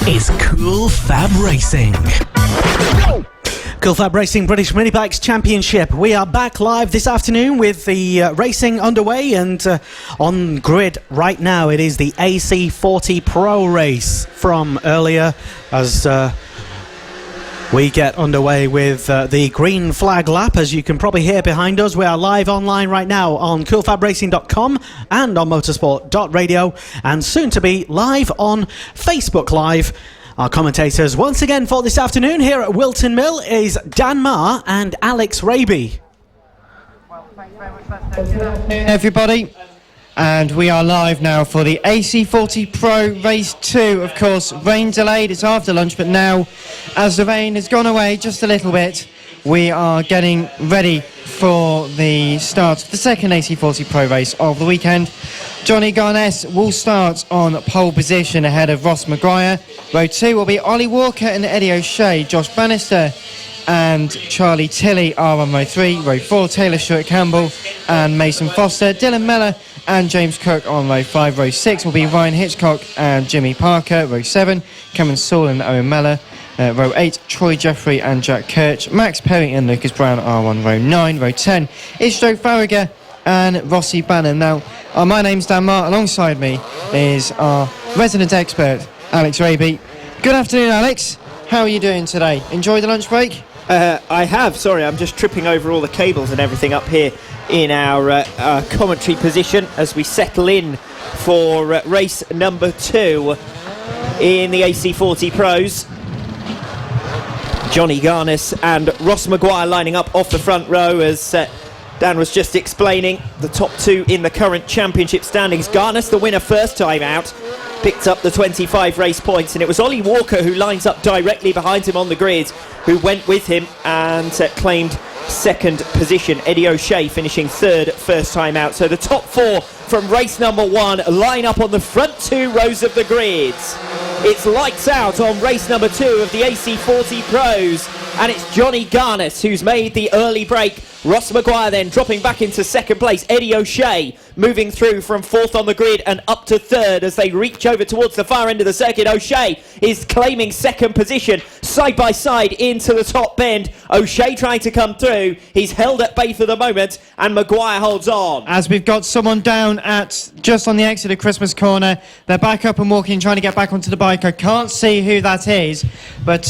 is Cool FAB-Racing. Cool FAB-Racing British Mini Bikes Championship. We are back live this afternoon with the racing underway, and on grid right now it is the AC40 Pro race from earlier as we get underway with the green flag lap. As you can probably hear behind us, we are live online right now on coolfabracing.com and on motorsport.radio, and soon to be live on Facebook Live. Our commentators once again for this afternoon here at Whilton Mill is Dan Marr and Alex Raby. Well, thanks very much. Good afternoon, everybody. And we are live now for the AC40 Pro Race 2. Of course, rain delayed, it's after lunch, but now, as the rain has gone away just a little bit, we are getting ready for the start of the second AC40 Pro race of the weekend. Johnny Garness will start on pole position ahead of Ross Maguire. Row 2 will be Ollie Walker and Eddie O'Shea. Josh Bannister and Charlie Tilley are on row 3. Row 4, Taylor Stewart-Campbell and Mason Foster. Dylan Mellor and James Cook on row 5. Row 6 will be Ryan Hitchcock and Jimmy Parker. Row 7, Cameron Saul and Owen Mellor. Row 8, Troy Jeffrey and Jack Kirch. Max Perry and Lucas Brown are on row 9. Row 10 is Joe Farragher and Rossi Bannon. Now, my name's Dan Marr. Alongside me is our resident expert, Alex Raby. Good afternoon, Alex. How are you doing today? Enjoy the lunch break? I have. Sorry, I'm just tripping over all the cables and everything up here in our commentary position as we settle in for race number 2 in the AC40 Pros. Johnny Garness and Ross Maguire lining up off the front row as Dan was just explaining. The top 2 in the current championship standings. Garness, the winner first time out, picked up the 25 race points, and it was Ollie Walker who lines up directly behind him on the grid, who went with him and claimed second position. Eddie O'Shea finishing third first time out. So the top 4 from race number 1 line up on the front 2 rows of the grids. It's lights out on race number 2 of the AC40 Pros, and it's Johnny Garness who's made the early break. Ross Maguire then dropping back into second place. Eddie O'Shea moving through from 4th on the grid and up to 3rd as they reach over towards the far end of the circuit. O'Shea is claiming second position side by side into the top bend. O'Shea trying to come through. He's held at bay for the moment, and Maguire holds on. As we've got someone down at just on the exit of Christmas Corner. They're back up and walking, trying to get back onto the bike. I can't see who that is, but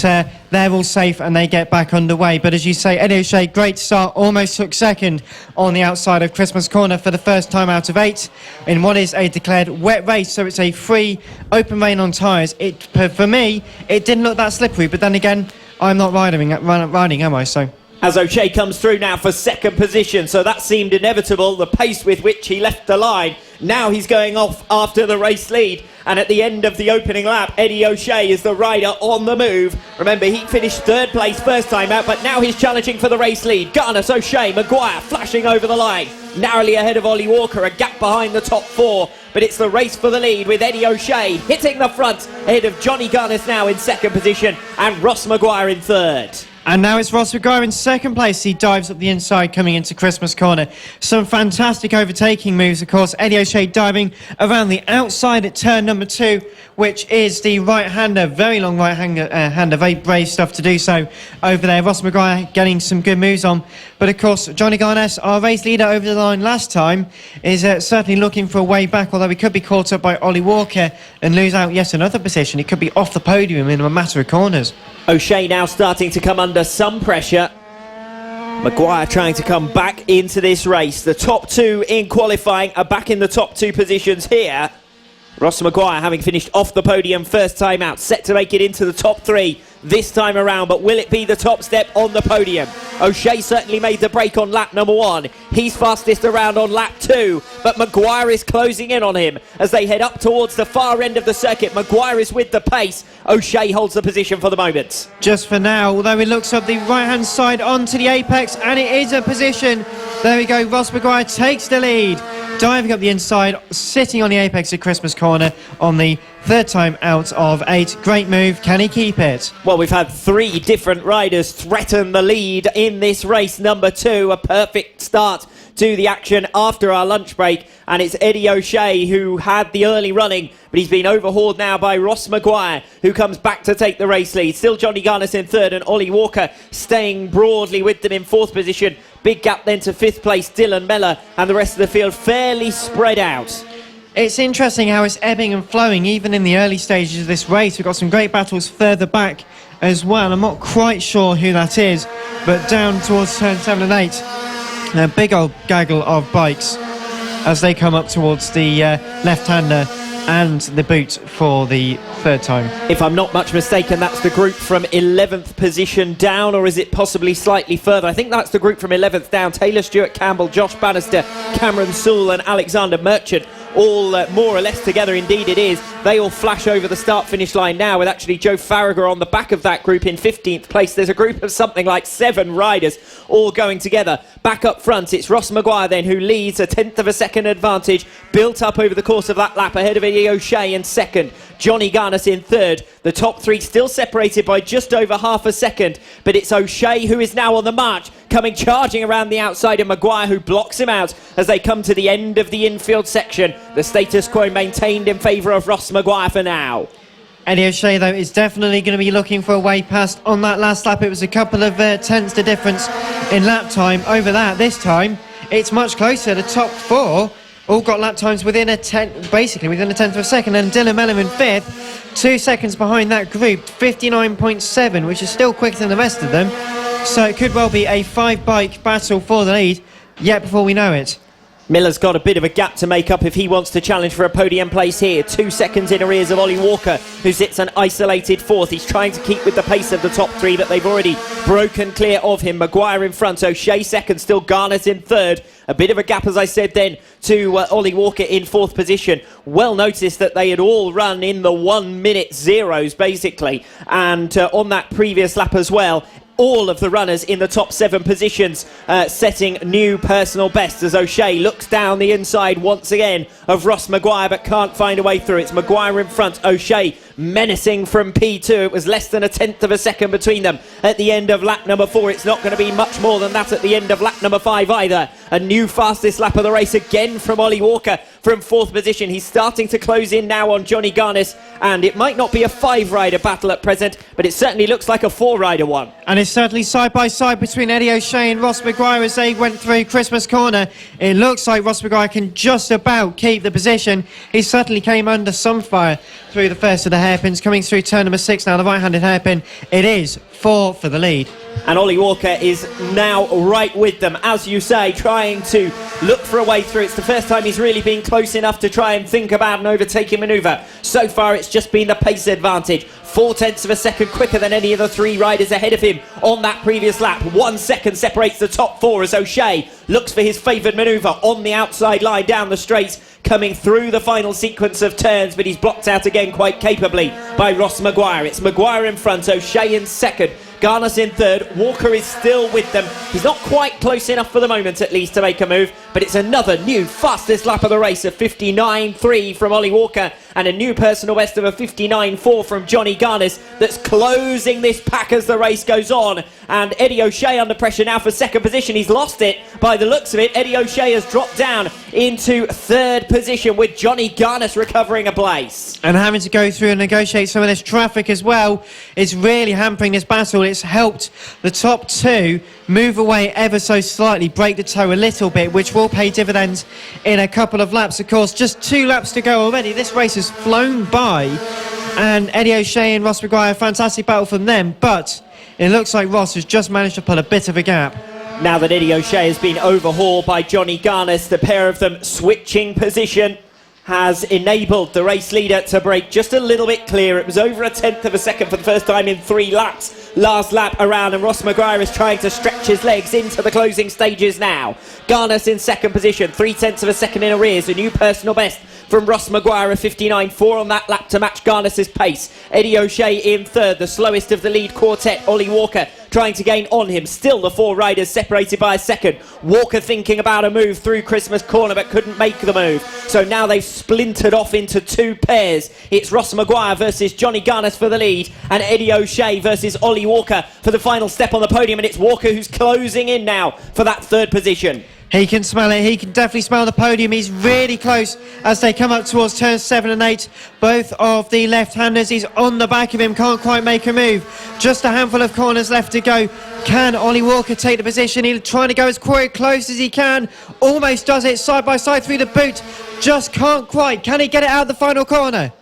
they're all safe and they get back underway. But as you say, Eddie O'Shea, great start, almost took second on the outside of Christmas Corner for the first time out of 8 in what is a declared wet race, so it's a free open rain on tyres. For me, it didn't look that slippery, but then again, I'm not riding, am I? So as O'Shea comes through now for second position, so that seemed inevitable, the pace with which he left the line. Now he's going off after the race lead, and at the end of the opening lap, Eddie O'Shea is the rider on the move. Remember, he finished third place first time out, but now he's challenging for the race lead. Garness, O'Shea, Maguire flashing over the line, narrowly ahead of Ollie Walker, a gap behind the top 4, but it's the race for the lead with Eddie O'Shea hitting the front ahead of Johnny Garness now in second position and Ross Maguire in third. And now it's Ross Maguire in second place. He dives up the inside coming into Christmas Corner. Some fantastic overtaking moves, of course. Eddie O'Shea diving around the outside at turn number 2, which is the right-hander, very long right-hander, very brave stuff to do so over there. Ross Maguire getting some good moves on. But, of course, Johnny Garness, our race leader over the line last time, is certainly looking for a way back, although he could be caught up by Ollie Walker and lose out yet another position. He could be off the podium in a matter of corners. O'Shea now starting to come under some pressure. Maguire trying to come back into this race. The top 2 in qualifying are back in the top 2 positions here. Ross Maguire having finished off the podium first time out, set to make it into the top 3 this time around, but will it be the top step on the podium? O'Shea certainly made the break on lap number 1. He's fastest around on lap 2, but Maguire is closing in on him as they head up towards the far end of the circuit. Maguire is with the pace. O'Shea holds the position for the moment. Just for now, although it looks up the right-hand side onto the apex, and it is a position. There we go, Ross Maguire takes the lead, diving up the inside, sitting on the apex at Christmas Corner on the third time out of 8. Great move. Can he keep it? Well, we've had 3 different riders threaten the lead in this race number 2. A perfect start to the action after our lunch break, and it's Eddie O'Shea who had the early running, but he's been overhauled now by Ross Maguire, who comes back to take the race lead. Still Johnny Garnis in third, and Ollie Walker staying broadly with them in fourth position. Big gap then to fifth place, Dylan Mellor, and the rest of the field fairly spread out. It's interesting how it's ebbing and flowing even in the early stages of this race. We've got some great battles further back as well. I'm not quite sure who that is, but down towards turn 7 and 8, a big old gaggle of bikes as they come up towards the left-hander and the boot for the third time. If I'm not much mistaken, that's the group from 11th position down, or is it possibly slightly further? I think that's the group from 11th down. Taylor Stewart Campbell, Josh Bannister, Cameron Sewell and Alexander Merchant, all more or less together. Indeed it is. They all flash over the start-finish line now, with actually Joe Farragher on the back of that group in 15th place. There's a group of something like 7 riders all going together. Back up front, it's Ross Maguire then who leads, a tenth of a second advantage built up over the course of that lap, ahead of Eddie O'Shea in second, Johnny Garnis in third. The top three still separated by just over half a second, but it's O'Shea who is now on the march, coming charging around the outside of Maguire, who blocks him out as they come to the end of the infield section. The status quo maintained in favour of Ross Maguire for now. Eddie O'Shea, though, is definitely going to be looking for a way past on that last lap. It was a couple of tenths the difference in lap time over that. This time, it's much closer. The top 4 all got lap times within a tenth of a second, and Dylan Mellor in 5th, 2 seconds behind that group, 59.7, which is still quicker than the rest of them. So it could well be a 5-bike battle for the lead, yet before we know it. Miller's got a bit of a gap to make up if he wants to challenge for a podium place here. 2 seconds in arrears of Ollie Walker, who sits an isolated 4th. He's trying to keep with the pace of the top 3, but they've already broken clear of him. Maguire in front, O'Shea second, still Garnis in third. A bit of a gap, as I said then, to Ollie Walker in 4th position. Well noticed that they had all run in the 1 minute zeros, basically. And on that previous lap as well, all of the runners in the top 7 positions setting new personal bests, as O'Shea looks down the inside once again of Ross Maguire, but can't find a way through. It's Maguire in front, O'Shea menacing from P2. It was less than a tenth of a second between them at the end of lap number 4. It's not going to be much more than that at the end of lap number 5 either. A new fastest lap of the race again from Ollie Walker from 4th position. He's starting to close in now on Johnny Garnis, and it might not be a 5-rider battle at present, but it certainly looks like a 4-rider one. And it's certainly side by side between Eddie O'Shea and Ross Maguire as they went through Christmas Corner. It looks like Ross Maguire can just about keep the position. He certainly came under some fire through the first of the hairpins, coming through turn number 6 now, the right-handed hairpin. It is 4 for the lead. And Ollie Walker is now right with them, as you say, trying to look for a way through. It's the first time he's really been close enough to try and think about an overtaking manoeuvre. So far it's just been the pace advantage. 4 tenths of a second quicker than any of the 3 riders ahead of him on that previous lap. 1 second separates the top 4 as O'Shea looks for his favoured manoeuvre on the outside line down the straight, coming through the final sequence of turns, but he's blocked out again quite capably by Ross Maguire. It's Maguire in front, O'Shea in second, Garnis in third. Walker is still with them. He's not quite close enough for the moment, at least, to make a move, but it's another new fastest lap of the race of 59.3 from Ollie Walker, and a new personal best of a 59.4 from Johnny Garnis that's closing this pack as the race goes on. And Eddie O'Shea under pressure now for second position. He's lost it by the looks of it. Eddie O'Shea has dropped down into third position, with Johnny Garnis recovering a place. And having to go through and negotiate some of this traffic as well is really hampering this battle. It's helped the top 2 move away ever so slightly, break the toe a little bit, which will pay dividends in a couple of laps. Of course, just 2 laps to go already. This race has flown by, and Eddie O'Shea and Ross Maguire, fantastic battle from them, but it looks like Ross has just managed to pull a bit of a gap. Now that Eddie O'Shea has been overhauled by Johnny Garnis, the pair of them switching position has enabled the race leader to break just a little bit clear. It was over a tenth of a second for the first time in 3 laps last lap around, and Ross Maguire is trying to stretch his legs into the closing stages now. Garnis in second position, 3 tenths of a second in arrears, a new personal best from Ross Maguire, a 59.4 on that lap to match Garnis's pace. Eddie O'Shea in third, the slowest of the lead quartet. Ollie Walker trying to gain on him. Still the 4 riders separated by a second. Walker thinking about a move through Christmas Corner, but couldn't make the move. So now they've splintered off into 2 pairs. It's Ross Maguire versus Johnny Garnis for the lead, and Eddie O'Shea versus Ollie Walker for the final step on the podium. And it's Walker who's closing in now for that 3rd position. He can smell it. He can definitely smell the podium. He's really close as they come up towards turns 7 and 8. Both of the left-handers, he's on the back of him, can't quite make a move. Just a handful of corners left to go. Can Ollie Walker take the position? He's trying to go as quite close as he can. Almost does it side by side through the boot. Just can't quite. Can he get it out of the final corner?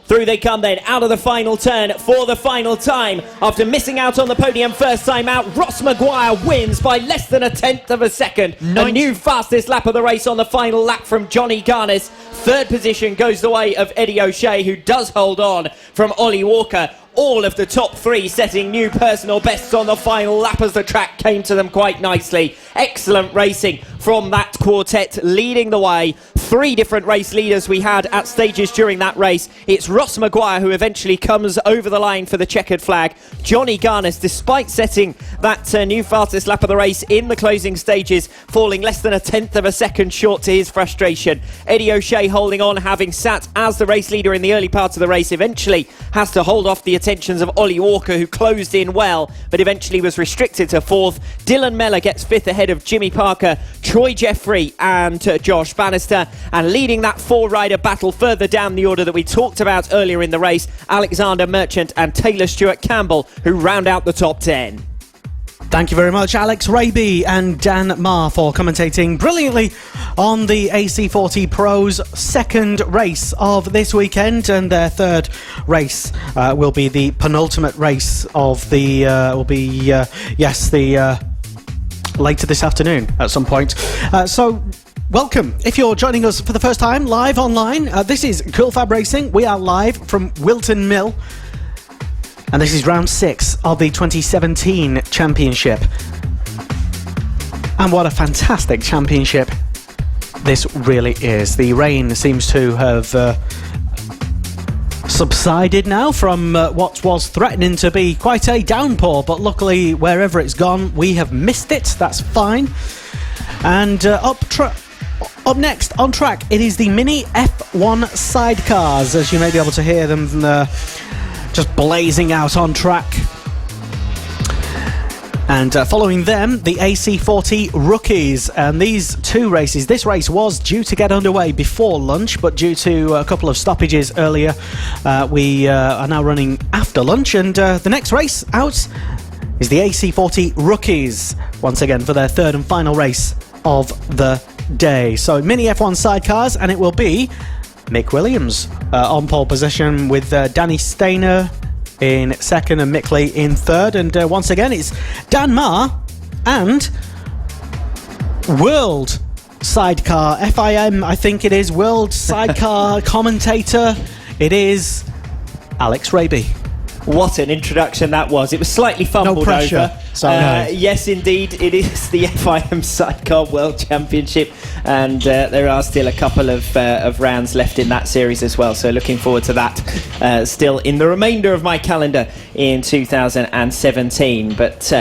Through they come then, out of the final turn for the final time. After missing out on the podium first time out, Ross Maguire wins by less than a tenth of a second. A new fastest lap of the race on the final lap from Johnny Garnes. Third position goes the way of Eddie O'Shea, who does hold on from Ollie Walker. All of the top three setting new personal bests on the final lap as the track came to them quite nicely. Excellent racing from that quartet, leading the way. 3 different race leaders we had at stages during that race. It's Ross Maguire who eventually comes over the line for the checkered flag. Johnny Garnes, despite setting that new fastest lap of the race in the closing stages, falling less than a tenth of a second short to his frustration. Eddie O'Shea holding on, having sat as the race leader in the early part of the race, eventually has to hold off the attentions of Ollie Walker, who closed in well, but eventually was restricted to 4th. Dylan Mellor gets 5th ahead of Jimmy Parker, Troy Jeffrey and Josh Bannister. And leading that 4-rider battle further down the order that we talked about earlier in the race, Alexander Merchant and Taylor Stewart Campbell, who round out the top 10. Thank you very much, Alex Raby and Dan Marr, for commentating brilliantly on the AC40 Pros' second race of this weekend, and their third race will be the penultimate race of the later this afternoon at some point. So welcome. If you're joining us for the first time live online, this is Cool Fab Racing. We are live from Whilton Mill, and this is round 6 of the 2017 championship. And what a fantastic championship this really is. The rain seems to have subsided now from what was threatening to be quite a downpour, but luckily wherever it's gone we have missed it. That's fine. And up next on track, it is the Mini F1 sidecars, as you may be able to hear them just blazing out on track. And following them, the AC40 Rookies. And these 2 races, this race was due to get underway before lunch, but due to a couple of stoppages earlier, we are now running after lunch. And the next race out is the AC40 Rookies, once again for their 3rd and final race of the day. So Mini F1 sidecars, and it will be Mick Williams on pole position, with Danny Stainer in 2nd and Mick Lee in 3rd. And once again, it's Dan Marr and World Sidecar, FIM, I think it is, World Sidecar commentator, it is Alex Raby. What an introduction that was. It was slightly fumbled no pressure. over. Yes, indeed, it is the FIM Sidecar World Championship, and there are still a couple of rounds left in that series as well, so looking forward to that still in the remainder of my calendar in 2017. But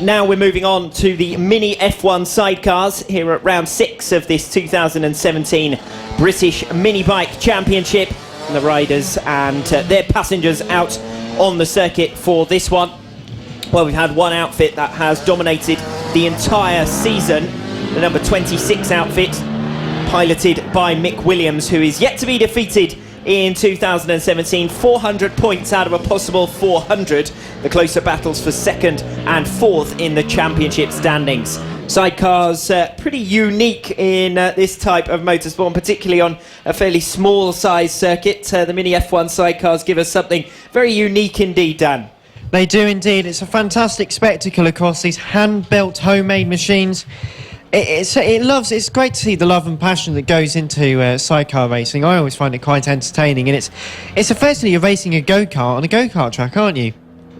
now we're moving on to the Mini F1 Sidecars here at round 6 of this 2017 British Mini Bike Championship. And the riders and their passengers out on the circuit for this one. Well, we've had one outfit that has dominated the entire season, the number 26 outfit, piloted by Mick Williams, who is yet to be defeated in 2017. 400 points out of a possible 400. The closer battles for 2nd and 4th in the championship standings. Sidecars pretty unique in this type of motorsport, particularly on a fairly small size circuit. The Mini F1 sidecars give us something very unique indeed, Dan. They do indeed. It's a fantastic spectacle, of course, these hand-built homemade machines. It's great to see the love and passion that goes into sidecar racing. I always find it quite entertaining, and it's effectively you're racing a go-kart on a go-kart track, aren't you?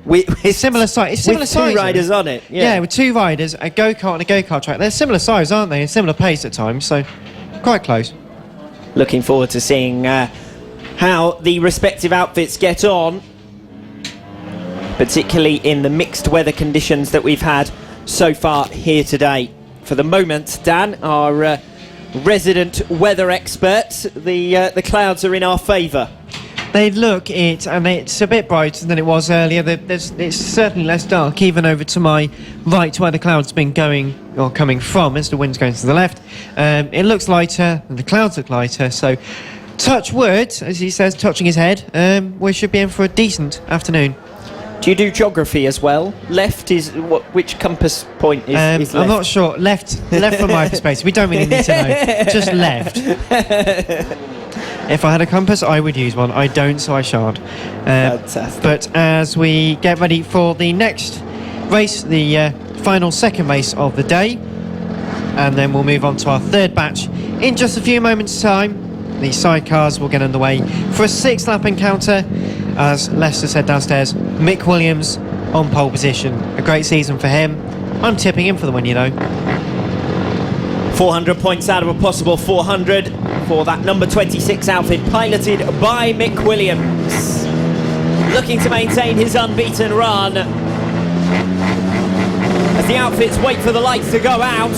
It's similar size. With 2 riders on it. Yeah, with 2 riders, a go-kart and a go-kart track. They're similar size, aren't they? And similar pace at times, so quite close. Looking forward to seeing how the respective outfits get on, particularly in the mixed weather conditions that we've had so far here today. For the moment, Dan, our resident weather expert, the clouds are in our favour. They look it, and it's a bit brighter than it was earlier. It's certainly less dark, even over to my right, where the clouds been going or coming from as the wind's going to the left. It looks lighter, and the clouds look lighter. So, touch wood, as he says, touching his head. We should be in for a decent afternoon. Do you do geography as well? Left is which compass point is left? I'm not sure. Left from my perspective. We don't really need to know. Just left. If I had a compass, I would use one. I don't, so I shan't. Fantastic. But as we get ready for the next race, the final second race of the day, and then we'll move on to our third batch in just a few moments' time. The sidecars will get underway for a 6-lap encounter. As Lester said downstairs, Mick Williams on pole position. A great season for him. I'm tipping him for the win, 400 points out of a possible 400 for that number 26 outfit, piloted by Mick Williams. Looking to maintain his unbeaten run. As the outfits wait for the lights to go out.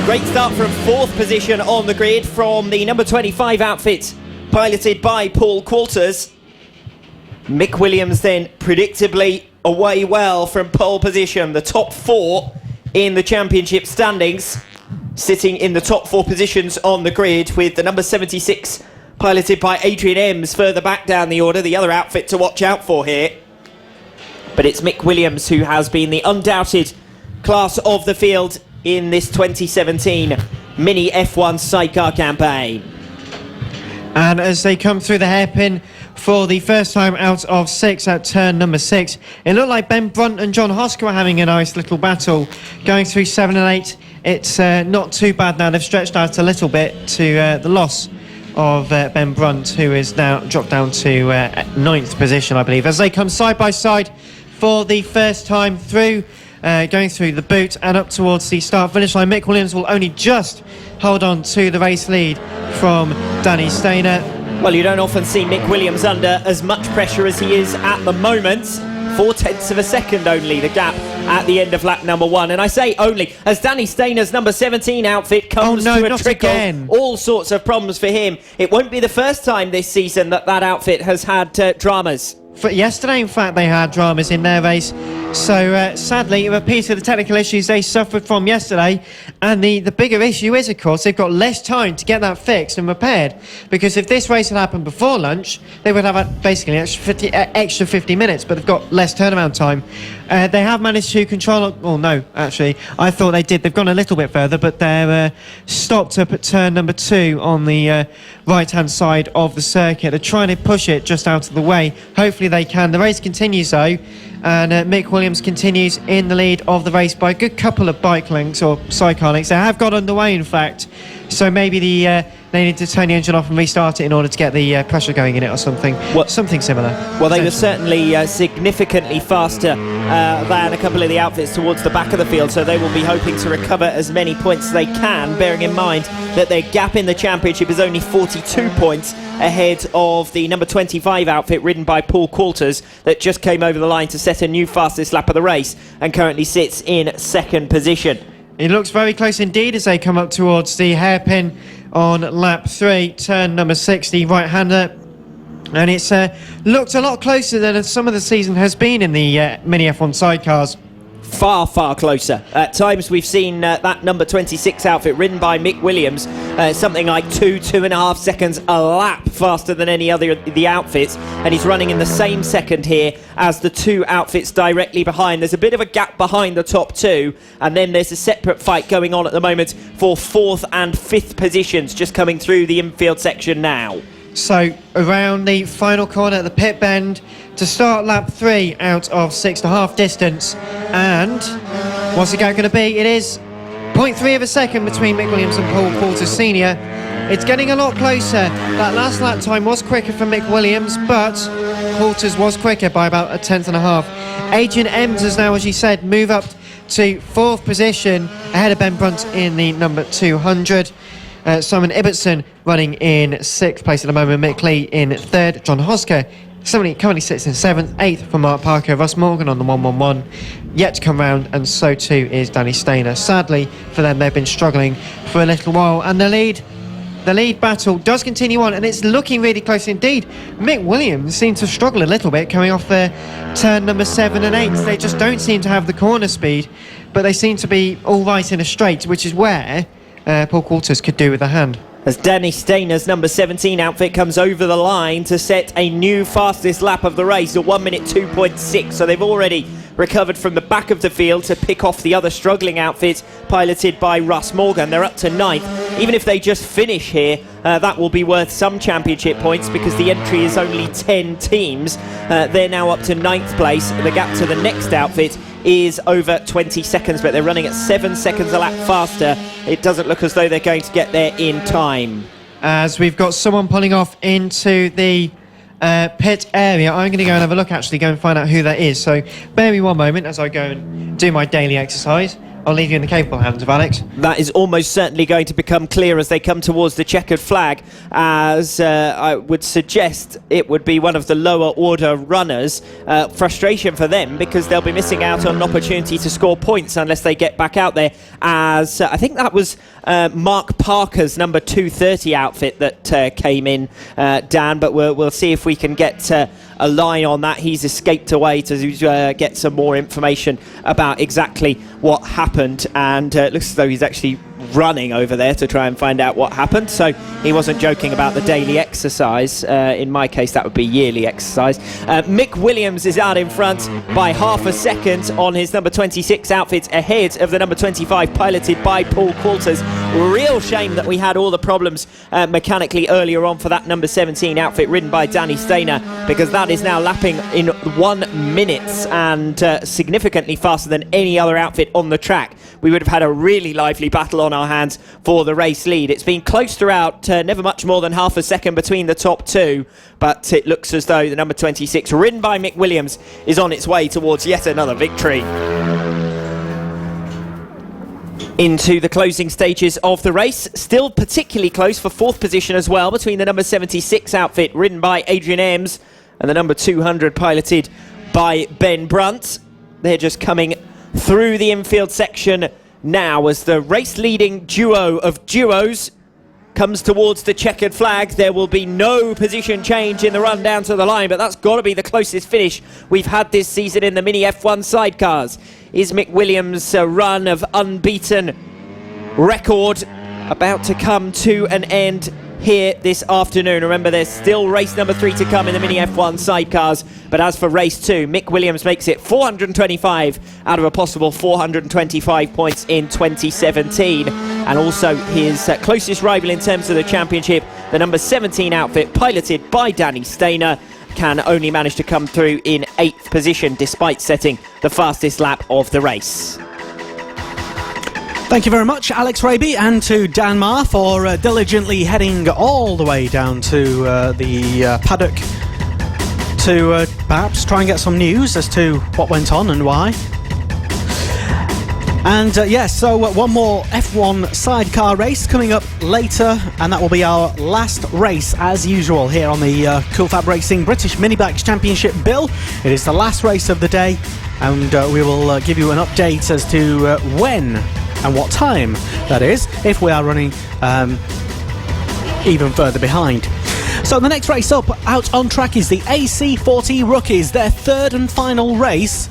Great start from 4th position on the grid from the number 25 outfit, piloted by Paul Qualters. Mick Williams then predictably away well from pole position, the top 4 in the championship standings, sitting in the top 4 positions on the grid, with the number 76 piloted by Adrian Ems further back down the order, the other outfit to watch out for here. But it's Mick Williams who has been the undoubted class of the field in this 2017 mini F1 sidecar campaign. And as they come through the hairpin for the first time out of 6 at turn number 6, it looked like Ben Brunt and John Hosker were having a nice little battle going through 7 and 8. It's not too bad now. They've stretched out a little bit to the loss of Ben Brunt, who is now dropped down to 9th position, I believe, as they come side by side for the first time through, going through the boot and up towards the start finish line. Mick Williams will only just hold on to the race lead from Danny Stainer. Well, you don't often see Mick Williams under as much pressure as he is at the moment. 0.4 of a second only, the gap at the end of lap number 1. And I say only, as Danny Stainer's number 17 outfit comes to a trickle. Again. All sorts of problems for him. It won't be the first time this season that outfit has had dramas. For yesterday, in fact, they had dramas in their race. So, sadly, a repeat of the technical issues they suffered from yesterday. And the bigger issue is, of course, they've got less time to get that fixed and repaired. Because if this race had happened before lunch, they would have basically extra 50 minutes, but they've got less turnaround time. They have managed to control... Well, no, actually, I thought they did. They've gone a little bit further, but they're stopped up at turn number 2 on the right-hand side of the circuit. They're trying to push it just out of the way. Hopefully they can. The race continues, though. And Mick Williams continues in the lead of the race by a good couple of bike lengths or sidecar lengths. They have got underway, in fact, so maybe they need to turn the engine off and restart it in order to get the pressure going in it or something. Something similar. Well, they were certainly significantly faster than a couple of the outfits towards the back of the field, so they will be hoping to recover as many points as they can, bearing in mind that their gap in the championship is only 42 points ahead of the number 25 outfit ridden by Paul Qualters that just came over the line to set a new fastest lap of the race and currently sits in 2nd position. It looks very close indeed as they come up towards the hairpin on lap 3, turn number 60, right-hander. And it's looked a lot closer than some of the season has been in the mini F1 sidecars. Far, far closer. At times we've seen that number 26 outfit ridden by Mick Williams something like 2.5 seconds a lap faster than any other of the outfits, and he's running in the same second here as the 2 outfits directly behind. There's a bit of a gap behind the top 2, and then there's a separate fight going on at the moment for 4th and 5th positions just coming through the infield section now. So around the final corner at the pit bend to start lap 3 out of 6.5 distance, and what's the gap going to be? It is 0.3 of a second between Mick Williams and Paul Qualters Sr. It's getting a lot closer. That last lap time was quicker for Mick Williams, but Qualters was quicker by about 1/10.5. Adrian Ems has now, as you said, moved up to 4th position ahead of Ben Brunt in the number 200. Simon Ibbotson running in 6th place at the moment. Mick Lee in 3rd. John Hosker currently sits in 7th. 8th for Mark Parker. Russ Morgan on the 111. Yet to come round, and so too is Danny Stainer. Sadly for them, they've been struggling for a little while. And the lead the lead battle does continue on, and it's looking really close indeed. Mick Williams seems to struggle a little bit coming off their turn number 7 and 8. They just don't seem to have the corner speed, but they seem to be all right in a straight, which is where Paul Coulters could do with a hand. As Danny Stainer's number 17 outfit comes over the line to set a new fastest lap of the race, a 1 minute 2.6. So they've already recovered from the back of the field to pick off the other struggling outfit piloted by Russ Morgan. They're up to 9th. Even if they just finish here, that will be worth some championship points because the entry is only 10 teams. They're now up to 9th place. The gap to the next outfit is over 20 seconds, but they're running at 7 seconds a lap faster. It doesn't look as though they're going to get there in time. As we've got someone pulling off into the pit area, I'm going to go and have a look, actually, go and find out who that is. So bear me one moment as I go and do my daily exercise. I'll leave you in the capable hands of Alex. That is almost certainly going to become clear as they come towards the checkered flag, as I would suggest it would be one of the lower order runners. Frustration for them because they'll be missing out on an opportunity to score points unless they get back out there, as I think that was Mark Parker's number 230 outfit that came in, Dan, but we'll see if we can get a line on that. He's escaped away to get some more information about exactly what happened, and it looks as though he's actually running over there to try and find out what happened. So he wasn't joking about the daily exercise. In my case, that would be yearly exercise. Mick Williams is out in front by half a second on his number 26 outfit, ahead of the number 25 piloted by Paul Coulters. Real shame that we had all the problems mechanically earlier on for that number 17 outfit ridden by Danny Stainer, because that is now lapping in 1 minute and significantly faster than any other outfit on the track. We would have had a really lively battle on our hands for the race lead. It's been close throughout, never much more than half a second between the top two, but it looks as though the number 26, ridden by Mick Williams, is on its way towards yet another victory. Into the closing stages of the race, still particularly close for 4th position as well, between the number 76 outfit ridden by Adrian Eames and the number 200 piloted by Ben Brunt. They're just coming through the infield section now as the race leading duo of duos comes towards the checkered flag. There will be no position change in the run down to the line, but that's got to be the closest finish we've had this season in the Mini F1 sidecars. Is Mick Williams' run of unbeaten record about to come to an end here this afternoon? Remember, there's still race number 3 to come in the Mini F1 sidecars, but as for race 2, Mick Williams makes it 425 out of a possible 425 points in 2017, and also his closest rival in terms of the championship, the number 17 outfit piloted by Danny Stainer, can only manage to come through in 8th position despite setting the fastest lap of the race. Thank you very much, Alex Raby, and to Dan Marr for diligently heading all the way down to the paddock to perhaps try and get some news as to what went on and why. And yes, so one more F1 sidecar race coming up later, and that will be our last race as usual here on the Cool FAB-Racing British Mini Bikes Championship bill. It is the last race of the day, and we will give you an update as to when and what time that is, if we are running even further behind. So the next race up out on track is the AC40 Rookies, their 3rd and final race,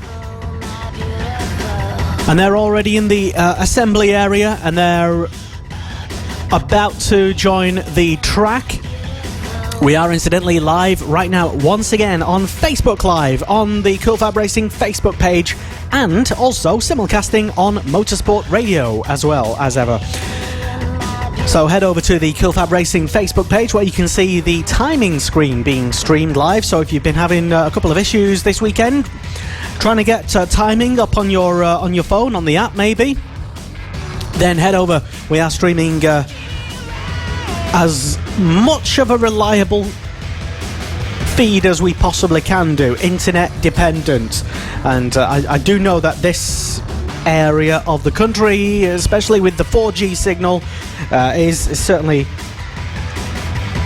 and they're already in the assembly area, and they're about to join the track. We are incidentally live right now once again on Facebook Live on the Cool FAB-Racing Facebook page, and also simulcasting on Motorsport Radio as well as ever. So head over to the Cool FAB-Racing Facebook page where you can see the timing screen being streamed live. So if you've been having a couple of issues this weekend trying to get timing up on your phone, on the app maybe, then head over. We are streaming as much of a reliable feed as we possibly can do, internet dependent, and I do know that this area of the country, especially with the 4G signal, is certainly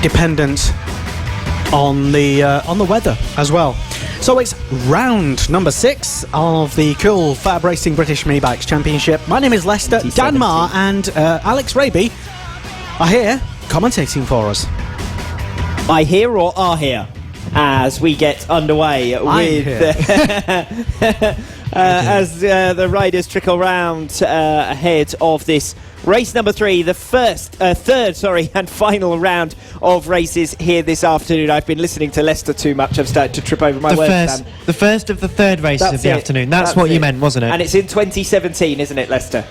dependent on the weather as well. So it's round number 6 of the Cool FAB-Racing British Mini Bikes Championship. My name is Lester. Dan Marr and Alex Raby are here commentating for us. I hear or are here as we get underway with as the riders trickle round ahead of this race number 3, the third and final round of races here this afternoon. I've been listening to Leicester too much. I've started to trip over my words. The first of the third races of the afternoon. That's what you meant, wasn't it? And it's in 2017, isn't it, Leicester?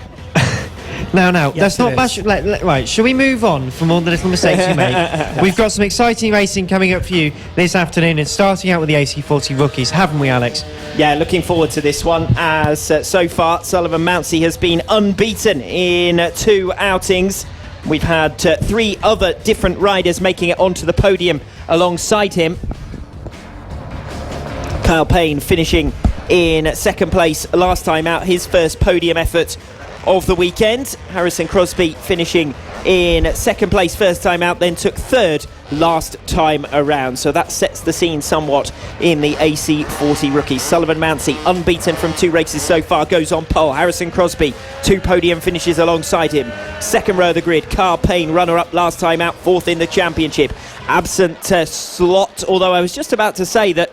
Now, Yes, let's not bash. Right, shall we move on from all the little mistakes you made? We've got some exciting racing coming up for you this afternoon, and starting out with the AC40 rookies, haven't we, Alex? Yeah, looking forward to this one, as so far Sullivan Mountsie has been unbeaten in 2 outings. We've had 3 other different riders making it onto the podium alongside him. Kyle Payne finishing in second place last time out, his first podium effort of the weekend. Harrison Crosby finishing in second place first time out, then took third last time around. So that sets the scene somewhat in the AC40 rookies. Sullivan Mountsie, unbeaten from 2 races so far, goes on pole. Harrison Crosby, 2 podium finishes alongside him. Second row of the grid, Carl Payne, runner-up last time out, 4th in the championship. Absent Slot, although I was just about to say that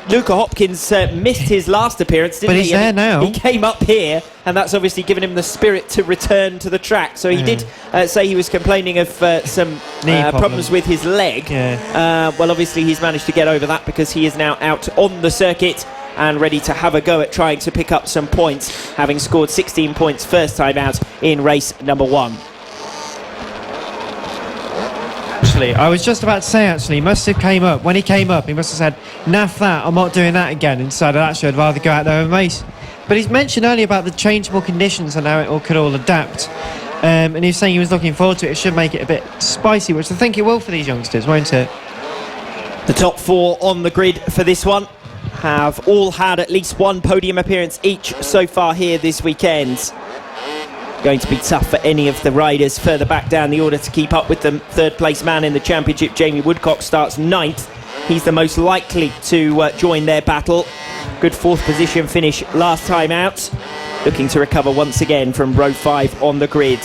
Luca Hopkins missed his last appearance, didn't he? But he's there now. He came up here, and that's obviously given him the spirit to return to the track. So he did say he was complaining of some problems with his leg. Well, obviously he's managed to get over that, because he is now out on the circuit and ready to have a go at trying to pick up some points, having scored 16 points first time out in race number 1. I was just about to say, he must have came up. When he came up, he must have said, naff that, I'm not doing that again, and decided, actually, I'd rather go out there and race. But he's mentioned earlier about the changeable conditions and how it could all adapt. And he was saying he was looking forward to it. It should make it a bit spicy, which I think it will for these youngsters, won't it? The top 4 on the grid for this one have all had at least 1 podium appearance each so far here this weekend. Going to be tough for any of the riders further back down the order to keep up with them. Third place man in the championship, Jamie Woodcock, starts 9th. He's the most likely to join their battle. Good 4th position finish last time out. Looking to recover once again from row 5 on the grid.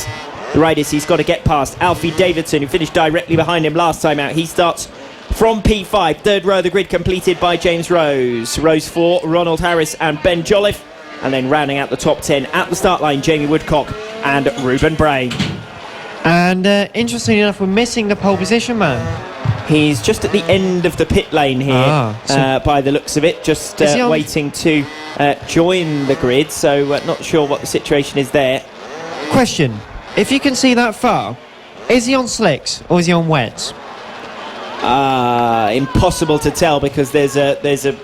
The riders he's got to get past: Alfie Davidson, who finished directly behind him last time out. He starts from P5. Third row of the grid completed by James Rose. Rows 4, Ronald Harris and Ben Jolliffe. And then rounding out the top 10 at the start line, Jamie Woodcock and Ruben Bray. And interestingly enough, we're missing the pole position man. He's just at the end of the pit lane here, by the looks of it, just waiting to join the grid, so not sure what the situation is there. Question: if you can see that far, is he on slicks or is he on wets? Impossible to tell, because there's a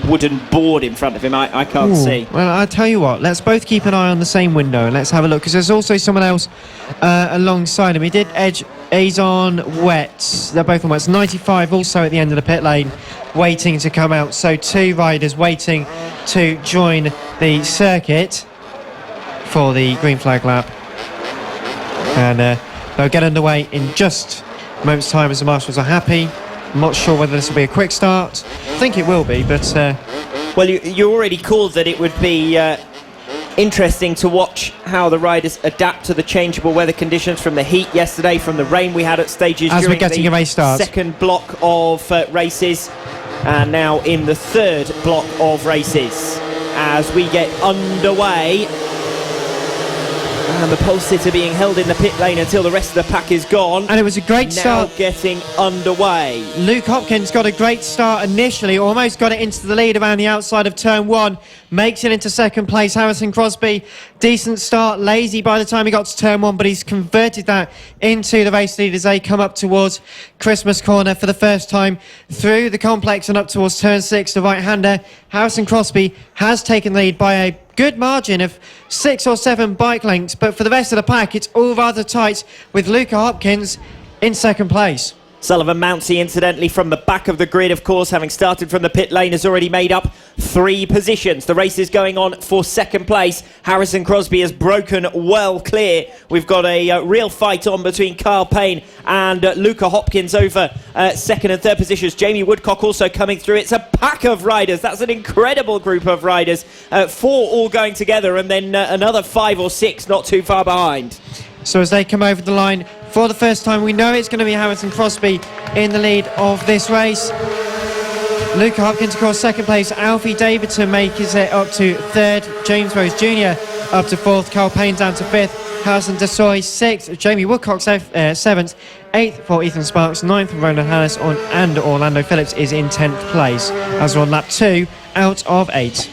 wooden board in front of him. I can't see. Well, I'll tell you what, let's both keep an eye on the same window and let's have a look, because there's also someone else alongside him. He did edge. He's on wets. They're both on wets. 95 also at the end of the pit lane, waiting to come out. So 2 riders waiting to join the circuit for the green flag lap, and they'll get underway in just a moment's time as the marshals are happy. I'm not sure whether this will be a quick start. I think it will be, but... Well, you already called that it would be interesting to watch how the riders adapt to the changeable weather conditions from the heat yesterday, from the rain we had at stages as during we're getting a race start. Second block of races, and now in the third block of races as we get underway. And the pole sitter being held in the pit lane until the rest of the pack is gone. And it was a great start. Now getting underway. Luke Hopkins got a great start initially, almost got it into the lead around the outside of turn 1, makes it into second place. Harrison Crosby, decent start, lazy by the time he got to turn 1, but he's converted that into the race lead as they come up towards Christmas Corner for the first time through the complex and up towards turn 6. The right-hander, Harrison Crosby, has taken the lead by a good margin of 6 or 7 bike lengths, but for the rest of the pack it's all rather tight, with Luca Hopkins in second place. Sullivan Mountsie, incidentally, from the back of the grid, of course, having started from the pit lane, has already made up 3 positions. The race is going on for second place. Harrison Crosby has broken well clear. We've got a real fight on between Carl Payne and Luca Hopkins over second and third positions. Jamie Woodcock also coming through. It's a pack of riders. That's an incredible group of riders. 4 all going together, and then another 5 or 6 not too far behind. So as they come over the line for the first time, we know it's going to be Harrison Crosby in the lead of this race. Luca Hopkins, of course, second place. Alfie Davidson makes it up to third. James Rose Jr. up to fourth. Carl Payne down to fifth. Harrison Desoy sixth. Jamie Woodcock seventh. Eighth for Ethan Sparks. Ninth for Ronan Harris. And Orlando Phillips is in 10th place as we're on lap 2 out of 8.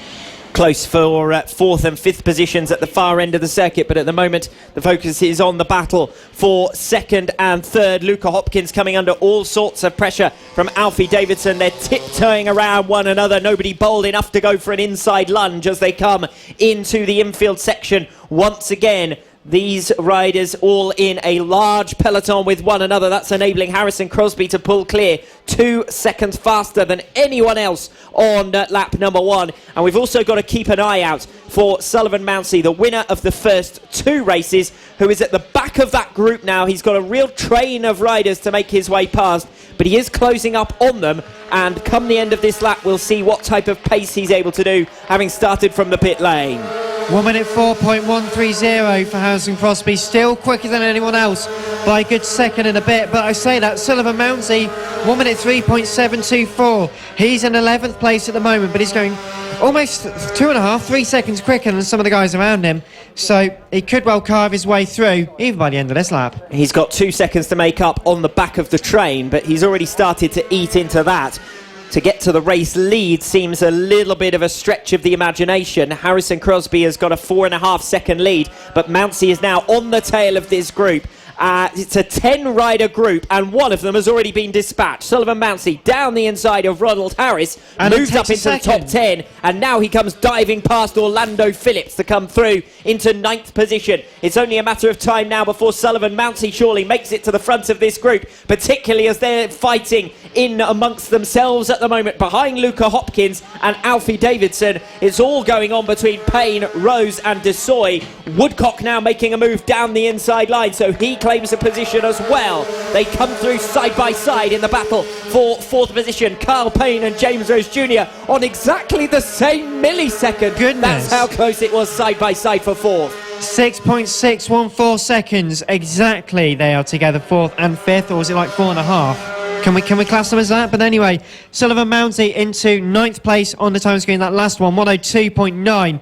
Close for fourth and fifth positions at the far end of the circuit, but at the moment the focus is on the battle for second and third. Luca Hopkins coming under all sorts of pressure from Alfie Davidson. They're tiptoeing around one another. Nobody bold enough to go for an inside lunge as they come into the infield section once again. These riders all in a large peloton with one another. That's enabling Harrison Crosby to pull clear 2 seconds faster than anyone else on lap number 1. And we've also got to keep an eye out for Sullivan Mounsey, the winner of the first 2 races, who is at the back of that group now. He's got a real train of riders to make his way past, but he is closing up on them. And come the end of this lap, we'll see what type of pace he's able to do, having started from the pit lane. 1 minute 4.130 for Harrison Crosby, still quicker than anyone else by a good second and a bit. But I say that, Sullivan Mounsey, 1 minute 3.724. He's in 11th place at the moment, but he's going almost 2.5, 3 seconds quicker than some of the guys around him. So he could well carve his way through, even by the end of this lap. He's got 2 seconds to make up on the back of the train, but he's already started to eat into that. To get to the race lead seems a little bit of a stretch of the imagination. Harrison Crosby has got a 4.5 second lead, but Mounsey is now on the tail of this group. It's a 10-rider group, and one of them has already been dispatched. Sullivan Mounsey down the inside of Ronald Harris, and moves up into the top 10, and now he comes diving past Orlando Phillips to come through into 9th position. It's only a matter of time now before Sullivan Mounsey surely makes it to the front of this group, particularly as they're fighting in amongst themselves at the moment behind Luca Hopkins and Alfie Davidson. It's all going on between Payne, Rose and Desoy. Woodcock now making a move down the inside line, so he claims a position as well. They come through side by side in the battle for 4th position. Carl Payne and James Rose Jr. on exactly the same millisecond. Goodness. That's how close it was side by side for 4th. 6.614 seconds exactly they are together, 4th and 5th, or was it like 4.5? Can we class them as that? But anyway, Sullivan Mounsey into 9th place on the time screen. That last one, 102.9.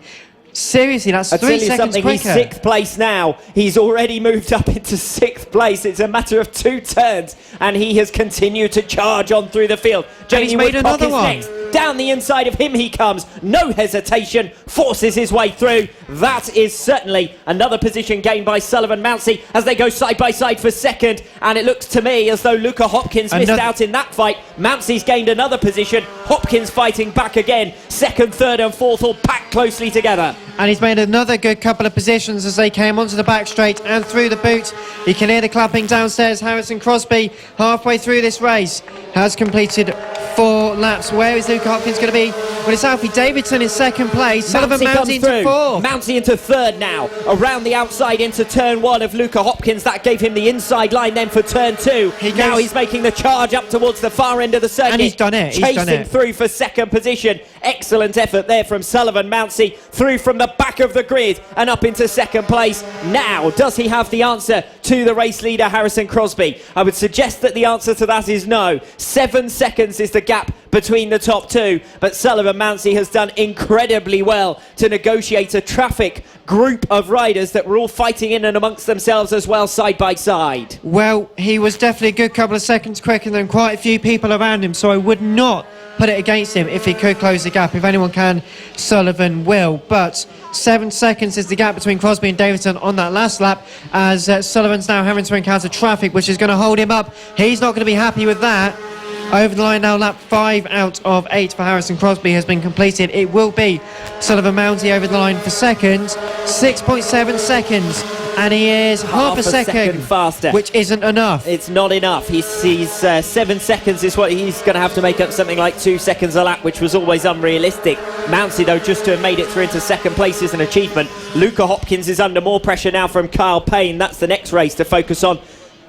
Seriously, that's 3 seconds quicker. He's 6th place now. He's already moved up into 6th place. It's a matter of 2 turns, and he has continued to charge on through the field. Jamie Woodcock is next. Down the inside of him he comes. No hesitation. Forces his way through. That is certainly another position gained by Sullivan Mounsey as they go side by side for second. And it looks to me as though Luca Hopkins missed out in that fight. Mounsey's gained another position. Hopkins fighting back again. 2nd, 3rd and 4th all packed closely together. And he's made another good couple of positions as they came onto the back straight and through the boot. You can hear the clapping downstairs. Harrison Crosby, halfway through this race, has completed 4 laps. Where is Luca Hopkins going to be? Well, it's Alfie Davidson in 2nd place. Sullivan Mounsey into 4th. Mounsey into 3rd now. Around the outside into turn 1 of Luca Hopkins. That gave him the inside line then for turn 2. Now he's making the charge up towards the far end of the circuit. And he's done it. Chasing through for 2nd position. Excellent effort there from Sullivan Mounsey. Through from the back of the grid and up into 2nd place. Now, does he have the answer to the race leader, Harrison Crosby? I would suggest that the answer to that is no. 7 seconds is the gap between the top 2, but Sullivan Mounsey has done incredibly well to negotiate a traffic group of riders that were all fighting in and amongst themselves as well, side by side. Well, he was definitely a good couple of seconds quicker than quite a few people around him, so I would not put it against him if he could close the gap. If anyone can, Sullivan will. But 7 seconds is the gap between Crosby and Davidson on that last lap, as Sullivan's now having to encounter traffic, which is going to hold him up. He's not going to be happy with that. Over the line now, lap 5 out of 8 for Harrison Crosby has been completed. It will be Sullivan Mounsey over the line for second. 6.7 seconds. And he is half a second faster, which isn't enough. It's not enough. He's 7 seconds is what he's going to have to make up, something like 2 seconds a lap, which was always unrealistic. Mounsey, though, just to have made it through into 2nd place is an achievement. Luca Hopkins is under more pressure now from Carl Payne. That's the next race to focus on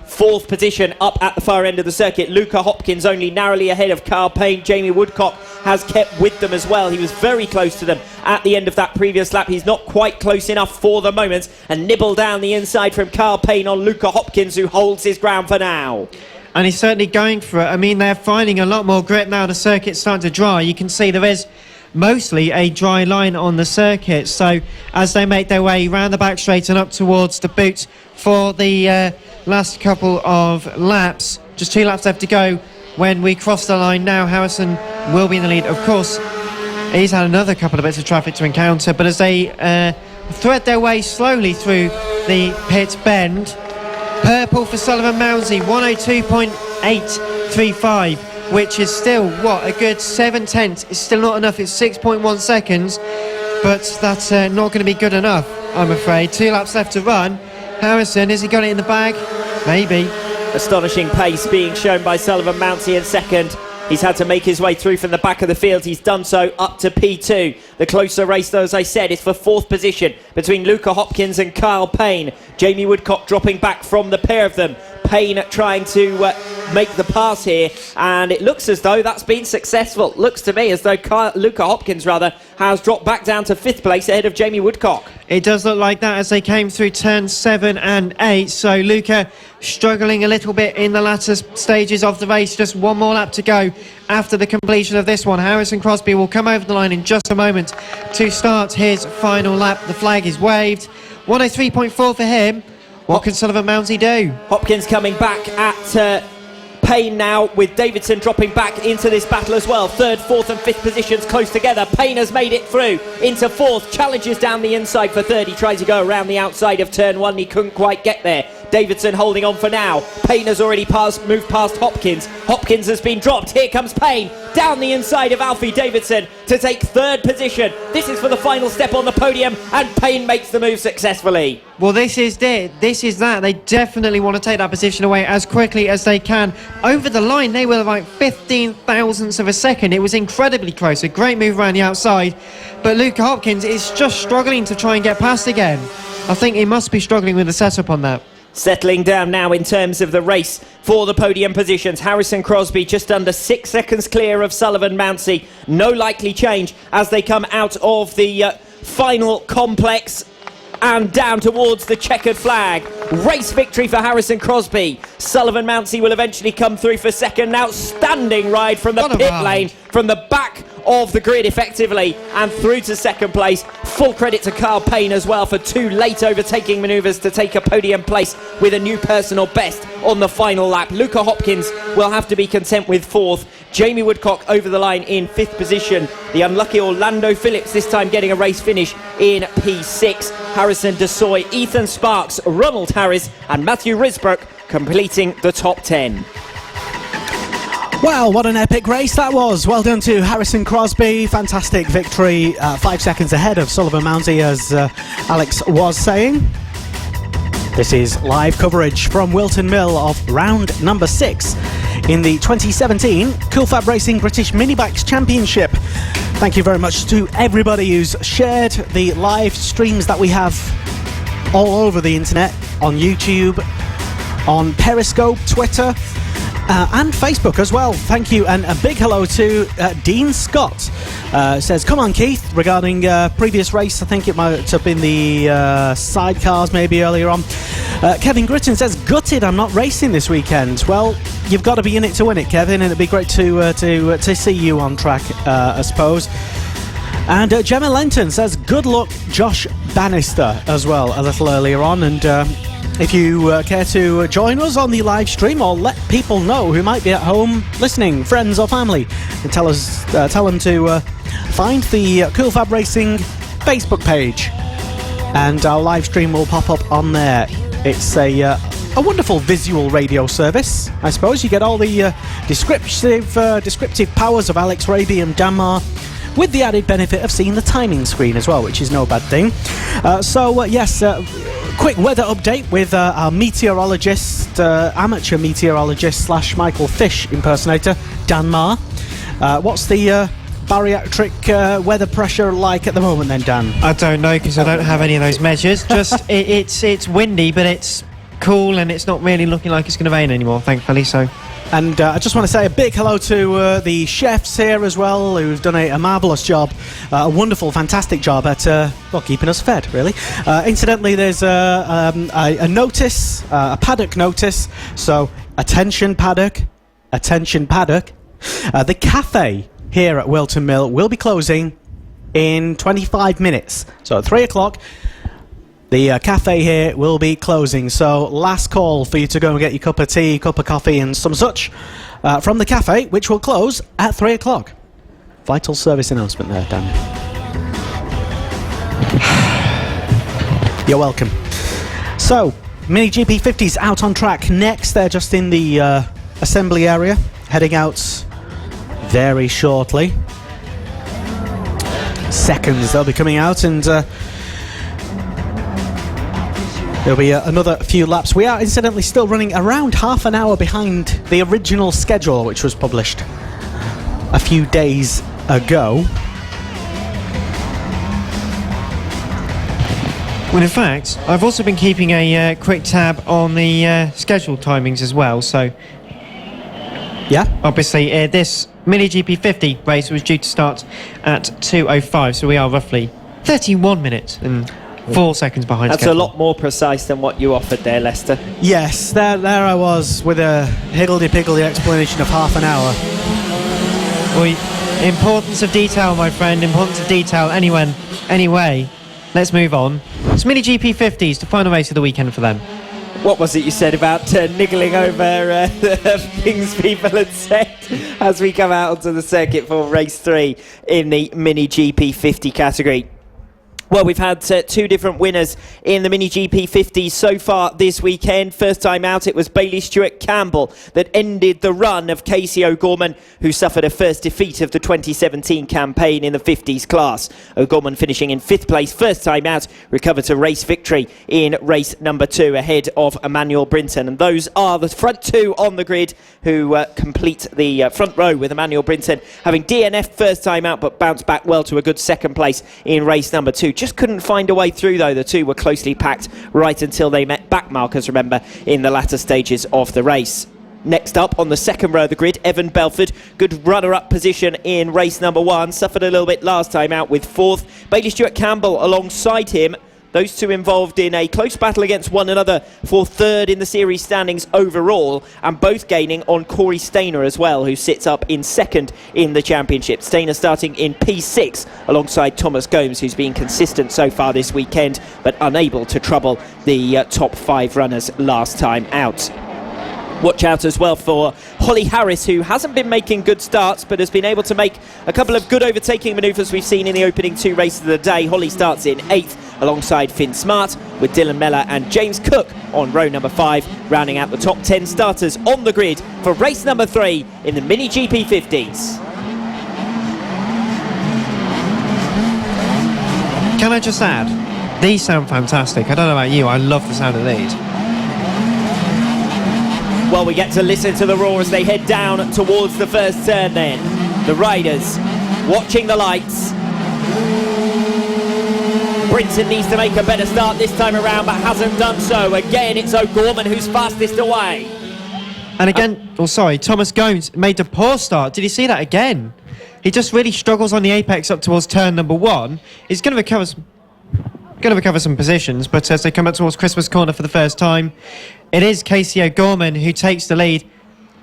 4th position up at the far end of the circuit. Luca Hopkins only narrowly ahead of Carl Payne. Jamie Woodcock has kept with them as well. He was very close to them at the end of that previous lap. He's not quite close enough for the moment. A nibble down the inside from Carl Payne on Luca Hopkins, who holds his ground for now. And he's certainly going for it. I mean, they're finding a lot more grip now the circuit's starting to dry. You can see there is mostly a dry line on the circuit. So as they make their way round the back straight and up towards the boot for the last couple of laps, just 2 laps left to go when we cross the line now. Harrison will be in the lead. Of course, he's had another couple of bits of traffic to encounter, but as they thread their way slowly through the pit bend, purple for Sullivan Mounsey, 102.835, which is still, a good 7/10. It's still not enough. It's 6.1 seconds, but that's not going to be good enough, I'm afraid. 2 laps left to run. Harrison, has he got it in the bag? Maybe. Astonishing pace being shown by Sullivan Mounsey in second. He's had to make his way through from the back of the field. He's done so up to P2. The closer race, though, as I said, is for 4th position between Luca Hopkins and Carl Payne. Jamie Woodcock dropping back from the pair of them. Payne trying to make the pass here, and it looks as though that's been successful. Looks to me as though Luca Hopkins has dropped back down to 5th place ahead of Jamie Woodcock. It does look like that as they came through turns 7 and 8. So Luca struggling a little bit in the latter stages of the race. Just 1 more lap to go after the completion of this one. Harrison Crosby will come over the line in just a moment to start his final lap. The flag is waved. 103.4 for him. What can Sullivan Mounsey do? Hopkins coming back at Payne now, with Davidson dropping back into this battle as well. 3rd, 4th and 5th positions close together. Payne has made it through into 4th, challenges down the inside for 3rd. He tried to go around the outside of turn 1, he couldn't quite get there. Davidson holding on for now. Payne has already moved past Hopkins. Hopkins has been dropped. Here comes Payne down the inside of Alfie Davidson to take 3rd position. This is for the final step on the podium, and Payne makes the move successfully. Well, this is it. This is that. They definitely want to take that position away as quickly as they can. Over the line, they were like 15 thousandths of a second. It was incredibly close. A great move around the outside. But Luca Hopkins is just struggling to try and get past again. I think he must be struggling with the setup on that. Settling down now in terms of the race for the podium positions. Harrison Crosby just under 6 seconds clear of Sullivan Mounsey. No likely change as they come out of the final complex and down towards the checkered flag. Race victory for Harrison Crosby. Sullivan Mounsey will eventually come through for second. Outstanding ride from the pit lane, from the back of the grid effectively, and through to second place. Full credit to Carl Payne as well for 2 late overtaking manoeuvres to take a podium place with a new personal best on the final lap. Luca Hopkins will have to be content with 4th. Jamie Woodcock over the line in 5th position. The unlucky Orlando Phillips this time getting a race finish in P6. Harrison Desoy, Ethan Sparks, Ronald Harris and Matthew Risbrook completing the top 10. Well, what an epic race that was. Well done to Harrison Crosby. Fantastic victory, 5 seconds ahead of Sullivan Mounsey, as Alex was saying. This is live coverage from Whilton Mill of round number 6 in the 2017 FAB-Racing British Minibikes Championship. Thank you very much to everybody who's shared the live streams that we have all over the internet, on YouTube, on Periscope, Twitter, and Facebook as well. Thank you, and a big hello to Dean Scott. Says, come on Keith, regarding previous race. I think it might have been the sidecars maybe earlier on. Kevin Gritton says, gutted I'm not racing this weekend. Well, you've got to be in it to win it, Kevin, and it'd be great to see you on track, I suppose. And Gemma Lenton says, good luck Josh Bannister as well, a little earlier on. And if you care to join us on the live stream, or let people know who might be at home listening, friends or family, and tell them to find the FAB-Racing Facebook page, and our live stream will pop up on there. It's a wonderful visual radio service, I suppose. You get all the descriptive powers of Alex Raby and Danmar, with the added benefit of seeing the timing screen as well, which is no bad thing. Yes, quick weather update with our meteorologist, amateur meteorologist / Michael Fish impersonator, Danmar. What's the bariatric weather pressure like at the moment then, Dan? I don't know, because I don't have any of those measures. Just it's windy, but it's cool, and it's not really looking like it's going to rain anymore, thankfully. So. And I just want to say a big hello to the chefs here as well, who've done a marvellous job, a wonderful, fantastic job at keeping us fed, really. Incidentally, there's a notice, a paddock notice, so attention paddock. The cafe here at Whilton Mill will be closing in 25 minutes, so at 3 o'clock. The cafe here will be closing, so last call for you to go and get your cup of tea, cup of coffee and some such from the cafe, which will close at 3 o'clock. Vital service announcement there, Dan. You're welcome. So, Mini GP50s out on track next. They're just in the assembly area, heading out very shortly. Seconds they'll be coming out, and there'll be another few laps. We are incidentally still running around half an hour behind the original schedule, which was published a few days ago. Well, in fact, I've also been keeping a quick tab on the schedule timings as well. So, yeah, obviously, this Mini GP50 race was due to start at 2:05, so we are roughly 31 minutes and 4 seconds behind That's schedule. a lot more precise than what you offered there, Lester. Yes, there I was with a higgledy-piggledy explanation of half an hour. Well, importance of detail, my friend, importance of detail. Anyway, let's move on. It's Mini GP50s, the final race of the weekend for them. What was it you said about niggling over the things people had said as we come out onto the circuit for race 3 in the Mini GP50 category? Well, we've had two different winners in the Mini GP50 so far this weekend. First time out, it was Bailey Stewart Campbell that ended the run of Casey O'Gorman, who suffered a first defeat of the 2017 campaign in the 50s class. O'Gorman finishing in 5th place, first time out, recovered to race victory in race number 2 ahead of Emmanuel Brinton. And those are the front two on the grid who complete the front row, with Emmanuel Brinton having DNF first time out but bounced back well to a good 2nd place in race number 2. Just couldn't find a way through, though. The two were closely packed right until they met back markers, remember, in the latter stages of the race. Next up on the 2nd row of the grid, Evan Belford, good runner-up position in race number 1, suffered a little bit last time out with 4th. Bailey Stewart Campbell alongside him. Those two involved in a close battle against one another for 3rd in the series standings overall, and both gaining on Corey Stainer as well, who sits up in 2nd in the championship. Stainer starting in P6 alongside Thomas Gomes, who's been consistent so far this weekend but unable to trouble the top 5 runners last time out. Watch out as well for Holly Harris, who hasn't been making good starts but has been able to make a couple of good overtaking manoeuvres we've seen in the opening 2 races of the day. Holly starts in 8th alongside Finn Smart, with Dylan Mellor and James Cook on row number 5, rounding out the top 10 starters on the grid for race number 3 in the Mini GP50s. Can I just add, these sound fantastic. I don't know about you, I love the sound of these. Well, we get to listen to the roar as they head down towards the first turn then. The riders watching the lights. Brinton needs to make a better start this time around, but hasn't done so. Again, it's O'Gorman who's fastest away. And again, Thomas Gomes made a poor start. Did you see that again? He just really struggles on the apex up towards turn number 1. He's going to recover some positions, but as they come up towards Christmas corner for the first time, it is Casey O'Gorman who takes the lead.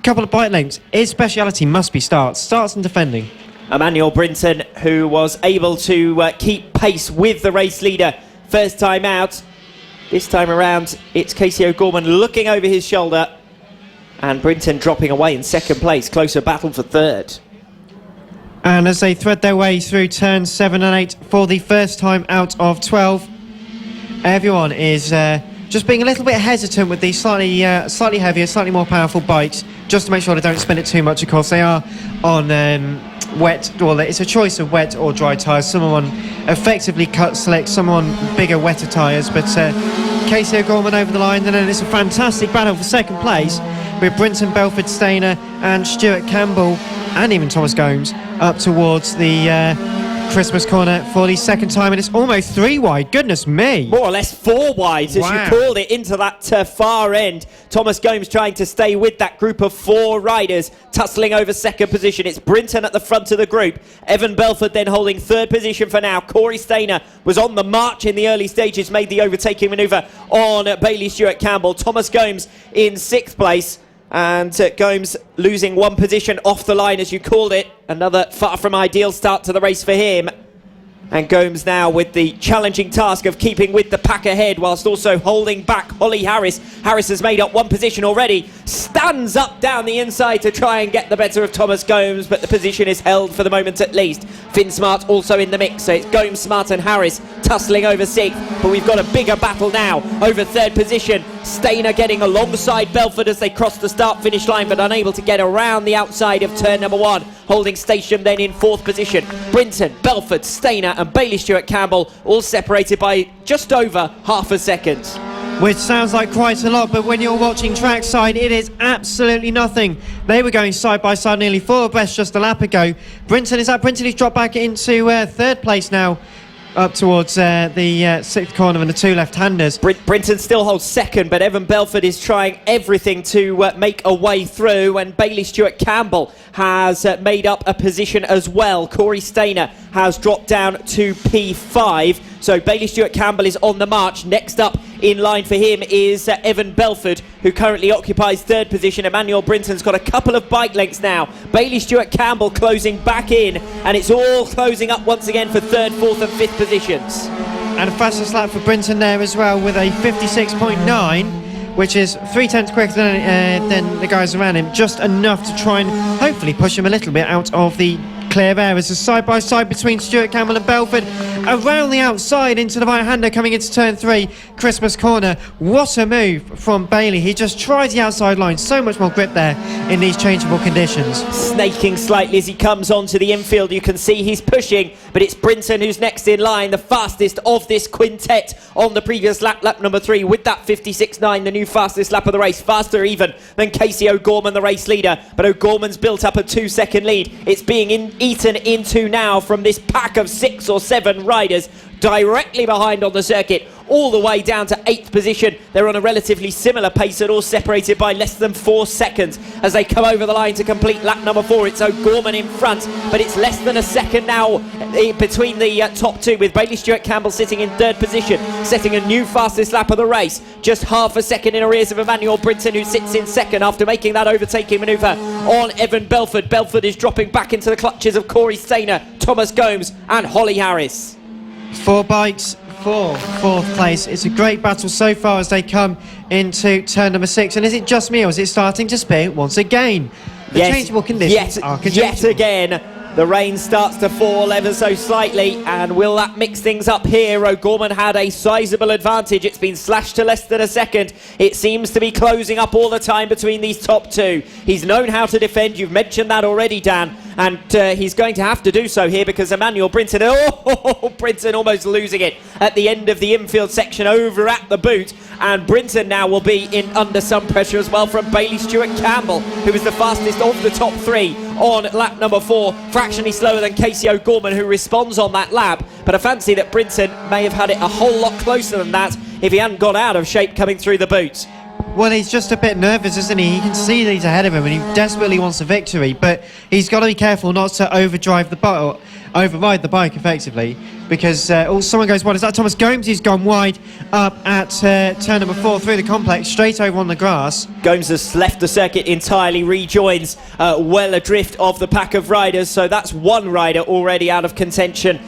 Couple of bike lengths. His speciality must be starts and defending. Emmanuel Brinton, who was able to keep pace with the race leader first time out. This time around, it's Casey O'Gorman looking over his shoulder, and Brinton dropping away in 2nd place. Closer battle for 3rd. And as they thread their way through turns 7 and 8 for the first time out of 12, everyone is just being a little bit hesitant with these slightly heavier, slightly more powerful bikes, just to make sure they don't spin it too much. Of course, they are on wet, well, it's a choice of wet or dry tyres. Some are on effectively cut slick, some are on bigger, wetter tyres, but Casey O'Gorman over the line, and then it's a fantastic battle for 2nd place with Brinton, Belford, Stainer and Stuart Campbell and even Thomas Gomes up towards the Christmas corner for the second time, and it's almost 3 wide. Goodness me. More or less 4 wide, as Wow. you called it, into that far end. Thomas Gomes trying to stay with that group of 4 riders, tussling over second position. It's Brinton at the front of the group. Evan Belford then holding third position for now. Corey Stainer was on the march in the early stages, made the overtaking manoeuvre on Bailey Stewart Campbell. Thomas Gomes in 6th place. And Gomes losing 1 position off the line, as you called it. Another far from ideal start to the race for him. And Gomes now with the challenging task of keeping with the pack ahead whilst also holding back Holly Harris. Harris has made up 1 position already. Stands up down the inside to try and get the better of Thomas Gomes, but the position is held for the moment at least. Finn Smart also in the mix, so it's Gomes, Smart and Harris tussling over 6th. But we've got a bigger battle now over 3rd position. Stainer getting alongside Belford as they cross the start-finish line, but unable to get around the outside of turn number 1. Holding station then in 4th position. Brinton, Belford, Stainer and Bailey Stewart Campbell all separated by just over half a second. Which sounds like quite a lot, but when you're watching trackside, it is absolutely nothing. They were going side by side, nearly 4 abreast just a lap ago. Brinton who's dropped back into 3rd place now, up towards the 6th corner and the 2 left-handers. Brinton still holds 2nd, but Evan Belford is trying everything to make a way through, and Bailey Stewart Campbell has made up a position as well. Corey Stainer has dropped down to P5, so Bailey Stewart Campbell is on the march. Next up in line for him is Evan Belford, who currently occupies 3rd position. Emmanuel Brinton's got a couple of bike lengths now. Bailey Stewart Campbell closing back in, and it's all closing up once again for 3rd, 4th and 5th positions. And a fastest lap for Brinton there as well, with a 56.9, which is 3/10 quicker than the guys around him. Just enough to try and hopefully push him a little bit out of the clear air. As a side by side between Stewart Campbell and Belford, around the outside into the right-hander coming into turn 3, Christmas corner. What a move from Bailey. He just tried the outside line. So much more grip there in these changeable conditions. Snaking slightly as he comes onto the infield. You can see he's pushing, but it's Brinton who's next in line, the fastest of this quintet on the previous lap number 3, with that 56.9, the new fastest lap of the race. Faster even than Casey O'Gorman, the race leader, but O'Gorman's built up a 2-second lead. It's being eaten into now from this pack of 6 or 7 riders directly behind on the circuit, all the way down to 8th position. They're on a relatively similar pace and all separated by less than 4 seconds as they come over the line to complete lap number 4. It's O'Gorman in front, but it's less than a second now between the top 2, with Bailey Stewart Campbell sitting in 3rd position, setting a new fastest lap of the race, just half a second in arrears of Emmanuel Brinton, who sits in 2nd after making that overtaking manoeuvre on Evan Belford. Belford is dropping back into the clutches of Corey Stainer, Thomas Gomes and Holly Harris. 4 bikes for 4th place. It's a great battle so far as they come into turn number 6. And is it just me, or is it starting to spin once again? The changeable conditions are yet again. The rain starts to fall ever so slightly, and will that mix things up here? O'Gorman had a sizable advantage. It's been slashed to less than a second. It seems to be closing up all the time between these top 2. He's known how to defend. You've mentioned that already, Dan. And he's going to have to do so here, because Emmanuel Brinton, Brinton almost losing it at the end of the infield section over at the boot. And Brinton now will be in under some pressure as well from Bailey Stewart Campbell, who was the fastest of the top 3 on lap number 4, fractionally slower than Casey O'Gorman, who responds on that lap. But I fancy that Brinton may have had it a whole lot closer than that if he hadn't got out of shape coming through the boot. Well, he's just a bit nervous, isn't he? He can see that he's ahead of him and he desperately wants a victory, but he's got to be careful not to override the bike effectively, because someone goes wide. Is that Thomas Gomes? He's gone wide up at turn number 4 through the complex, straight over on the grass. Gomes has left the circuit entirely, rejoins well adrift of the pack of riders, so that's 1 rider already out of contention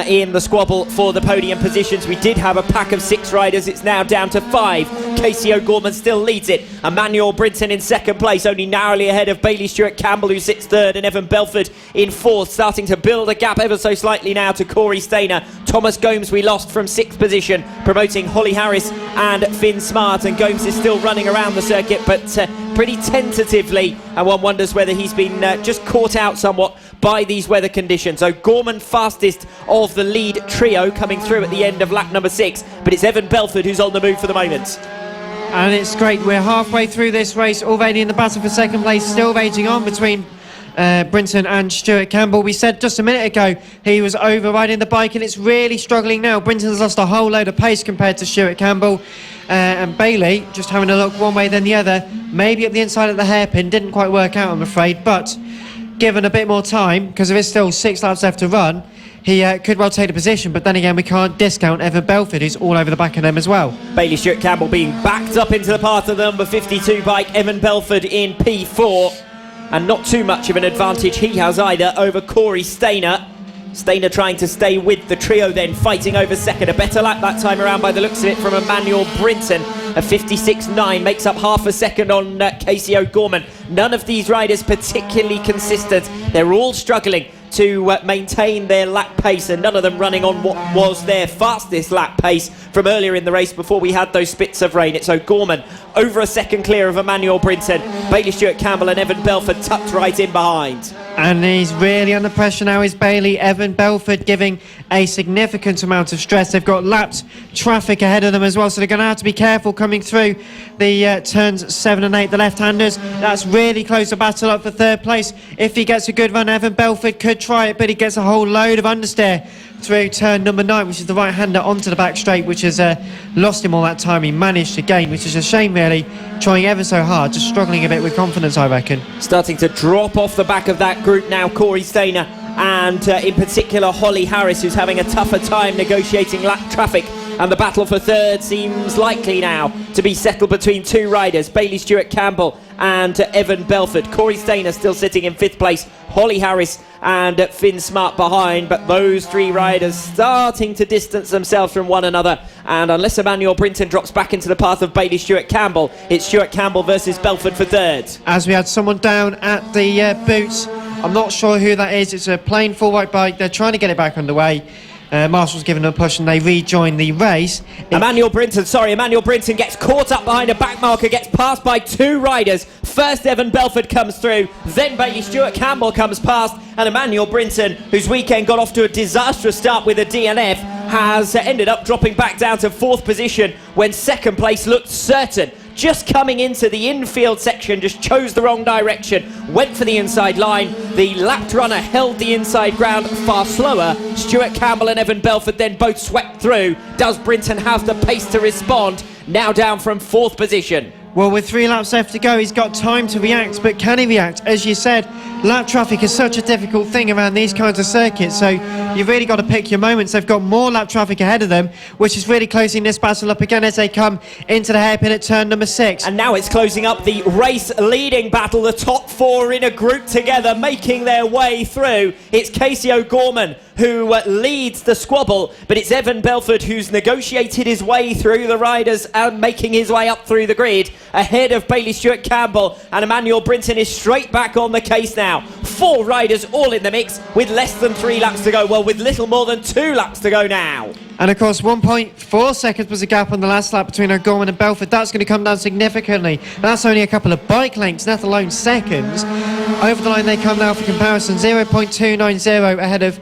in the squabble for the podium positions. We did have a pack of 6 riders. It's now down to 5. Casey O'Gorman still leads it. Emmanuel Brinton in 2nd place, only narrowly ahead of Bailey Stewart Campbell, who sits 3rd, and Evan Belford in 4th, starting to build a gap ever so slightly now to Corey Stainer. Thomas Gomes we lost from 6th position, promoting Holly Harris and Finn Smart, and Gomes is still running around the circuit, but pretty tentatively, and one wonders whether he's been just caught out somewhat by these weather conditions. O'Gorman fastest of the lead trio coming through at the end of lap number 6, but it's Evan Belford who's on the move for the moment. And it's great, we're halfway through this race already in the battle for 2nd place, still raging on between Brinton and Stuart Campbell. We said just a minute ago he was overriding the bike, and it's really struggling now. Brinton's lost a whole load of pace compared to Stuart Campbell. And Bailey, just having a look one way then the other, maybe at the inside of the hairpin, didn't quite work out, I'm afraid, but given a bit more time, because there is still 6 laps left to run, he could well take the position. But then again, we can't discount Evan Belford, who's all over the back of them as well. Bailey Stuart Campbell being backed up into the path of the number 52 bike, Evan Belford in P4, and not too much of an advantage he has either over Corey Stainer. Stainer trying to stay with the trio, then fighting over second. A better lap that time around by the looks of it from Emmanuel Brinton. A 56.9 makes up half a second on Casey O'Gorman. None of these riders particularly consistent. They're all struggling to maintain their lap pace, and none of them running on what was their fastest lap pace from earlier in the race before we had those spits of rain. It's O'Gorman over a second clear of Emmanuel Brinton. Bailey Stuart Campbell and Evan Belford tucked right in behind. And he's really under pressure now, is Bailey. Evan Belford giving a significant amount of stress. They've got lapped traffic ahead of them as well, so they're going to have to be careful coming through the turns 7 and 8, the left-handers. That's really close to battle up for third place. If he gets a good run, Evan Belford could try it, but he gets a whole load of understeer through turn number 9, which is the right-hander onto the back straight, which has lost him all that time. He managed to gain, which is a shame really, trying ever so hard, just struggling a bit with confidence, I reckon. Starting to drop off the back of that group now, Corey Stainer, and in particular Holly Harris, who's having a tougher time negotiating lap traffic. And the battle for third seems likely now to be settled between 2 riders, Bailey Stuart Campbell and Evan Belford. Corey Stainer still sitting in 5th place, Holly Harris and Finn Smart behind, but those 3 riders starting to distance themselves from one another. And unless Emmanuel Brinton drops back into the path of Bailey Stuart Campbell, it's Stuart Campbell versus Belford for third. As we had someone down at the boots, I'm not sure who that is. It's a plain full white bike. They're trying to get it back underway. Marshall's given them a push and they rejoin the race. Emmanuel Brinton gets caught up behind a back marker, gets passed by 2 riders. First Evan Belford comes through, then Bailey Stuart Campbell comes past, and Emmanuel Brinton, whose weekend got off to a disastrous start with a DNF, has ended up dropping back down to 4th position when second place looked certain. Just coming into the infield section, just chose the wrong direction, went for the inside line. The lapped runner held the inside ground far slower. Stuart Campbell and Evan Belford then both swept through. Does Brinton have the pace to respond? Now down from 4th position. Well, with 3 laps left to go, he's got time to react, but can he react? As you said, lap traffic is such a difficult thing around these kinds of circuits, so you've really got to pick your moments. They've got more lap traffic ahead of them, which is really closing this battle up again as they come into the hairpin at turn number 6. And now it's closing up the race leading battle, the top 4 in a group together, making their way through. It's Casey O'Gorman who leads the squabble, but it's Evan Belford who's negotiated his way through the riders and making his way up through the grid ahead of Bailey Stuart Campbell, and Emmanuel Brinton is straight back on the case now. 4 riders all in the mix with less than 3 laps to go, well, with little more than 2 laps to go now. And of course 1.4 seconds was a gap on the last lap between O'Gorman and Belford. That's going to come down significantly. That's only a couple of bike lengths, let alone seconds. Over the line they come now for comparison. 0.290 ahead of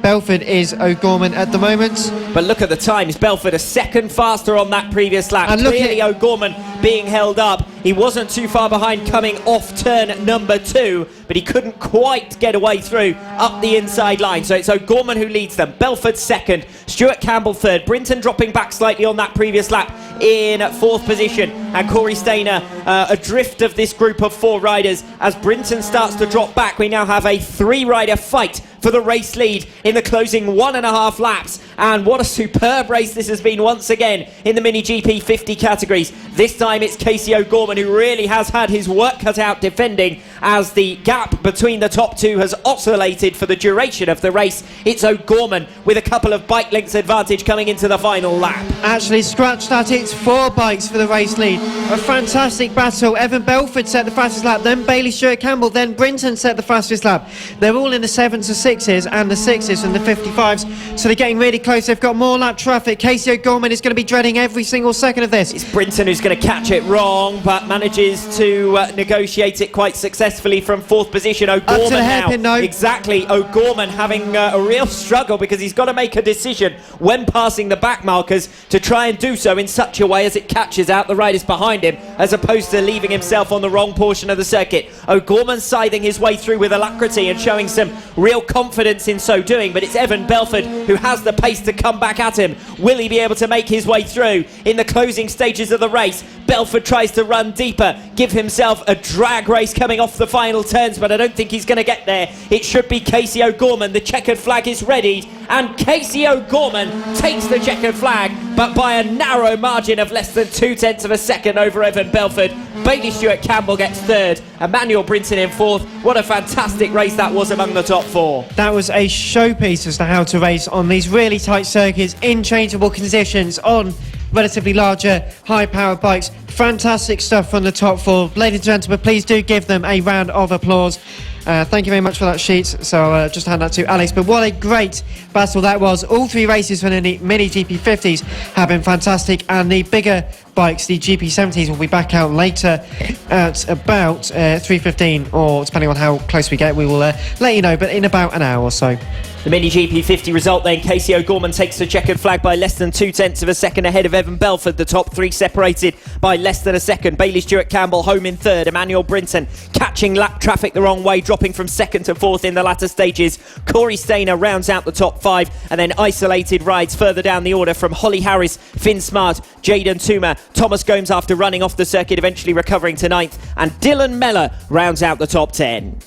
Belford is O'Gorman at the moment. But look at the times. Belford a second faster on that previous lap. And clearly O'Gorman being held up. He wasn't too far behind coming off turn number 2, but he couldn't quite get away through up the inside line. So it's O'Gorman who leads them. Belford second, Stuart Campbell third, Brinton dropping back slightly on that previous lap in 4th position, and Corey Stainer adrift of this group of 4 riders. As Brinton starts to drop back, we now have a 3-rider fight for the race lead in the closing 1.5 laps. And what a superb race this has been once again in the Mini GP 50 categories. This time it's Casey O'Gorman who really has had his work cut out defending, as the gap between the top 2 has oscillated for the duration of the race. It's O'Gorman with a couple of bike lengths advantage coming into the final lap. Actually scratched that, it's 4 bikes for the race lead. A fantastic battle. Evan Belford set the fastest lap, then Bailey Stuart Campbell, then Brinton set the fastest lap. They're all in the 7s to 6s and the 6s and the 55s, so they're getting really close. They've got more lap traffic. Casey O'Gorman is going to be dreading every single second of this. It's Brinton who's going to catch it wrong, but manages to negotiate it quite successfully. successfully from 4th position. Up to O'Gorman the now. hairpin, though. Exactly, O'Gorman having a real struggle because he's got to make a decision when passing the back markers to try and do so in such a way as it catches out the riders behind him, as opposed to leaving himself on the wrong portion of the circuit. O'Gorman scything his way through with alacrity and showing some real confidence in so doing, but it's Evan Belford who has the pace to come back at him. Will he be able to make his way through in the closing stages of the race? Belford tries to run deeper, give himself a drag race coming off the final turns, but I don't think he's going to get there. It should be Casey O'Gorman. The checkered flag is readied, and Casey O'Gorman takes the checkered flag, but by a narrow margin of less than 0.2 of a second over Evan Belford. Bailey Stewart Campbell gets 3rd, Emmanuel Brinton in 4th. What a fantastic race that was among the top 4. That was a showpiece as to how to race on these really tight circuits in changeable conditions on relatively larger, high-powered bikes. Fantastic stuff from the top 4. Ladies and gentlemen, please do give them a round of applause. Thank you very much for that sheet. So I'll just hand that to Alex. But what a great battle that was. All 3 races for the Mini GP50s have been fantastic, and the bigger bikes, the GP70s, will be back out later at about 3:15, or depending on how close we get, we will let you know, but in about an hour or so. The Mini GP50 result then, Casey O'Gorman takes the checkered flag by less than 0.2 of a second ahead of Evan Belford. The top 3 separated by less than a second. Bailey Stewart Campbell home in 3rd. Emmanuel Brinton catching lap traffic the wrong way, dropping from 2nd to 4th in the latter stages. Corey Stainer rounds out the top 5, and then isolated rides further down the order from Holly Harris, Finn Smart, Jaden Toomer, Thomas Gomes after running off the circuit, eventually recovering to 9th, and Dylan Meller rounds out the top 10.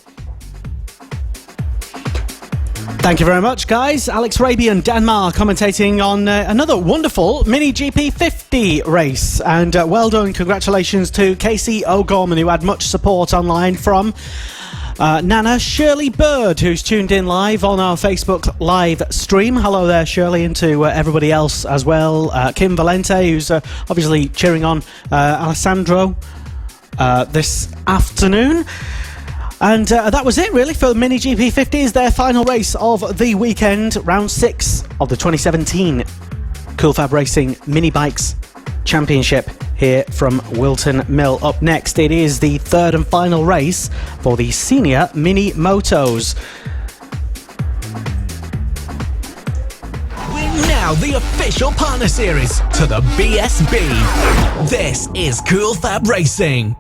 Thank you very much, guys. Alex Raby and Dan Marr commentating on another wonderful Mini GP50 race. And well done, congratulations to Casey O'Gorman, who had much support online from Nana Shirley Bird, who's tuned in live on our Facebook live stream. Hello there, Shirley, and to everybody else as well. Kim Valente, who's obviously cheering on Alessandro this afternoon. And that was it really for the Mini GP50s, their final race of the weekend, round 6 of the 2017 Cool Fab Racing Mini Bikes Championship here from Whilton Mill. Up next, it is the 3rd and final race for the Senior Mini Motos. We're now the official partner series to the BSB. This is Cool Fab Racing.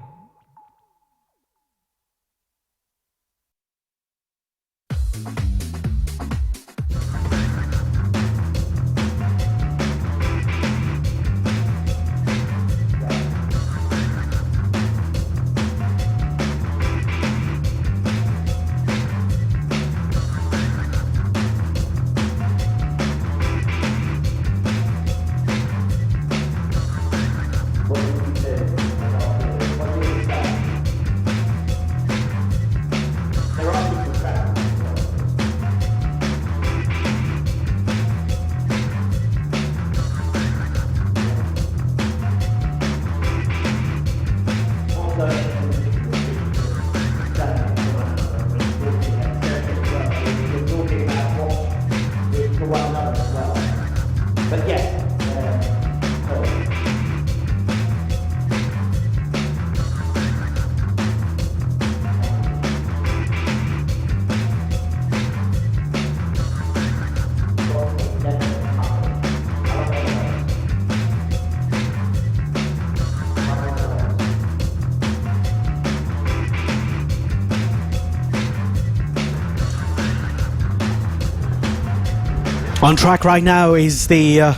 On track right now is the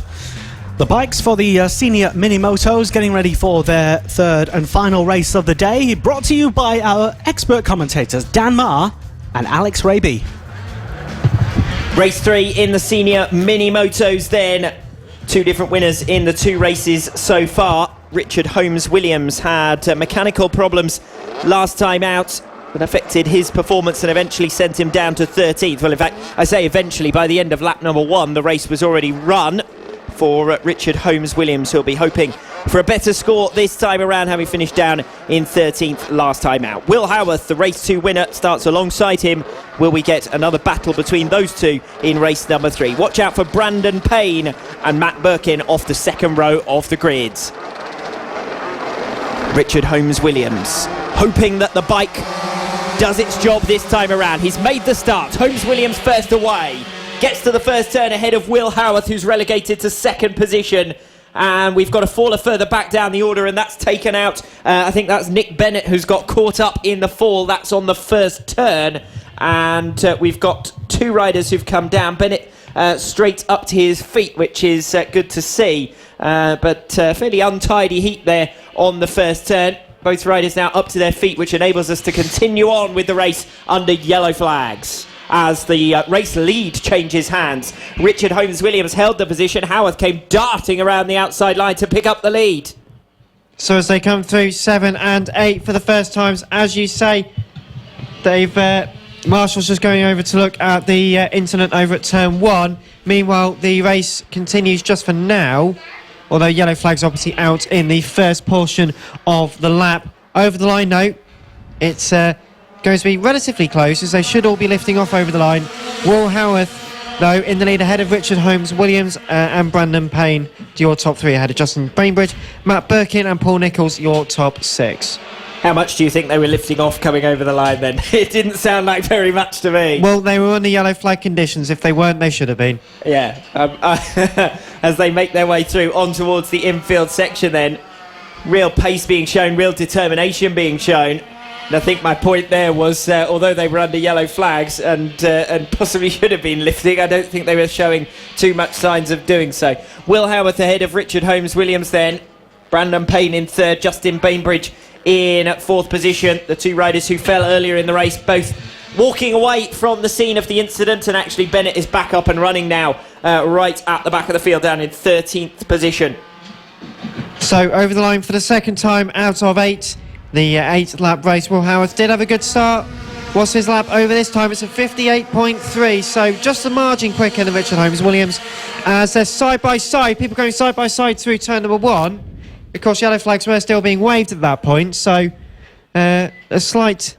bikes for the Senior Mini Motos, getting ready for their 3rd and final race of the day, brought to you by our expert commentators Dan Marr and Alex Raby. Race 3 in the Senior Mini Motos then. 2 different winners in the 2 races so far. Richard Holmes-Williams had mechanical problems last time out that affected his performance and eventually sent him down to 13th. Well, in fact, I say eventually, by the end of lap number 1, the race was already run for Richard Holmes-Williams, who'll be hoping for a better score this time around, having finished down in 13th last time out. Will Howarth, the race 2 winner, starts alongside him. Will we get another battle between those two in race number 3? Watch out for Brandon Payne and Matt Birkin off the 2nd row of the grids. Richard Holmes-Williams hoping that the bike does its job this time around. He's made the start. Holmes-Williams first away. Gets to the first turn ahead of Will Howarth, who's relegated to second position. And we've got a faller further back down the order, and that's taken out. I think that's Nick Bennett, who's got caught up in the fall. That's on the first turn. And we've got two riders who've come down. Bennett straight up to his feet, which is good to see. But fairly untidy heat there on the first turn. Both riders now up to their feet, which enables us to continue on with the race under yellow flags. As the race lead changes hands, Richard Holmes-Williams held the position. Howarth came darting around the outside line to pick up the lead. So as they come through 7 and 8 for the first times, as you say, they've Marshall's just going over to look at the incident over at turn 1. Meanwhile, the race continues just for now, although yellow flags obviously out in the first portion of the lap. Over the line now, it's going to be relatively close, as they should all be lifting off over the line. Will Howarth, though, in the lead ahead of Richard Holmes-Williams and Brandon Payne, your top 3 ahead of Justin Bainbridge, Matt Birkin and Paul Nicholls, your top 6. How much do you think they were lifting off coming over the line then? It didn't sound like very much to me. Well, they were under yellow flag conditions. If they weren't, they should have been. Yeah. As they make their way through on towards the infield section then, real pace being shown, real determination being shown. And I think my point there was, although they were under yellow flags and possibly should have been lifting, I don't think they were showing too much signs of doing so. Will Howarth ahead of Richard Holmes-Williams then. Brandon Payne in third, Justin Bainbridge in fourth position. The two riders who fell earlier in the race both walking away from the scene of the incident, and actually Bennett is back up and running now, right at the back of the field down in 13th position. So over the line for the second time out of 8. The 8th lap race. Will Howarth did have a good start. What's his lap over this time? It's a 58.3, so just a margin quicker than Richard Holmes-Williams. As they're side by side, people going side by side through turn number 1. Of course, yellow flags were still being waved at that point, so a slight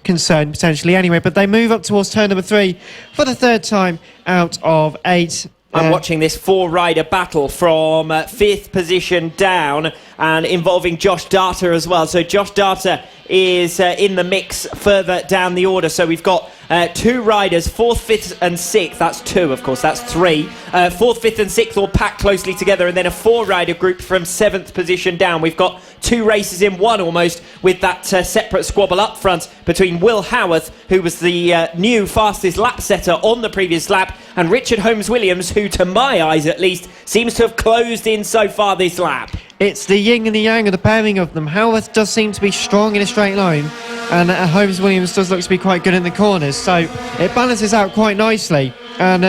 concern potentially anyway. But they move up towards turn number 3 for the third time out of 8. I'm watching this 4-rider battle from 5th position down, and involving Josh Darter as well. So Josh Darter is in the mix further down the order. So we've got 2 riders, 4th, 5th and 6th. That's 2, of course, that's 3. 4th, 5th and 6th all packed closely together, and then a 4-rider group from 7th position down. We've got 2 races in one almost, with that separate squabble up front between Will Howarth, who was the new fastest lap setter on the previous lap, and Richard Holmes-Williams, who to my eyes at least seems to have closed in so far this lap. It's the yin and the yang of the pairing of them. Howarth does seem to be strong in a straight line, and Holmes-Williams does look to be quite good in the corners, so it balances out quite nicely. And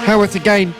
Howarth again,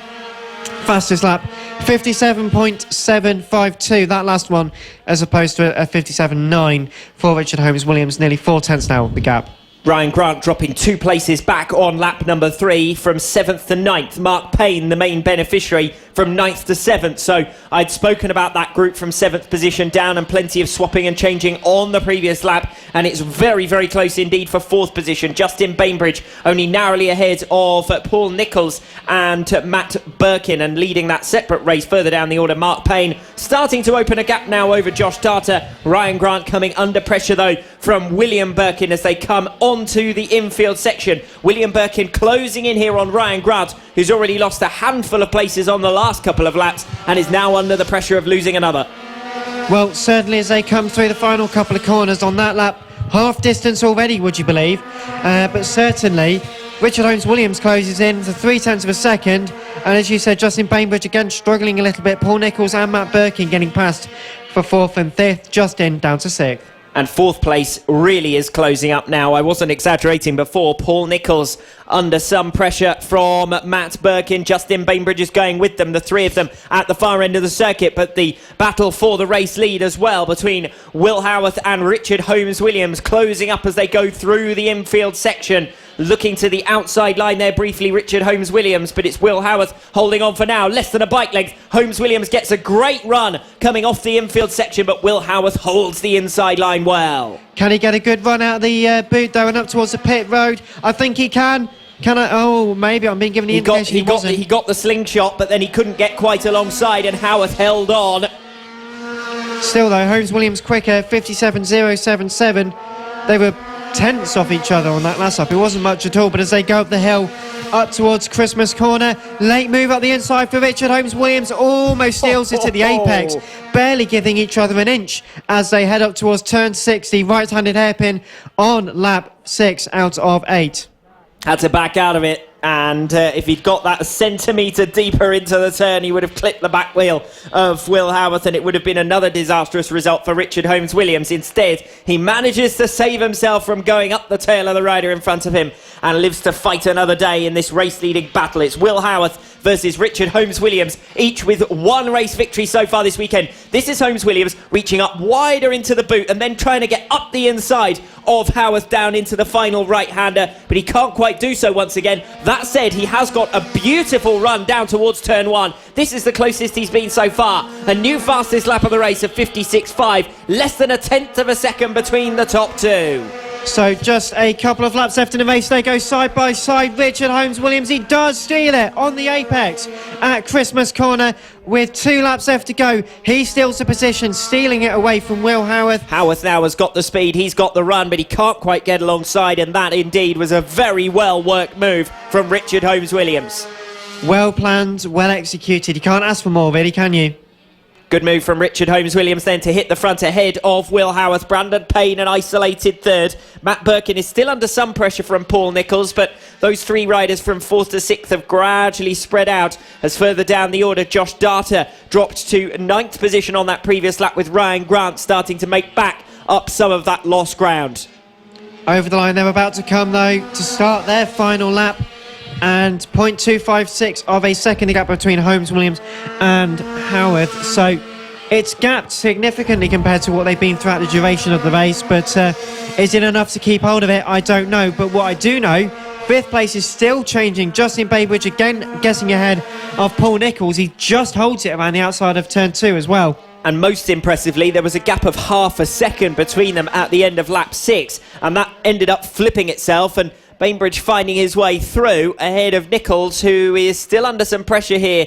fastest lap, 57.752, that last one, as opposed to a 57.9 for Richard Holmes-Williams, nearly 4 tenths now the gap. Ryan Grant dropping 2 places back on lap number 3 from 7th to 9th. Mark Payne, the main beneficiary, from 9th to 7th. So I'd spoken about that group from 7th position down, and plenty of swapping and changing on the previous lap. And it's very, very close indeed for 4th position. Justin Bainbridge only narrowly ahead of Paul Nicholls and Matt Birkin, and leading that separate race further down the order. Mark Payne starting to open a gap now over Josh Darter. Ryan Grant coming under pressure though from William Birkin as they come onto the infield section. William Birkin closing in here on Ryan Grant, who's already lost a handful of places on the last couple of laps and is now under the pressure of losing another. Well, certainly as they come through the final couple of corners on that lap, half distance already, would you believe? But certainly Richard Holmes-Williams closes in for 0.3 of a second, and as you said, Justin Bainbridge again struggling a little bit. Paul Nicholls and Matt Birkin getting past for 4th and 5th. Justin down to 6th. And 4th place really is closing up now. I wasn't exaggerating before. Paul Nicholls under some pressure from Matt Birkin. Justin Bainbridge is going with them, the 3 of them at the far end of the circuit. But the battle for the race lead as well between Will Howarth and Richard Holmes-Williams closing up as they go through the infield section. Looking to the outside line there briefly, Richard Holmes-Williams, but it's Will Howarth holding on for now, less than a bike length. Holmes-Williams gets a great run coming off the infield section, but Will Howarth holds the inside line well. Can he get a good run out of the boot though and up towards the pit road? I think he can. Can I? Oh, maybe I'm being given the indication he got the slingshot, but then he couldn't get quite alongside, and Howarth held on. Still though, Holmes-Williams quicker, 57.077. They were tenths off each other on that last lap. It wasn't much at all, but as they go up the hill, up towards Christmas Corner, late move up the inside for Richard Holmes-Williams, almost steals it to the apex, barely giving each other an inch as they head up towards turn 60, right-handed hairpin on lap 6 out of 8. Had to back out of it, and if he'd got that a centimetre deeper into the turn, he would have clipped the back wheel of Will Howarth, and it would have been another disastrous result for Richard Holmes-Williams. Instead, he manages to save himself from going up the tail of the rider in front of him and lives to fight another day in this race-leading battle. It's Will Howarth versus Richard Holmes-Williams, each with one race victory so far this weekend. This is Holmes-Williams reaching up wider into the boot and then trying to get up the inside of Howarth down into the final right-hander, but he can't quite do so once again. That said, he has got a beautiful run down towards turn 1. This is the closest he's been so far. A new fastest lap of the race of 56.5, less than a tenth of a second between the top two. So just a couple of laps left in the race. They go side by side. Richard Holmes-Williams, he does steal it on the apex at Christmas Corner with 2 laps left to go. He steals the position, stealing it away from Will Howarth. Howarth now has got the speed, he's got the run, but he can't quite get alongside, and that indeed was a very well worked move from Richard Holmes-Williams. Well planned, well executed. You can't ask for more, really, can you? Good move from Richard Holmes-Williams then to hit the front ahead of Will Howarth. Brandon Payne an isolated third. Matt Birkin is still under some pressure from Paul Nicholls, but those 3 riders from 4th to 6th have gradually spread out as further down the order Josh Data dropped to 9th position on that previous lap, with Ryan Grant starting to make back up some of that lost ground. Over the line they're about to come though to start their final lap, and 0.256 of a second gap between Holmes-Williams and Howarth. So it's gapped significantly compared to what they've been throughout the duration of the race, but is it enough to keep hold of it? I don't know. But what I do know, 5th place is still changing. Justin Bainbridge again guessing ahead of Paul Nicholls. He just holds it around the outside of turn 2 as well. And most impressively, there was a gap of half a second between them at the end of lap 6, and that ended up flipping itself, and Bainbridge finding his way through ahead of Nicholls, who is still under some pressure here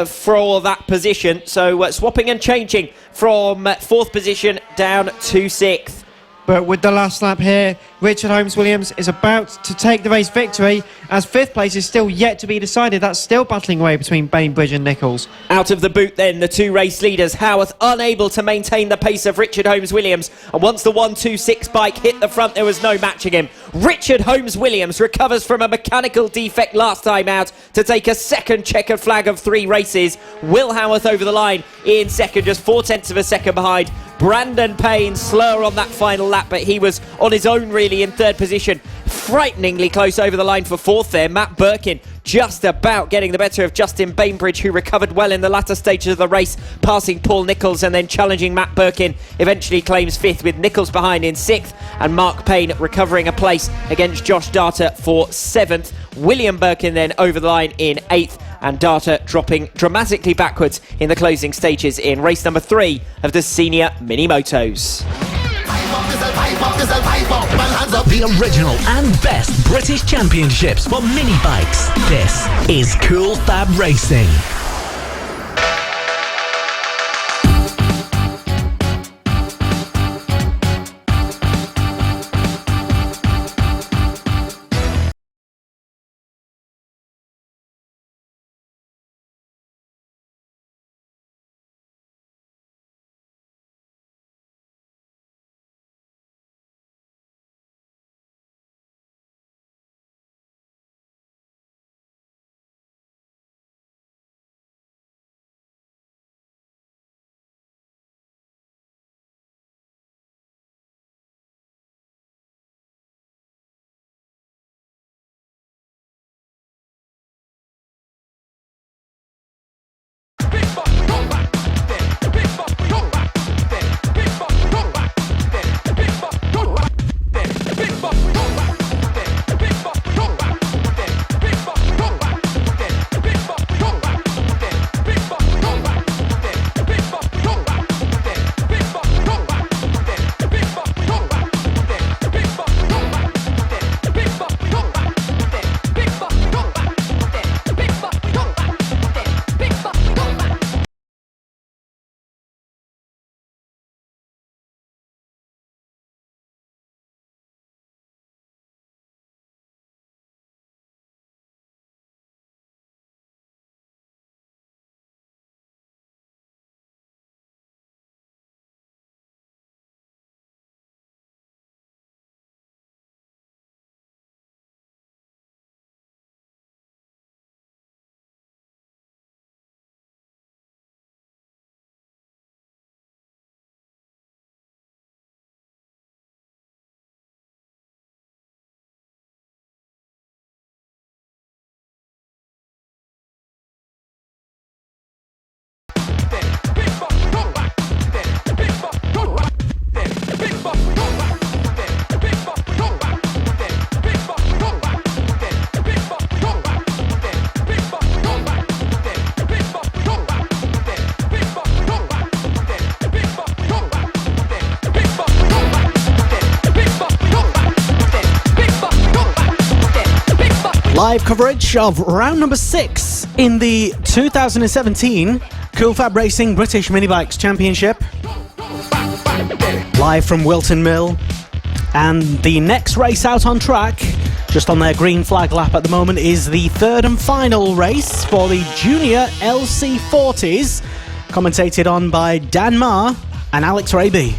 for that position. So swapping and changing from 4th position down to 6th. But with the last lap here, Richard Holmes-Williams is about to take the race victory, as 5th place is still yet to be decided. That's still battling away between Bainbridge and Nicholls. Out of the boot then, the 2 race leaders. Howarth unable to maintain the pace of Richard Holmes-Williams, and once the 126 bike hit the front, there was no matching him. Richard Holmes-Williams recovers from a mechanical defect last time out to take a second checkered flag of 3 races. Will Howarth over the line in second, just 0.4 of a second behind. Brandon Payne slower on that final lap, but he was on his own really in 3rd position. Frighteningly close over the line for 4th there. Matt Birkin just about getting the better of Justin Bainbridge, who recovered well in the latter stages of the race, passing Paul Nicholls and then challenging Matt Birkin. Eventually claims 5th, with Nicholls behind in 6th, and Mark Payne recovering a place against Josh Data for 7th. William Birkin then over the line in 8th, and Data dropping dramatically backwards in the closing stages in race number 3 of the senior mini motos. The original and best British championships for mini bikes. This is Cool Fab Racing. Live coverage of round number 6 in the 2017 Cool Fab Racing British Minibikes Championship. Live from Whilton Mill. And the next race out on track, just on their green flag lap at the moment, is the third and final race for the Junior LC40s, commentated on by Dan Marr and Alex Raby.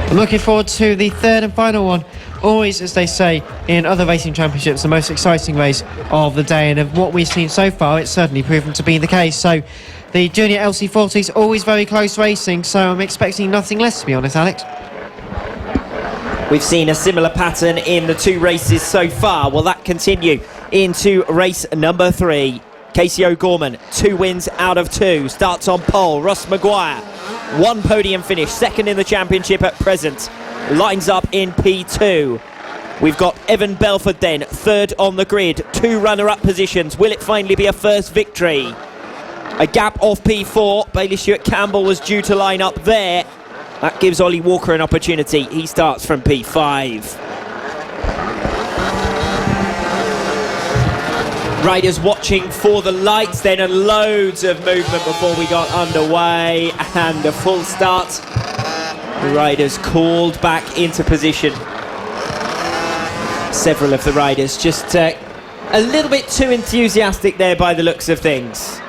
I'm looking forward to the third and final one. Always, as they say in other racing championships, the most exciting race of the day, and of what we've seen so far, it's certainly proven to be the case. So the Junior LC40s, always very close racing, so I'm expecting nothing less, to be honest, Alex. We've seen a similar pattern in the 2 races so far. Will that continue into race number 3? Casey O'Gorman, 2 wins out of 2, starts on pole. Ross Maguire, 1 podium finish, 2nd in the championship at present, lines up in P2. We've got Evan Belford then, 3rd on the grid, 2 runner-up positions. Will it finally be a first victory? A gap off P4, Bailey Stewart-Campbell was due to line up there. That gives Ollie Walker an opportunity. He starts from P5. Riders watching for the lights then, and loads of movement before we got underway, and a full start. The riders called back into position. Several of the riders just a little bit too enthusiastic there by the looks of things.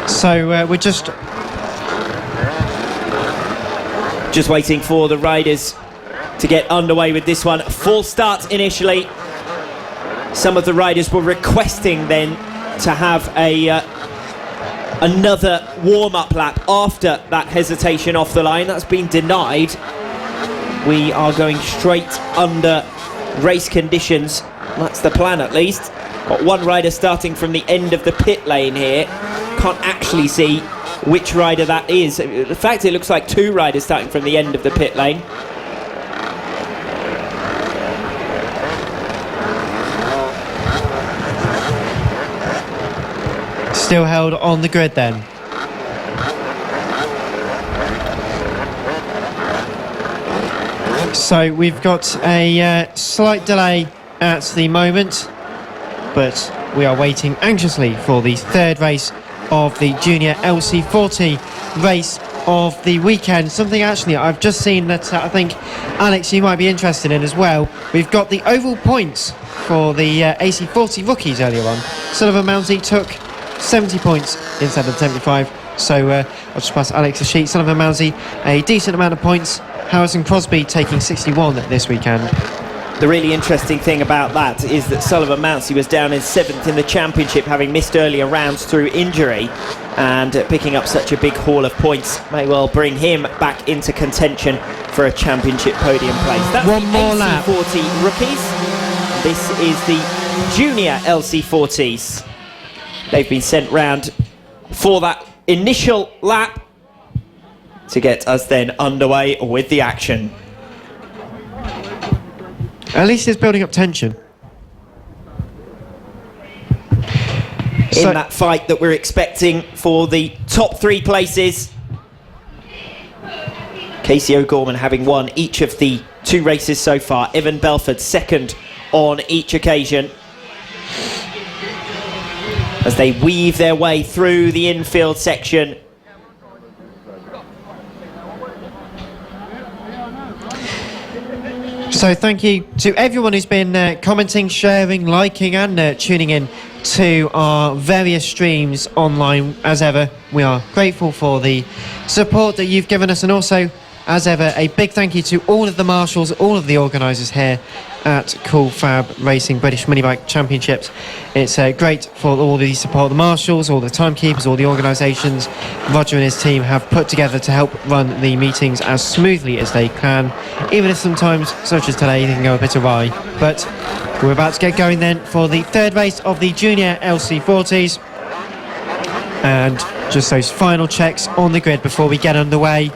So we're just waiting for the riders to get underway with this one. Full start initially. Some of the riders were requesting then to have another warm-up lap after that hesitation off the line. That's been denied. We are going straight under race conditions. That's the plan, at least. Got 1 rider starting from the end of the pit lane here. Can't actually see which rider that is. In fact, it looks like 2 riders starting from the end of the pit lane. still held on the grid then. So we've got a slight delay at the moment, but we are waiting anxiously for the third race of the Junior LC40 race of the weekend. Something actually I've just seen that I think, Alex, you might be interested in as well. We've got the oval points for the AC40 rookies earlier on. Sullivan Mounsey took 70 points instead of 75. So I'll just pass Alex a sheet. Sullivan Mounsey, a decent amount of points. Harrison Crosby taking 61 this weekend. The really interesting thing about that is that Sullivan Mounsey was down in 7th in the championship, having missed earlier rounds through injury, and picking up such a big haul of points may well bring him back into contention for a championship podium place. That's one the more lap. LC40 rookies. This is the Junior LC40s. They've been sent round for that initial lap to get us then underway with the action. At least it's building up tension. In that fight that we're expecting for the top 3 places. Casey O'Gorman having won each of the 2 races so far. Evan Belford second on each occasion, as they weave their way through the infield section. So thank you to everyone who's been commenting, sharing, liking and tuning in to our various streams online. As ever, we are grateful for the support that you've given us, and also as ever, a big thank you to all of the marshals, all of the organisers here at Cool Fab Racing British Minibike Championships. It's great for all the support, the marshals, all the timekeepers, all the organisations Roger and his team have put together to help run the meetings as smoothly as they can, even if sometimes, such as today, they can go a bit awry. But we're about to get going then for the third race of the Junior LC40s, and just those final checks on the grid before we get underway.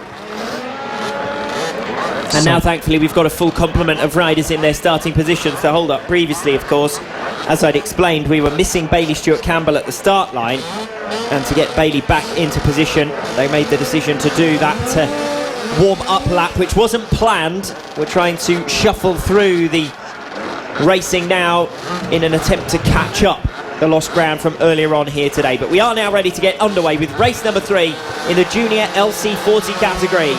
And now, thankfully, we've got a full complement of riders in their starting positions. The hold-up previously, of course, as I'd explained, we were missing Bailey Stewart-Campbell at the start line, and to get Bailey back into position, they made the decision to do that warm-up lap, which wasn't planned. We're trying to shuffle through the racing now in an attempt to catch up the lost ground from earlier on here today. But we are now ready to get underway with race number 3 in the Junior LC40 category.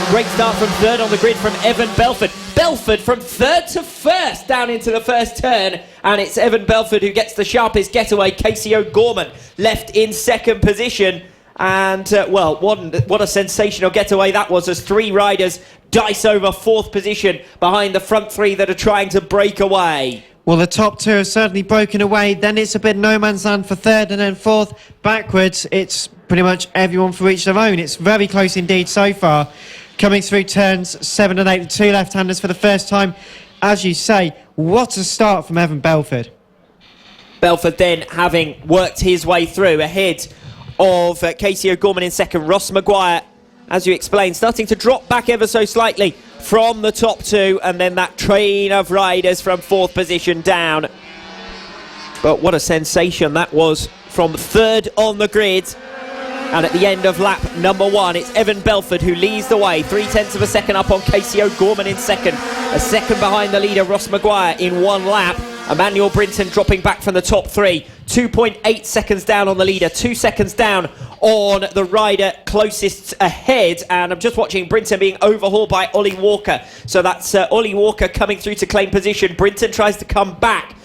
Great start from third on the grid from Evan Belford. Belford from third to first down into the first turn, and it's Evan Belford who gets the sharpest getaway. Casey O'Gorman left in second position, and well, what a sensational getaway that was, as 3 riders dice over fourth position behind the front 3 that are trying to break away. Well, the top 2 have certainly broken away. Then it's a bit no man's land for third, and then fourth backwards. It's pretty much everyone for each their own. It's very close indeed so far. Coming through turns 7 and 8, the 2 left-handers for the first time. As you say, what a start from Evan Belford. Belford then having worked his way through ahead of Casey O'Gorman in second. Ross Maguire, as you explained, starting to drop back ever so slightly from the top 2, and then that train of riders from fourth position down. But what a sensation that was from third on the grid. And at the end of lap number 1, it's Evan Belford who leads the way. 0.3 of a second up on Casey O'Gorman in second. A second behind the leader, Ross Maguire, in 1 lap. Emmanuel Brinton dropping back from the top 3. 2.8 seconds down on the leader. 2 seconds down on the rider closest ahead. And I'm just watching Brinton being overhauled by Ollie Walker. So that's Ollie Walker coming through to claim position. Brinton tries to come back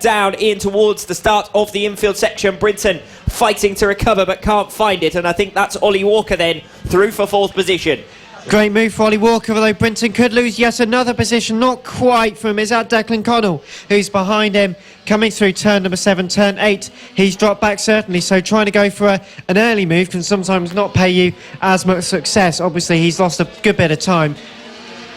down in towards the start of the infield section. Brinton fighting to recover but can't find it, and I think that's Ollie Walker then through for fourth position. Great move for Ollie Walker, although Brinton could lose yet another position. Not quite from is that Declan Connell, who's behind him coming through turn number 7, turn 8. He's dropped back certainly, so trying to go for an early move can sometimes not pay you as much success. Obviously he's lost a good bit of time.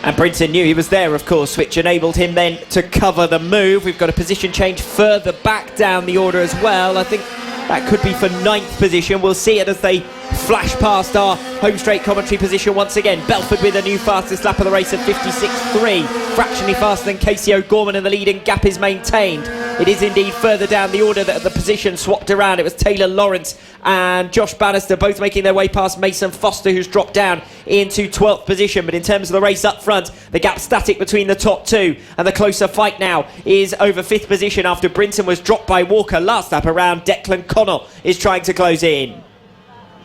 And Brinton knew he was there, of course, which enabled him then to cover the move. We've got a position change further back down the order as well. I think that could be for 9th position. We'll see it as they flash past our home straight commentary position once again. Belford with a new fastest lap of the race of 56.3, fractionally faster than Casey O'Gorman, and the leading gap is maintained. It is indeed further down the order that the position swapped around. It was Taylor Lawrence and Josh Bannister both making their way past Mason Foster, who's dropped down into 12th position. But in terms of the race up front, the gap static between the top 2, and the closer fight now is over 5th position after Brinton was dropped by Walker last lap around. Declan Connell is trying to close in.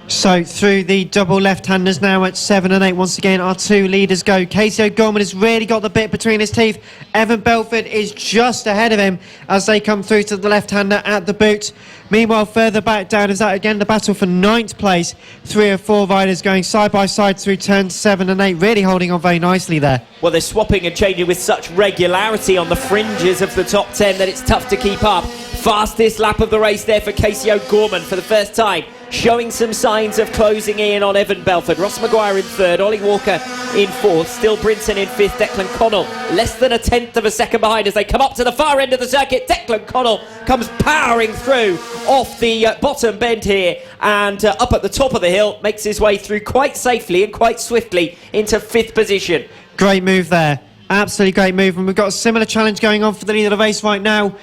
So through the double left-handers now at 7 and 8. Once again, our 2 leaders go. Casey O'Gorman has really got the bit between his teeth. Evan Belford is just ahead of him as they come through to the left-hander at the boot. Meanwhile, further back down is that again the battle for 9th place. 3 or 4 riders going side by side through turns 7 and 8, really holding on very nicely there. Well, they're swapping and changing with such regularity on the fringes of the top 10 that it's tough to keep up. Fastest lap of the race there for Casey O'Gorman for the first time, showing some signs of closing in on Evan Belford. Ross Maguire in 3rd, Ollie Walker in 4th, still Brinton in 5th, Declan Connell less than 1/10 of a second behind as they come up to the far end of the circuit. Declan Connell comes powering through off the bottom bend here, and up at the top of the hill, makes his way through quite safely and quite swiftly into 5th position. Great move there. Absolutely great move, and we've got a similar challenge going on for the lead of the race right now.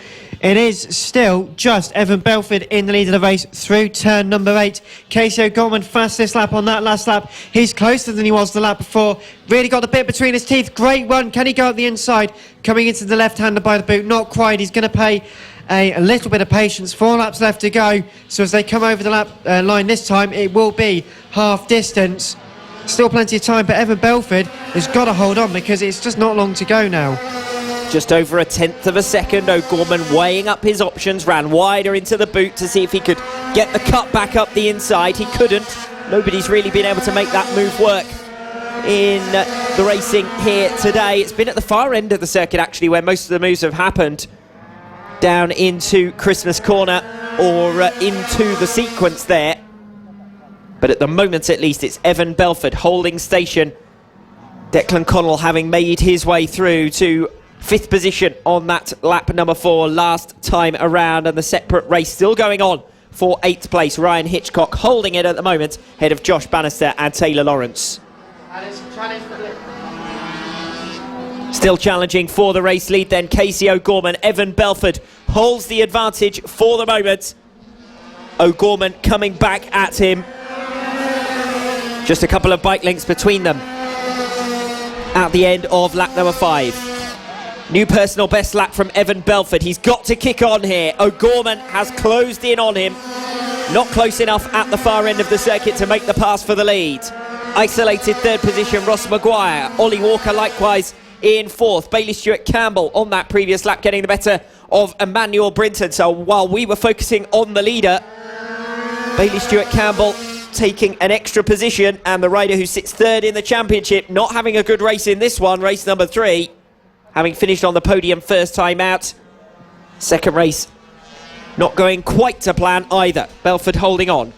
It is still just Evan Belford in the lead of the race through turn number 8. Casey O'Gorman fastest lap on that last lap. He's closer than he was the lap before. Really got the bit between his teeth. Great run. Can he go up the inside? Coming into the left-hander by the boot. Not quite. He's going to pay a little bit of patience. 4 laps left to go. So as they come over the lap line this time, it will be half distance. Still plenty of time, but Evan Belford has got to hold on because it's just not long to go now. Just over 1/10 of a second. O'Gorman weighing up his options, ran wider into the boot to see if he could get the cut back up the inside. He couldn't. Nobody's really been able to make that move work in the racing here today. It's been at the far end of the circuit, actually, where most of the moves have happened, down into Christmas Corner or into the sequence there. But at the moment, at least, it's Evan Belford holding station. Declan Connell having made his way through to 5th position on that lap number 4 last time around, and the separate race still going on for 8th place. Ryan Hitchcock holding it at the moment, ahead of Josh Bannister and Taylor Lawrence. Still challenging for the race lead then, Casey O'Gorman. Evan Belford holds the advantage for the moment. O'Gorman coming back at him. Just a couple of bike lengths between them at the end of lap number 5. New personal best lap from Evan Belford. He's got to kick on here. O'Gorman has closed in on him. Not close enough at the far end of the circuit to make the pass for the lead. Isolated 3rd position, Ross Maguire. Ollie Walker likewise in 4th. Bailey Stewart-Campbell on that previous lap getting the better of Emmanuel Brinton. So while we were focusing on the leader, Bailey Stewart-Campbell taking an extra position, and the rider who sits 3rd in the championship not having a good race in this one, race number 3, having finished on the podium first time out. Second race not going quite to plan either. Belford holding on.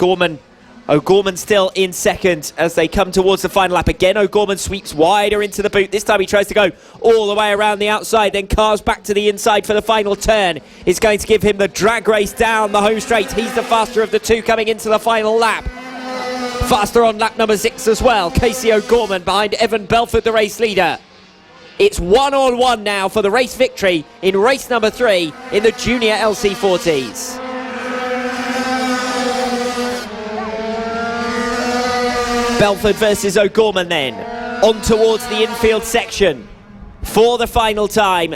O'Gorman still in 2nd as they come towards the final lap. Again, O'Gorman sweeps wider into the boot. This time he tries to go all the way around the outside, then carves back to the inside for the final turn. It's going to give him the drag race down the home straight. He's the faster of the two coming into the final lap. Faster on lap number 6 as well. Casey O'Gorman behind Evan Belford, the race leader. It's 1-on-1 now for the race victory in race number 3 in the Junior LC40s. Belford versus O'Gorman then, on towards the infield section for the final time.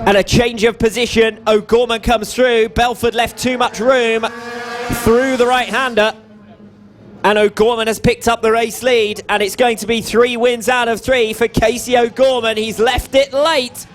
And a change of position. O'Gorman comes through. Belford left too much room through the right-hander. And O'Gorman has picked up the race lead, and it's going to be 3 wins out of 3 for Casey O'Gorman. He's left it late,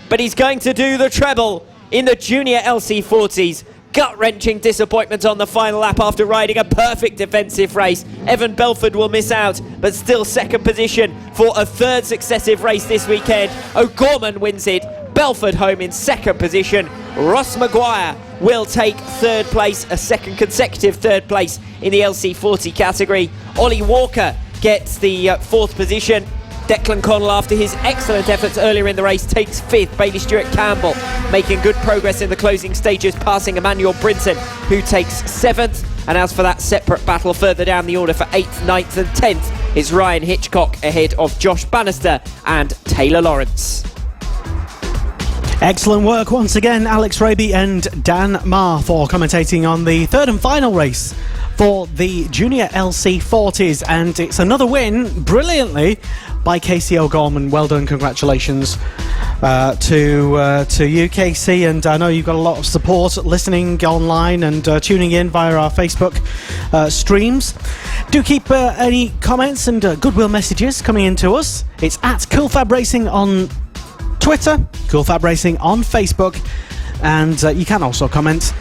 but he's going to do the treble in the Junior LC40s. Gut-wrenching disappointment on the final lap after riding a perfect defensive race. Evan Belford will miss out, but still 2nd position for a 3rd successive race this weekend. O'Gorman wins it. Belford home in 2nd position. Ross Maguire will take 3rd place, a 2nd consecutive 3rd place in the LC40 category. Ollie Walker gets the 4th position. Declan Connell, after his excellent efforts earlier in the race, takes 5th. Bailey Stewart-Campbell making good progress in the closing stages, passing Emmanuel Brinton, who takes 7th. And as for that separate battle further down the order for 8th, 9th and 10th, it's Ryan Hitchcock ahead of Josh Bannister and Taylor Lawrence. Excellent work once again, Alex Raby and Dan Marr, for commentating on the 3rd and final race for the Junior LC40s. And it's another win, brilliantly, by Casey O'Gorman. Well done, congratulations to you, Casey. And I know you've got a lot of support listening online and tuning in via our Facebook streams. Do keep any comments and goodwill messages coming in to us. It's at FAB-Racing on Twitter, FAB-Racing on Facebook, and you can also comment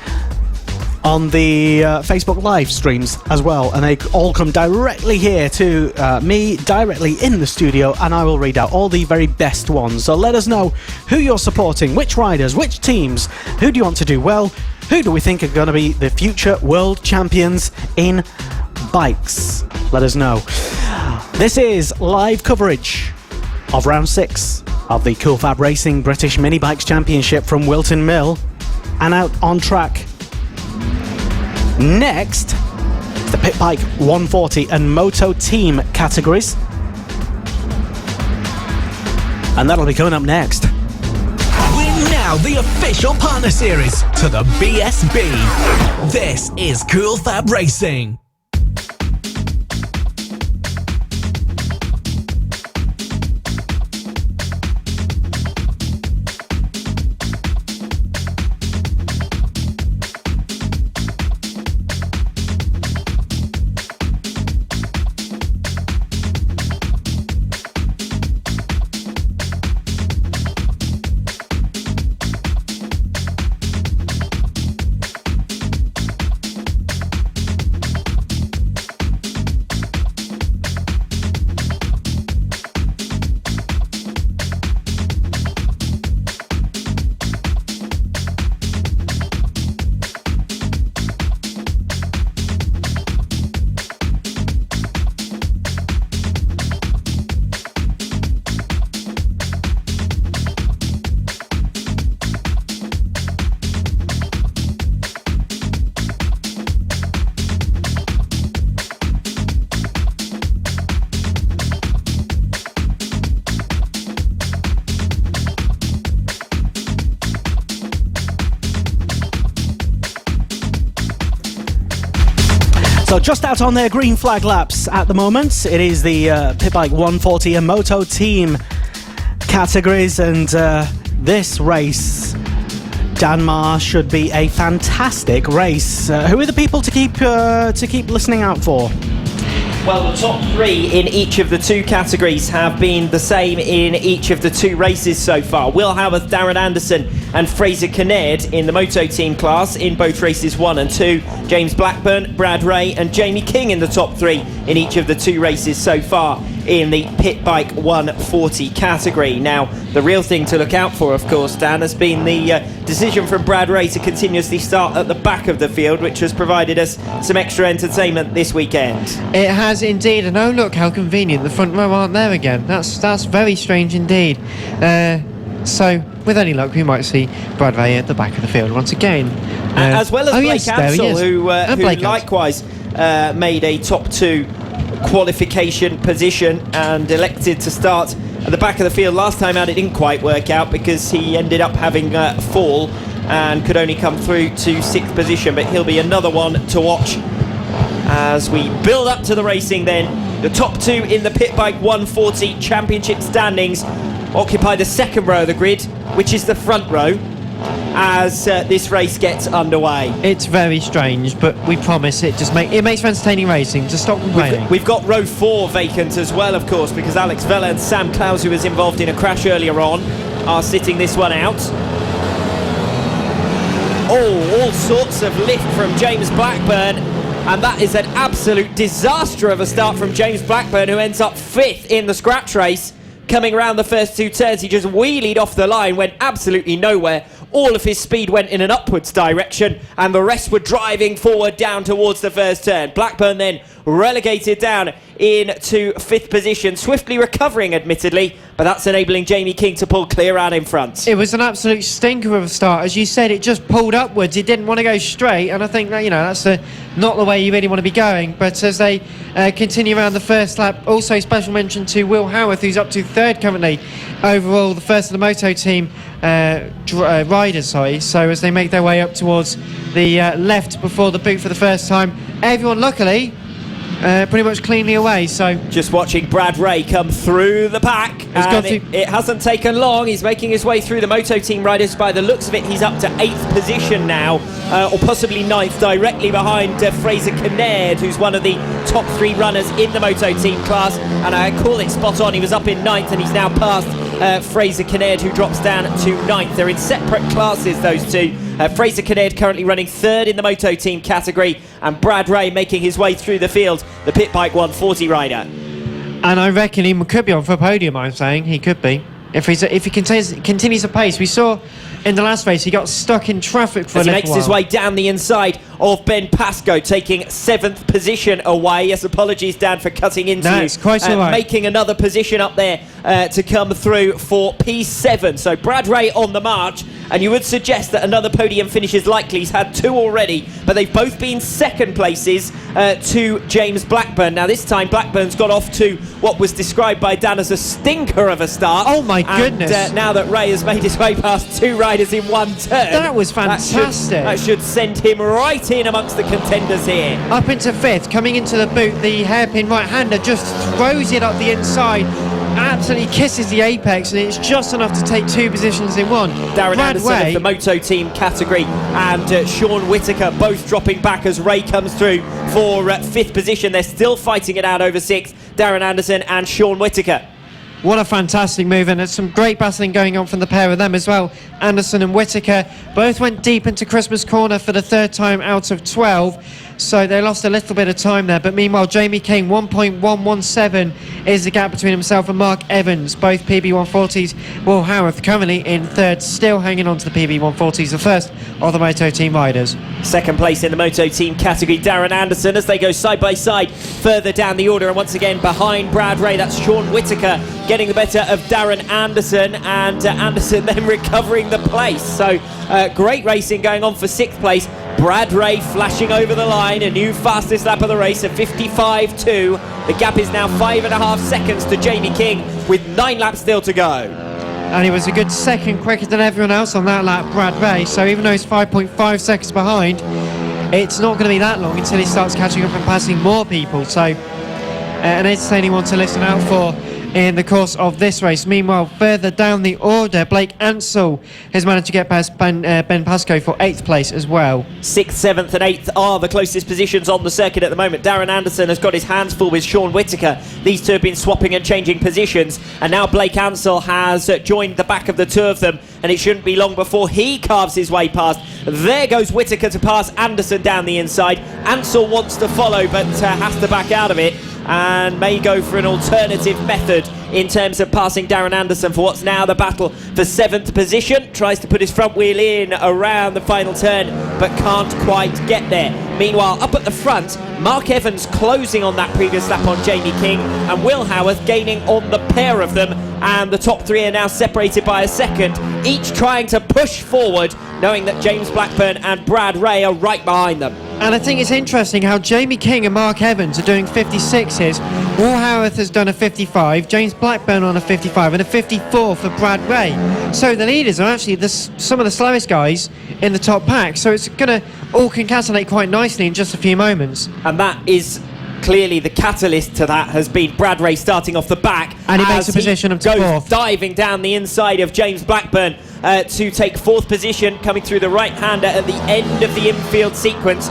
on the Facebook live streams as well, and they all come directly here to me, directly in the studio, and I will read out all the very best ones. So let us know who you're supporting, which riders, which teams, who do you want to do well, who do we think are going to be the future world champions in bikes. Let us know. This is live coverage of round 6 of the FAB-Racing British Mini Bikes Championship from Whilton Mill, and out on track next, the Pit Bike 140 and Moto Team categories. And that'll be coming up next. We're now the official partner series to the BSB. This is FAB-Racing. So just out on their green flag laps at the moment. It is the Pit Bike 140 and Moto Team categories, and this race, Danmar, should be a fantastic race. Who are the people to keep listening out for? Well, the top three in each of the two categories have been the same in each of the two races so far. Will Howarth, Darren Anderson and Fraser Kinnaird in the Moto Team class in both races 1 and 2. James Blackburn, Brad Ray and Jamie King in the top three in each of the two races so far in the Pit Bike 140 category. Now, the real thing to look out for, of course, Dan, has been the decision from Brad Ray to continuously start at the back of the field, which has provided us some extra entertainment this weekend. It has indeed, and oh look how convenient, the front row aren't there again. That's very strange indeed. So, with any luck, we might see Brad Ray at the back of the field once again. As well as Blake Ansell, who likewise made a top 2 qualification position and elected to start at the back of the field. Last time out it didn't quite work out because he ended up having a fall and could only come through to 6th position, but he'll be another one to watch as we build up to the racing then. The top 2 in the Pit Bike 140 Championship standings occupy the second row of the grid, which is the front row, as this race gets underway. It's very strange, but we promise it makes for entertaining racing. Just stop complaining. We've got row 4 vacant as well, of course, because Alex Vella and Sam Clowes, who was involved in a crash earlier on, are sitting this one out. All sorts of lift from James Blackburn, and that is an absolute disaster of a start from James Blackburn, who ends up 5th in the scratch race. Coming around the first 2 turns, he just wheelied off the line, went absolutely nowhere. All of his speed went in an upwards direction, and the rest were driving forward down towards the first turn. Blackburn then relegated down into 5th position, swiftly recovering admittedly, but that's enabling Jamie King to pull clear out in front. It was an absolute stinker of a start. As you said, it just pulled upwards. It didn't want to go straight, and I think that, that's not the way you really want to be going. But as they continue around the first lap, also special mention to Will Howarth, who's up to 3rd currently overall, the first of the Moto Team riders, sorry. So as they make their way up towards the left before the boot for the first time, everyone luckily pretty much cleanly away. So just watching Brad Ray come through the pack, and it hasn't taken long. He's making his way through the Moto Team riders. By the looks of it, he's up to 8th position now, or possibly 9th, directly behind Fraser Kinnaird, who's one of the top 3 runners in the Moto Team class. And I call it spot on, he was up in 9th and he's now past Fraser Kinnaird, who drops down to 9th. They're in separate classes, those two. Fraser Kinnaird currently running 3rd in the Moto Team category, and Brad Ray making his way through the field, the Pit Bike 140 rider. And I reckon he could be on for a podium, I'm saying. He could be. If he continues the pace. We saw in the last race he got stuck in traffic for a little while. As he makes his way down the inside of Ben Pascoe, taking 7th position away. Yes, apologies, Dan, for cutting into you. It's quite all right. Making another position up there to come through for P7. So Brad Ray on the march, and you would suggest that another podium finish is likely. He's had 2 already, but they've both been second places to James Blackburn. Now this time Blackburn's got off to what was described by Dan as a stinker of a start. Oh my goodness. And now that Ray has made his way past 2 riders in 1 turn, that was fantastic. That should send him right in amongst the contenders here. Up into 5th, coming into the boot, the hairpin right-hander just throws it up the inside, absolutely kisses the apex, and it's just enough to take 2 positions in 1. Darren Anderson of the Moto Team category and Sean Whittaker both dropping back as Ray comes through for 5th position. They're still fighting it out over 6th, Darren Anderson and Sean Whittaker. What a fantastic move, and there's some great battling going on from the pair of them as well. Anderson and Whittaker both went deep into Christmas Corner for the 3rd time out of 12, so they lost a little bit of time there. But meanwhile, Jamie King, 1.117 is the gap between himself and Mark Evans, both PB140s. Will Howarth currently in 3rd, still hanging on to the PB140s, the first of the Moto Team riders. 2nd place in the Moto Team category, Darren Anderson, as they go side by side further down the order, and once again behind Brad Ray, that's Sean Whittaker getting the better of Darren Anderson, and Anderson then recovering the place. So great racing going on for 6th place. Brad Ray flashing over the line, a new fastest lap of the race at 55.2. The gap is now 5.5 seconds to Jamie King with 9 laps still to go. And he was a good second quicker than everyone else on that lap, Brad Ray. So even though he's 5.5 seconds behind, it's not going to be that long until he starts catching up and passing more people. So an entertaining one to listen out for in the course of this race. Meanwhile, further down the order, Blake Ansell has managed to get past Ben Pascoe for 8th place as well. 6th, 7th and 8th are the closest positions on the circuit at the moment. Darren Anderson has got his hands full with Sean Whittaker. These two have been swapping and changing positions, and now Blake Ansell has joined the back of the two of them, and it shouldn't be long before he carves his way past. There goes Whittaker to pass Anderson down the inside. Ansell wants to follow but has to back out of it and may go for an alternative method in terms of passing Darren Anderson for what's now the battle for 7th position. Tries to put his front wheel in around the final turn but can't quite get there. Meanwhile, up at the front, Mark Evans closing on that previous lap on Jamie King, and Will Howarth gaining on the pair of them, and the top three are now separated by a second, each trying to push forward, knowing that James Blackburn and Brad Ray are right behind them. And I think it's interesting how Jamie King and Mark Evans are doing 56s. Will Howarth has done a 55, James Blackburn on a 55, and a 54 for Brad Ray. So the leaders are actually some of the slowest guys in the top pack. So it's going to all concatenate quite nicely in just a few moments. And that is clearly the catalyst to that has been Brad Ray starting off the back, and he makes a position of fourth, diving down the inside of James Blackburn to take 4th position, coming through the right-hander at the end of the infield sequence.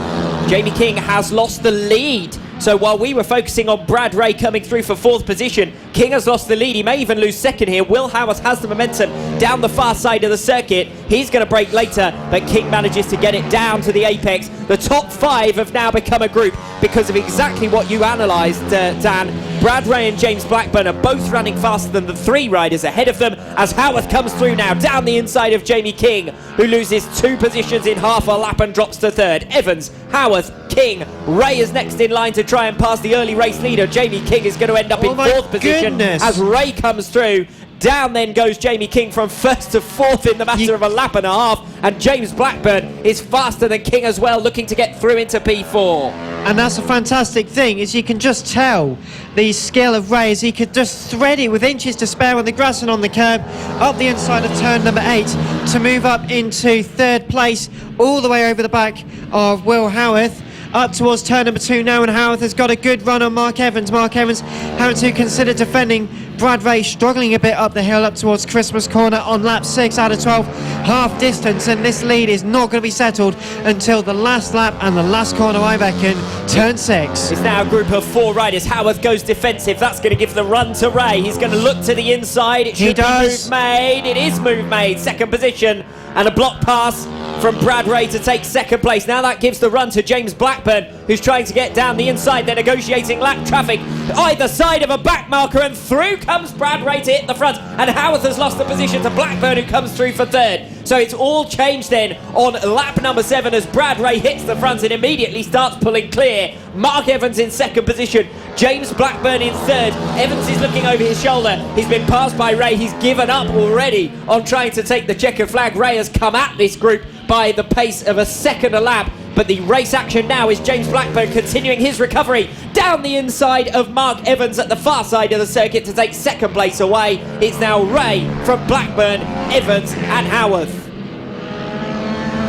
Jamie King has lost the lead. So while we were focusing on Brad Ray coming through for 4th position, King has lost the lead. He may even lose second here. Will Howarth has the momentum down the far side of the circuit. He's going to brake later, but King manages to get it down to the apex. The top 5 have now become a group because of exactly what you analysed, Dan. Brad Ray and James Blackburn are both running faster than the 3 riders ahead of them as Howarth comes through now down the inside of Jamie King, who loses 2 positions in half a lap and drops to 3rd. Evans, Howarth, King. Ray is next in line to try and pass the early race leader. Jamie King is going to end up in 4th position as Ray comes through. Down then goes Jamie King from 1st to 4th in the matter of a lap and a half, and James Blackburn is faster than King as well, looking to get through into P4. And that's a fantastic thing, is you can just tell the skill of Ray as he could just thread it with inches to spare on the grass and on the curb up the inside of turn number 8 to move up into 3rd place all the way over the back of Will Howarth. Up towards turn number 2 now, and Howarth has got a good run on Mark Evans. Mark Evans having to consider defending. Brad Ray struggling a bit up the hill up towards Christmas Corner on lap 6 out of 12, half distance, and this lead is not going to be settled until the last lap and the last corner, I reckon, turn 6. It's now a group of 4 riders. Howarth goes defensive. That's going to give the run to Ray. He's going to look to the inside. It should be move made. It is move made. 2nd position and a block pass from Brad Ray to take 2nd place. Now that gives the run to James Blackburn, who's trying to get down the inside. They're negotiating lap traffic either side of a back marker, and through comes Brad Ray to hit the front, and Howarth has lost the position to Blackburn, who comes through for 3rd. So it's all changed then on lap number 7 as Brad Ray hits the front and immediately starts pulling clear. Mark Evans in 2nd position, James Blackburn in 3rd. Evans is looking over his shoulder. He's been passed by Ray. He's given up already on trying to take the checkered flag. Ray has come at this group by the pace of a second a lap, but the race action now is James Blackburn continuing his recovery down the inside of Mark Evans at the far side of the circuit to take 2nd place away. It's now Ray from Blackburn, Evans and Howarth.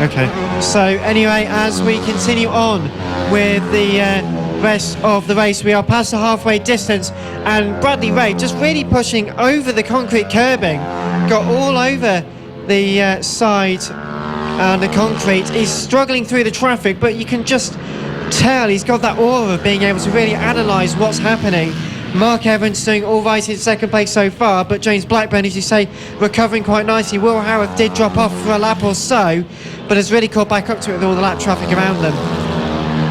Okay, so anyway, as we continue on with the rest of the race, we are past the halfway distance, and Bradley Ray just really pushing over the concrete curbing, got all over the side and the concrete. He's struggling through the traffic, but you can just tell he's got that aura of being able to really analyse what's happening. Mark Evans doing all right in 2nd place so far, but James Blackburn, as you say, recovering quite nicely. Will Howarth did drop off for a lap or so, but has really caught back up to it with all the lap traffic around them.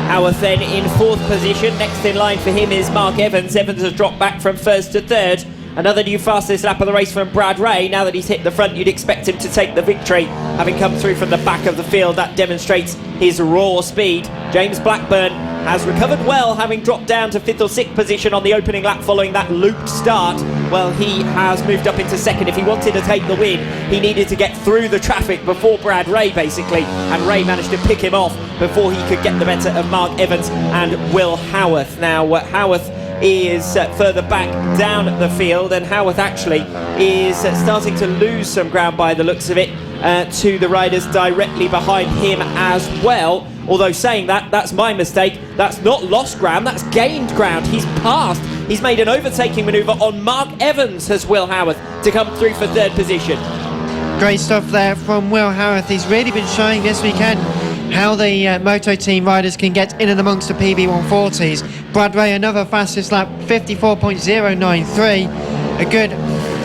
Howarth then in 4th position. Next in line for him is Mark Evans. Evans has dropped back from 1st to 3rd. Another new fastest lap of the race from Brad Ray. Now that he's hit the front, you'd expect him to take the victory. Having come through from the back of the field, that demonstrates his raw speed. James Blackburn has recovered well, having dropped down to 5th or 6th position on the opening lap following that looped start. Well, he has moved up into 2nd. If he wanted to take the win, he needed to get through the traffic before Brad Ray, basically, and Ray managed to pick him off before he could get the better of Mark Evans and Will Howarth. Now, Howarth is further back down the field, and Howarth actually is starting to lose some ground by the looks of it. to the riders directly behind him as well. Although saying that, that's my mistake. That's not lost ground, that's gained ground. He's passed. He's made an overtaking manoeuvre on Mark Evans, has Will Howarth, to come through for third position. Great stuff there from Will Howarth. He's really been showing this weekend how the Moto Team riders can get in and amongst the PB140s. Brad Ray, another fastest lap, 54.093. A good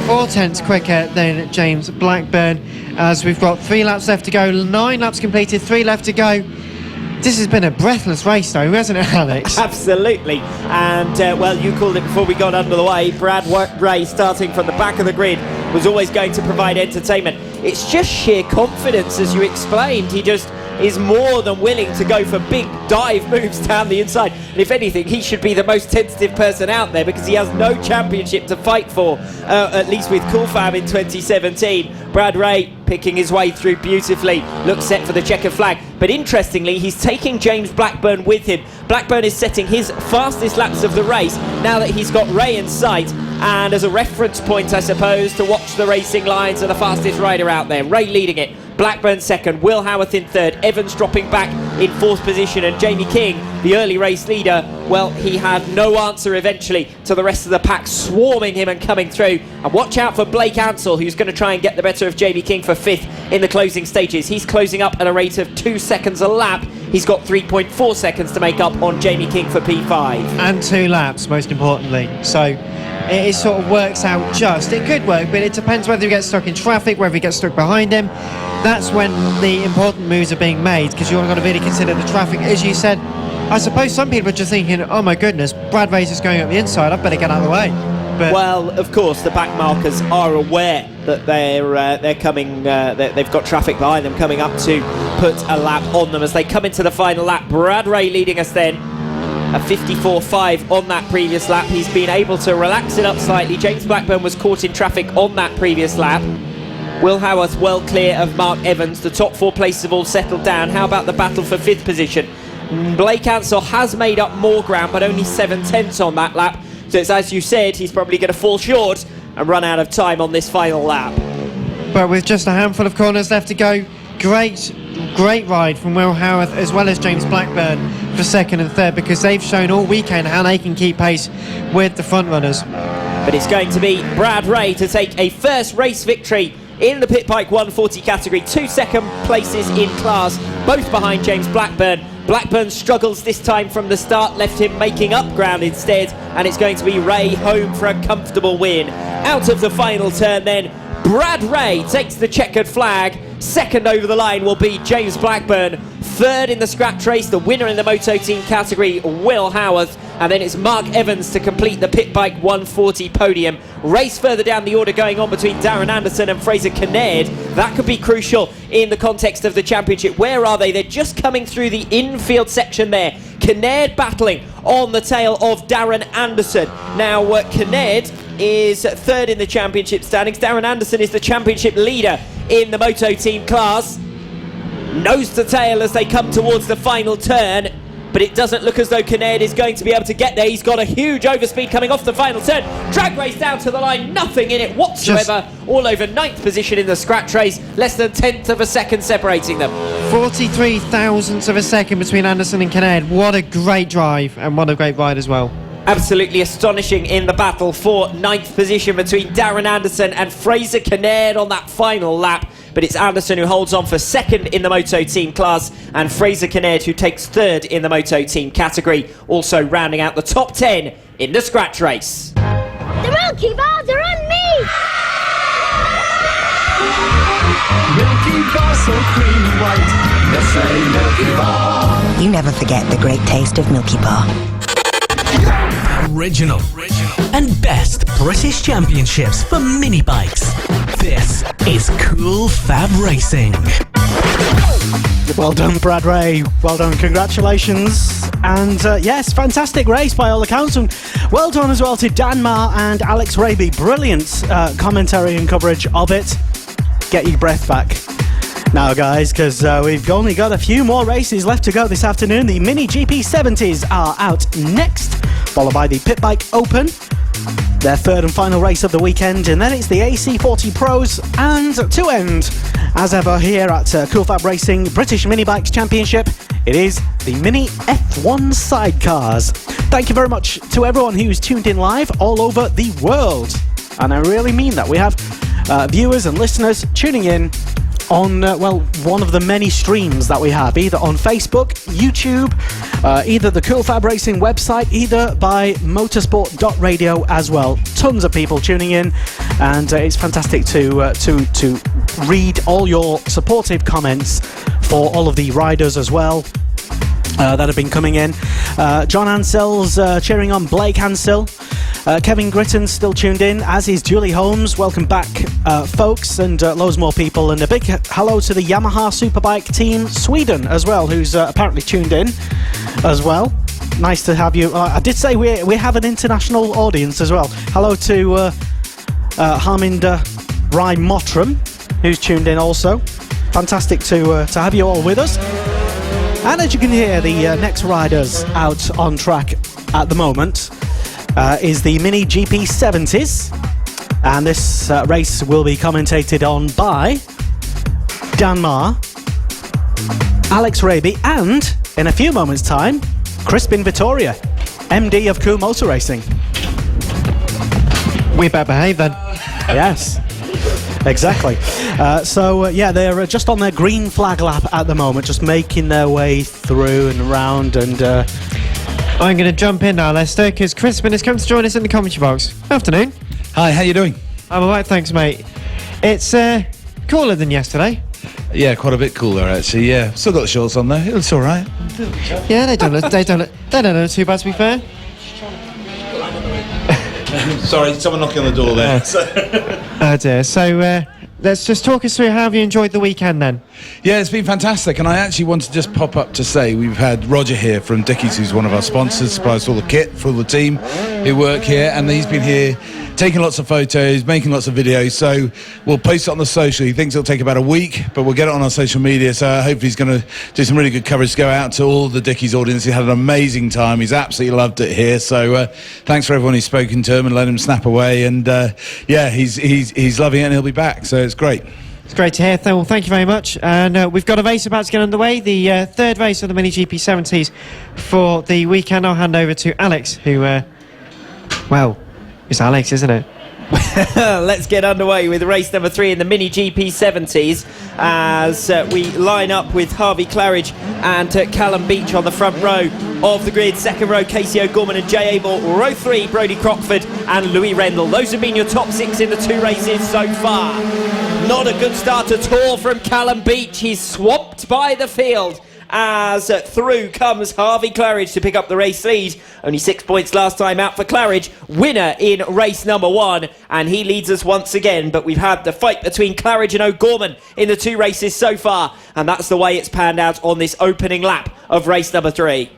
4/10 quicker than James Blackburn, as we've got 3 laps left to go. 9 laps completed, 3 left to go. This has been a breathless race though, hasn't it, Alex? Absolutely. And well, you called it before we got under the way. Brad Ray, starting from the back of the grid, was always going to provide entertainment. It's just sheer confidence, as you explained. He just is more than willing to go for big dive moves down the inside. And if anything, he should be the most tentative person out there, because he has no championship to fight for, at least with Cool Fab in 2017. Brad Ray picking his way through beautifully, looks set for the checkered flag. But interestingly, he's taking James Blackburn with him. Blackburn is setting his fastest laps of the race now that he's got Ray in sight, and as a reference point, I suppose, to watch the racing lines of the fastest rider out there. Ray leading it, Blackburn second, Will Howarth in third, Evans dropping back in fourth position, and Jamie King, the early race leader, well, he had no answer eventually to the rest of the pack swarming him and coming through. And watch out for Blake Ansell, who's going to try and get the better of Jamie King for fifth in the closing stages. He's closing up at a rate of 2 seconds a lap. He's got 3.4 seconds to make up on Jamie King for P5. And 2 laps, most importantly. So it sort of works out just. It could work, but it depends whether he gets stuck in traffic, whether he gets stuck behind him. That's when the important moves are being made, because you've got to really consider the traffic. As you said, I suppose some people are just thinking, oh my goodness, Brad Ray's is going up the inside, I better get out of the way. But well, of course, the back markers are aware that they're coming. They've got traffic behind them coming up to put a lap on them as they come into the final lap. Brad Ray leading us then at 54.5 on that previous lap. He's been able to relax it up slightly. James Blackburn was caught in traffic on that previous lap. Will Howarth well clear of Mark Evans. The top 4 places have all settled down. How about the battle for 5th position? Blake Ansell has made up more ground, but only 7/10 on that lap. So it's, as you said, he's probably going to fall short and run out of time on this final lap. But with just a handful of corners left to go, great ride from Will Howarth as well as James Blackburn for second and third, because they've shown all weekend how they can keep pace with the front runners. But it's going to be Brad Ray to take a first race victory in the Pit Bike 140 category. 2 second places in class, both behind James Blackburn. Blackburn struggles this time from the start, left him making up ground instead, and it's going to be Ray home for a comfortable win. Out of the final turn then, Brad Ray takes the checkered flag. Second over the line will be James Blackburn. Third in the scratch race, the winner in the Moto Team category, Will Howarth. And then it's Mark Evans to complete the Pit Bike 140 podium. Race further down the order going on between Darren Anderson and Fraser Kinnaird. That could be crucial in the context of the championship. Where are they? They're just coming through the infield section there. Kinnaird battling on the tail of Darren Anderson. Now, Kinnaird is third in the championship standings. Darren Anderson is the championship leader in the Moto Team class. Nose to tail as they come towards the final turn, but it doesn't look as though Kinnaird is going to be able to get there. He's got a huge overspeed coming off the final turn. Drag race down to the line, nothing in it whatsoever. All over 9th position in the scratch race, less than 1/10 of a second separating them. 43 thousandths of a second between Anderson and Kinnaird. What a great drive, and what a great ride as well. Absolutely astonishing in the battle for 9th position between Darren Anderson and Fraser Kinnaird on that final lap. But it's Anderson who holds on for second in the Moto Team class, and Fraser Kinnaird who takes third in the Moto Team category, also rounding out the top 10 in the scratch race. The Milky Bars are on me! Milky Bar, so creamy white. Nestle Milky Bar. You never forget the great taste of Milky Bar. Original and best British championships for mini bikes. This is Cool Fab Racing. Well done, Brad Ray. Well done. Congratulations. And yes, fantastic race by all accounts. And well done as well to Dan Marr and Alex Raby. Brilliant commentary and coverage of it. Get your breath back now, guys, because we've only got a few more races left to go this afternoon. The Mini GP70s are out next, followed by the Pit Bike Open, Their third and final race of the weekend, and then it's the AC40 Pros, and to end, as ever here at Cool Fab Racing British Mini Bikes Championship, it is the Mini F1 Sidecars. Thank you very much to everyone who's tuned in live all over the world, and I really mean that. We have viewers and listeners tuning in on, one of the many streams that we have, either on Facebook, YouTube, either the Cool Fab Racing website, either by motorsport.radio as well. Tons of people tuning in, and it's fantastic to read all your supportive comments for all of the riders as well that have been coming in. John Ansell's cheering on Blake Ansell. Kevin Gritton's still tuned in, as is Julie Holmes. Welcome back, folks, and loads more people. And a big hello to the Yamaha Superbike team Sweden as well, who's apparently tuned in as well. Nice to have you. I did say we have an international audience as well. Hello to Harminder Rai Mottram, who's tuned in also. Fantastic to have you all with us. And as you can hear, the next riders out on track at the moment is the Mini GP70s, and this race will be commentated on by Dan Marr, Alex Raby, and in a few moments' time, Crispin Vittoria, MD of Cool Motor Racing. We better behave then. Yes, exactly. They're just on their green flag lap at the moment, just making their way through and around, and I'm going to jump in now, Lester, because Crispin has come to join us in the commentary box. Afternoon. Hi, how you doing? I'm alright, thanks, mate. It's cooler than yesterday. Yeah, quite a bit cooler actually. Yeah, still got the shorts on though. It looks all right. Yeah, they don't look too bad, to be fair. Sorry, someone knocking on the door there. Oh dear. So let's just talk us through how have you enjoyed the weekend then? Yeah, it's been fantastic, and I actually want to just pop up to say we've had Roger here from Dickies, who's one of our sponsors, supplies all the kit for all the team who work here, and he's been here taking lots of photos, making lots of videos, so we'll post it on the social. He thinks it'll take about a week, but we'll get it on our social media, so hopefully he's going to do some really good coverage to go out to all the Dickies audience. He had an amazing time. He's absolutely loved it here, so thanks for everyone who's spoken to him and let him snap away, and he's loving it, and he'll be back, so it's great. It's great to hear. Well, thank you very much. And we've got a race about to get underway, the third race of the Mini GP70s for the weekend. I'll hand over to Alex, who, it's Alex, isn't it? Let's get underway with race number 3 in the Mini GP70s as we line up with Harvey Claridge and Callum Beach on the front row of the grid. Second row, Casey O'Gorman and Jay Abel. Row 3, Brodie Crockford and Louis Rendell. Those have been your top 6 in the 2 races so far. Not a good start at all from Callum Beach. He's swamped by the field as through comes Harvey Claridge to pick up the race lead. Only 6 points last time out for Claridge, winner in race number 1, and he leads us once again. But we've had the fight between Claridge and O'Gorman in the 2 races so far, and that's the way it's panned out on this opening lap of race number 3.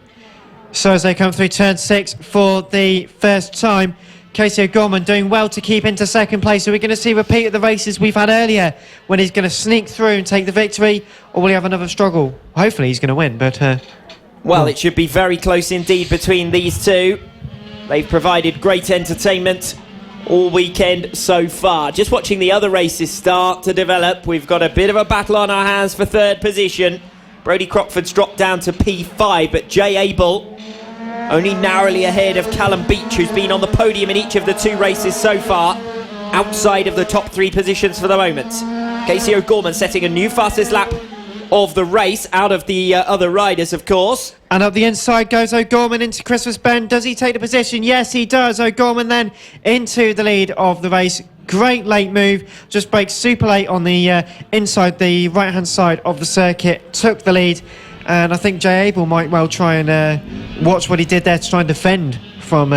So as they come through turn 6 for the first time, Casey O'Gorman doing well to keep into second place. So we're going to see a repeat of the races we've had earlier when he's going to sneak through and take the victory, or will he have another struggle? Hopefully he's going to win, but... it should be very close indeed between these two. They've provided great entertainment all weekend so far. Just watching the other races start to develop, we've got a bit of a battle on our hands for third position. Brodie Crockford's dropped down to P5, but Jay Abel only narrowly ahead of Callum Beach, who's been on the podium in each of the 2 races so far, outside of the top 3 positions for the moment. Casey O'Gorman setting a new fastest lap of the race, out of the other riders, of course. And up the inside goes O'Gorman into Christmas Bend. Does he take the position? Yes, he does. O'Gorman then into the lead of the race. Great late move. Just braked super late on the inside, the right-hand side of the circuit. Took the lead. And I think Jay Abel might well try and watch what he did there to try and defend from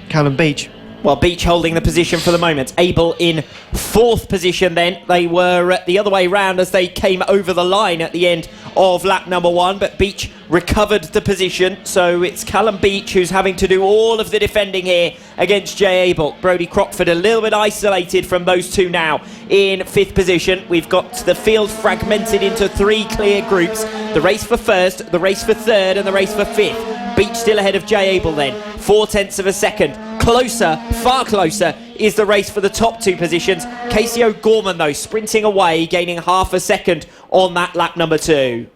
Callum Beach. Well, Beach holding the position for the moment. Abel in 4th position then. They were the other way round as they came over the line at the end of lap number 1, but Beach recovered the position. So it's Callum Beach who's having to do all of the defending here against Jay Abel. Brodie Crockford a little bit isolated from those two now in 5th position. We've got the field fragmented into 3 clear groups. The race for 1st, the race for 3rd and the race for 5th. Beach still ahead of Jay Abel then, 0.4 of a second. Closer, far closer, is the race for the top 2 positions. Casey O'Gorman, though, sprinting away, gaining half a second on that lap number 2.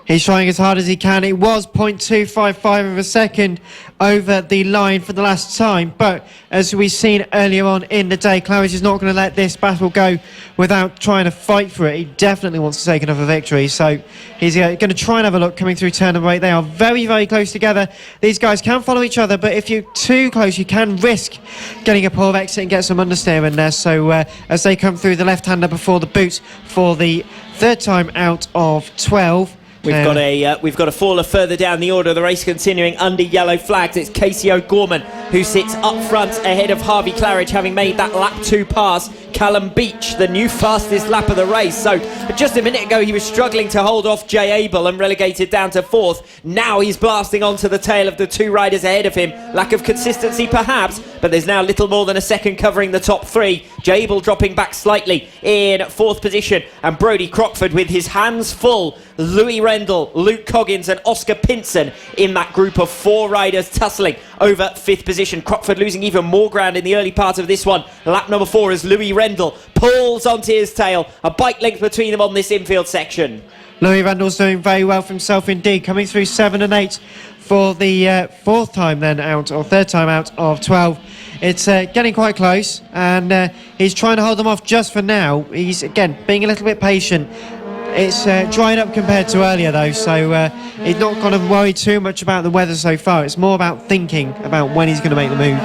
He's trying as hard as he can. It was 0.255 of a second over the line for the last time. But as we've seen earlier on in the day, Claridge is not going to let this battle go without trying to fight for it. He definitely wants to take another victory. So he's going to try and have a look coming through turn number 8. They are very, very close together. These guys can follow each other, but if you're too close, you can risk getting a poor exit and get some understeer in there. So as they come through the left-hander before the boot for the 3rd time out of 12. We've got a faller further down the order of the race, continuing under yellow flags. It's Casey O'Gorman who sits up front ahead of Harvey Claridge, having made that lap 2 pass. Callum Beach, the new fastest lap of the race. So just a minute ago he was struggling to hold off Jay Abel and relegated down to 4th. Now he's blasting onto the tail of the 2 riders ahead of him. Lack of consistency perhaps, but there's now little more than a second covering the top 3. Jay Abel dropping back slightly in 4th position, and Brodie Crockford with his hands full. Louis Rendell, Luke Coggins and Oscar Pinson in that group of 4 riders tussling over 5th position. Crockford losing even more ground in the early part of this one. Lap number 4 as Louis Rendell pulls onto his tail. A bike length between them on this infield section. Louis Rendell's doing very well for himself indeed, coming through 7 and 8 for the 4th time then out, or 3rd time out of 12. It's getting quite close, and he's trying to hold them off just for now. He's, again, being a little bit patient. It's drying up compared to earlier though, so he's not going to worry too much about the weather so far. It's more about thinking about when he's going to make the move.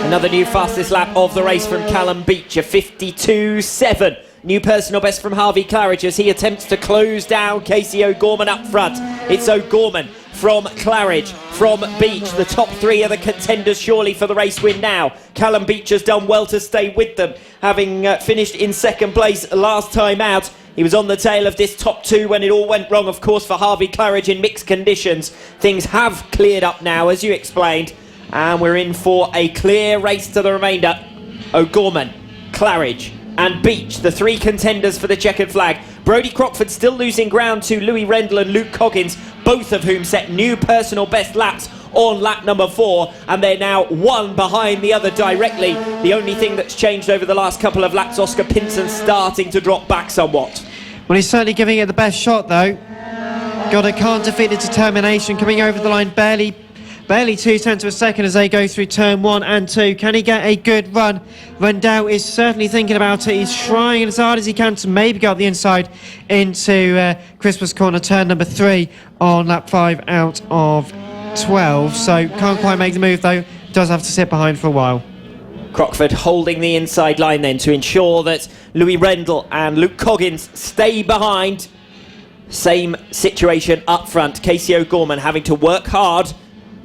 Another new fastest lap of the race from Callum Beach, a 52.7. New personal best from Harvey Claridge as he attempts to close down Casey O'Gorman up front. It's O'Gorman from Claridge, from Beach. The top 3 are the contenders surely for the race win now. Callum Beach has done well to stay with them, having finished in 2nd place last time out. He was on the tail of this top 2 when it all went wrong, of course, for Harvey Claridge in mixed conditions. Things have cleared up now, as you explained, and we're in for a clear race to the remainder. O'Gorman, Claridge and Beach, the 3 contenders for the checkered flag. Brodie Crockford still losing ground to Louis Rendell and Luke Coggins, both of whom set new personal best laps on lap number 4, and they're now 1 behind the other directly. The only thing that's changed over the last couple of laps, Oscar Pinson starting to drop back somewhat. Well, he's certainly giving it the best shot though. Got a can't defeat the determination, coming over the line barely 0.2 of a second as they go through turn 1 and 2. Can he get a good run? Rendell is certainly thinking about it. He's trying as hard as he can to maybe go up the inside into Christmas corner, turn number 3 on lap 5 out of 12. So can't quite make the move though. Does have to sit behind for a while. Crockford holding the inside line then to ensure that Louis Rendell and Luke Coggins stay behind. Same situation up front. Casey O'Gorman having to work hard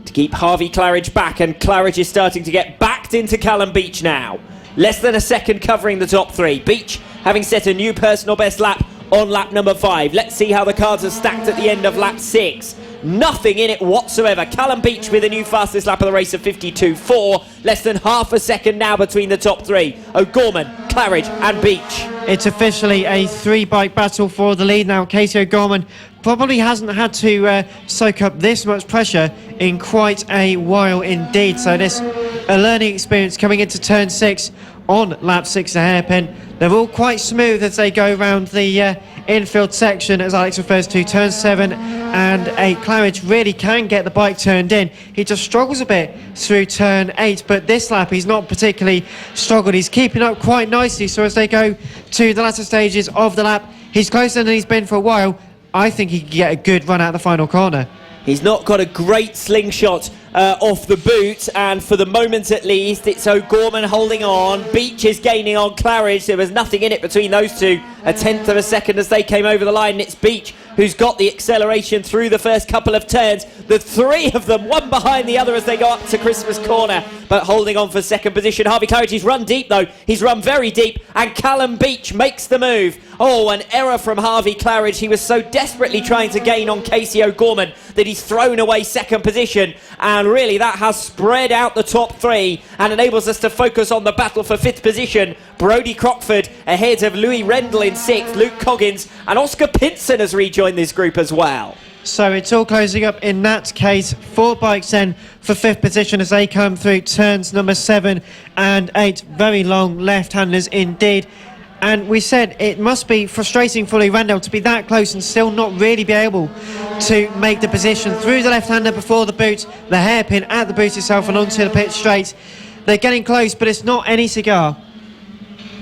to keep Harvey Claridge back, and Claridge is starting to get backed into Callum Beach now. Less than a second covering the top 3. Beach having set a new personal best lap on lap number 5. Let's see how the cards are stacked at the end of lap 6. Nothing in it whatsoever. Callum Beach with a new fastest lap of the race of 52.4. Less than half a second now between the top 3. O'Gorman, Claridge and Beach. It's officially a 3-bike battle for the lead now. Casey O'Gorman probably hasn't had to soak up this much pressure in quite a while indeed. So this a learning experience coming into turn 6 on lap 6 a hairpin. They're all quite smooth as they go around the infield section, as Alex refers to. Turn 7 and 8. Claridge really can get the bike turned in. He just struggles a bit through turn 8, but this lap he's not particularly struggled. He's keeping up quite nicely, so as they go to the latter stages of the lap, he's closer than he's been for a while. I think he can get a good run out the final corner. He's not got a great slingshot off the boot, and for the moment at least, it's O'Gorman holding on. Beach is gaining on Claridge. There was nothing in it between those two. 1/10 of a second as they came over the line, and it's Beach who's got the acceleration through the first couple of turns. The 3 of them, one behind the other as they go up to Christmas corner, but holding on for second position. Harvey Claridge, he's run deep though. He's run very deep, and Callum Beach makes the move. Oh, an error from Harvey Claridge. He was so desperately trying to gain on Casey O'Gorman that he's thrown away second position, and really that has spread out the top 3 and enables us to focus on the battle for 5th position. Brodie Crockford ahead of Louis Rendell in 6th. Luke Coggins and Oscar Pinson has rejoined this group as well. So it's all closing up in that case. 4 bikes then for 5th position as they come through turns number 7 and 8. Very long left-handers indeed. And we said it must be frustrating for Lee Rendell to be that close and still not really be able to make the position through the left-hander before the boot, the hairpin at the boot itself and onto the pit straight. They're getting close, but it's not any cigar.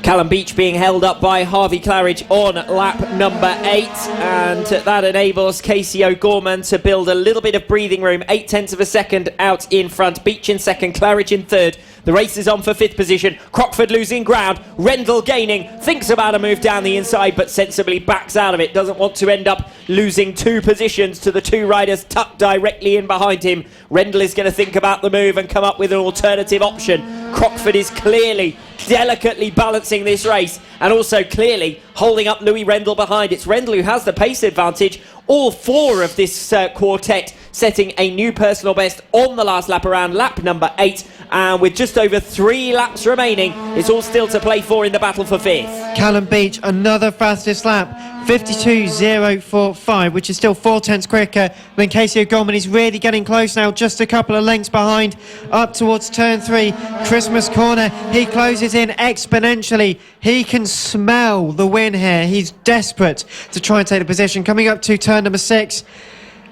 Callum Beach being held up by Harvey Claridge on lap number 8, and that enables Casey O'Gorman to build a little bit of breathing room. 0.8 of a second out in front. Beach in second, Claridge in third. The race is on for 5th position. Crockford losing ground. Rendell gaining. Thinks about a move down the inside, but sensibly backs out of it. Doesn't want to end up losing 2 positions to the 2 riders tucked directly in behind him. Rendell is going to think about the move and come up with an alternative option. Crockford is clearly delicately balancing this race and also clearly holding up Louis Rendell behind. It's Rendell who has the pace advantage. All 4 of this quartet setting a new personal best on the last lap around lap number 8, and with just over 3 laps remaining, it's all still to play for in the battle for 5th. Callum Beach, another fastest lap, 52.045, which is still 4/10 quicker than Casey O'Gorman. He's really getting close now, just a couple of lengths behind, up towards turn 3, Christmas corner. He closes in exponentially. He can smell the win here. He's desperate to try and take the position. Coming up to turn number 6.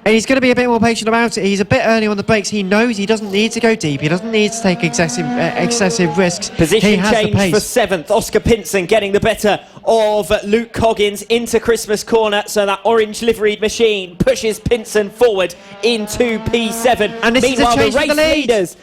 And he's going to be a bit more patient about it. He's a bit early on the brakes. He knows he doesn't need to go deep. He doesn't need to take excessive risks. Position change for 7th. Oscar Pinson getting the better of Luke Coggins into Christmas corner. So that orange liveried machine pushes Pinson forward into P7. And this Meanwhile, is a change the race for the lead. leaders,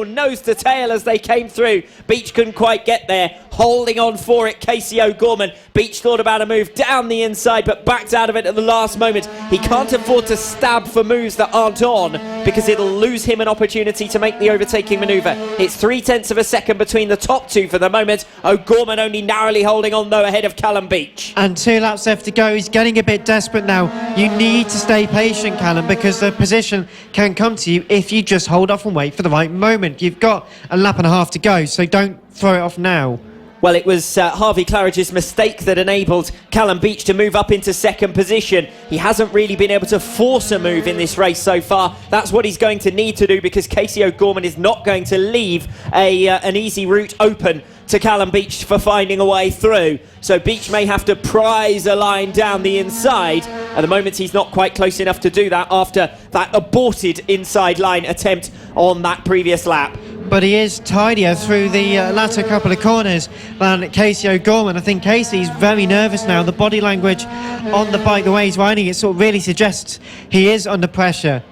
nose to tail as they came through. Beach couldn't quite get there. Holding on for it, Casey O'Gorman. Beach thought about a move down the inside, but backed out of it at the last moment. He can't afford to stab for moves that aren't on, because it'll lose him an opportunity to make the overtaking manoeuvre. It's 0.3 of a second between the top 2 for the moment. O'Gorman only narrowly holding on, though, ahead of Callum Beach. And 2 laps left to go. He's getting a bit desperate now. You need to stay patient, Callum, because the position can come to you if you just hold off and wait for the right moment. You've got a lap and a half to go, so don't throw it off now. Well, it was Harvey Claridge's mistake that enabled Callum Beach to move up into 2nd position. He hasn't really been able to force a move in this race so far. That's what he's going to need to do, because Casey O'Gorman is not going to leave an easy route open to Callum Beach for finding a way through. So Beach may have to prize a line down the inside. At the moment, he's not quite close enough to do that after that aborted inside line attempt on that previous lap. But he is tidier through the latter couple of corners than Casey O'Gorman. I think Casey's very nervous now. The body language on the bike, the way he's riding it, sort of really suggests he is under pressure.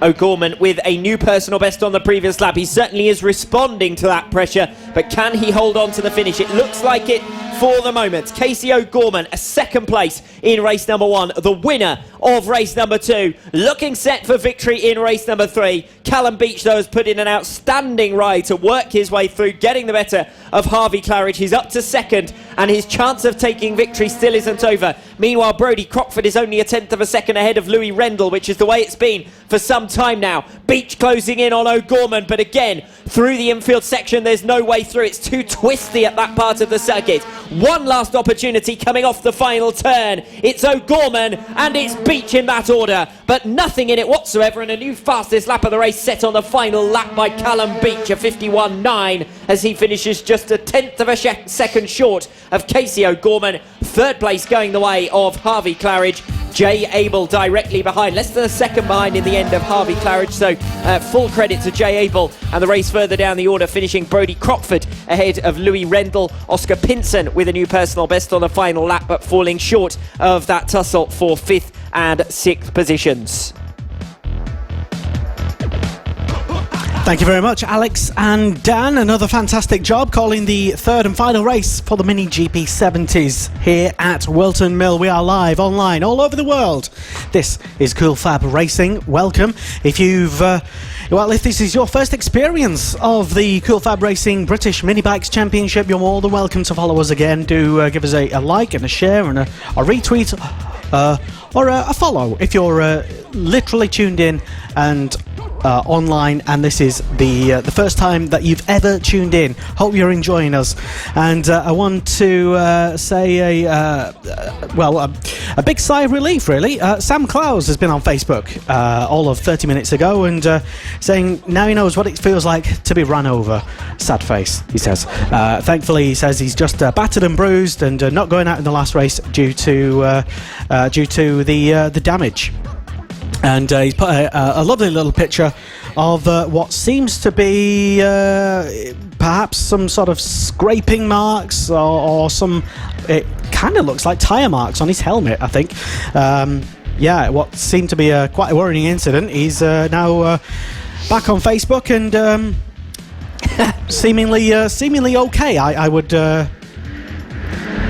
O'Gorman with a new personal best on the previous lap. He certainly is responding to that pressure, but can he hold on to the finish? It looks like it for the moment. Casey O'Gorman, a 2nd place in race number 1, the winner of race number 2, looking set for victory in race number 3. Callum Beach, though, has put in an outstanding ride to work his way through, getting the better of Harvey Claridge. He's up to 2nd, and his chance of taking victory still isn't over. Meanwhile, Brodie Crockford is only 0.1 of a second ahead of Louis Rendell, which is the way it's been for some time now. Beach closing in on O'Gorman, but again, through the infield section, there's no way through. It's too twisty at that part of the circuit. One last opportunity coming off the final turn. It's O'Gorman and it's Beach in that order, but nothing in it whatsoever, and a new fastest lap of the race set on the final lap by Callum Beach, a 51.9, as he finishes just 0.1 of a second short of Casey O'Gorman. 3rd place going the way of Harvey Claridge. Jay Abel directly behind, less than a second behind in the end of Harvey Claridge, so full credit to Jay Abel. And the race further down the order, finishing Brodie Crockford ahead of Louis Rendell. Oscar Pinson with a new personal best on the final lap, but falling short of that tussle for 5th and 6th positions. Thank you very much, Alex and Dan. Another fantastic job calling the 3rd and final race for the Mini GP70s here at Whilton Mill. We are live online all over the world. This is Cool Fab Racing. Welcome. If this is your first experience of the Cool Fab Racing British Mini Bikes Championship, you're more than welcome to follow us again. Do give us a like and a share and a retweet or a follow if you're literally tuned in and online, and this is the first time that you've ever tuned in. Hope you're enjoying us, and I want to say a big sigh of relief, really. Sam Clowes has been on Facebook all of 30 minutes ago, and saying now he knows what it feels like to be run over. Sad face, he says. Thankfully, he says he's just battered and bruised, and not going out in the last race due to the damage. And he's put a lovely little picture of what seems to be perhaps some sort of scraping marks or some... It kind of looks like tyre marks on his helmet, I think. What seemed to be quite a worrying incident. He's now back on Facebook and seemingly okay, I would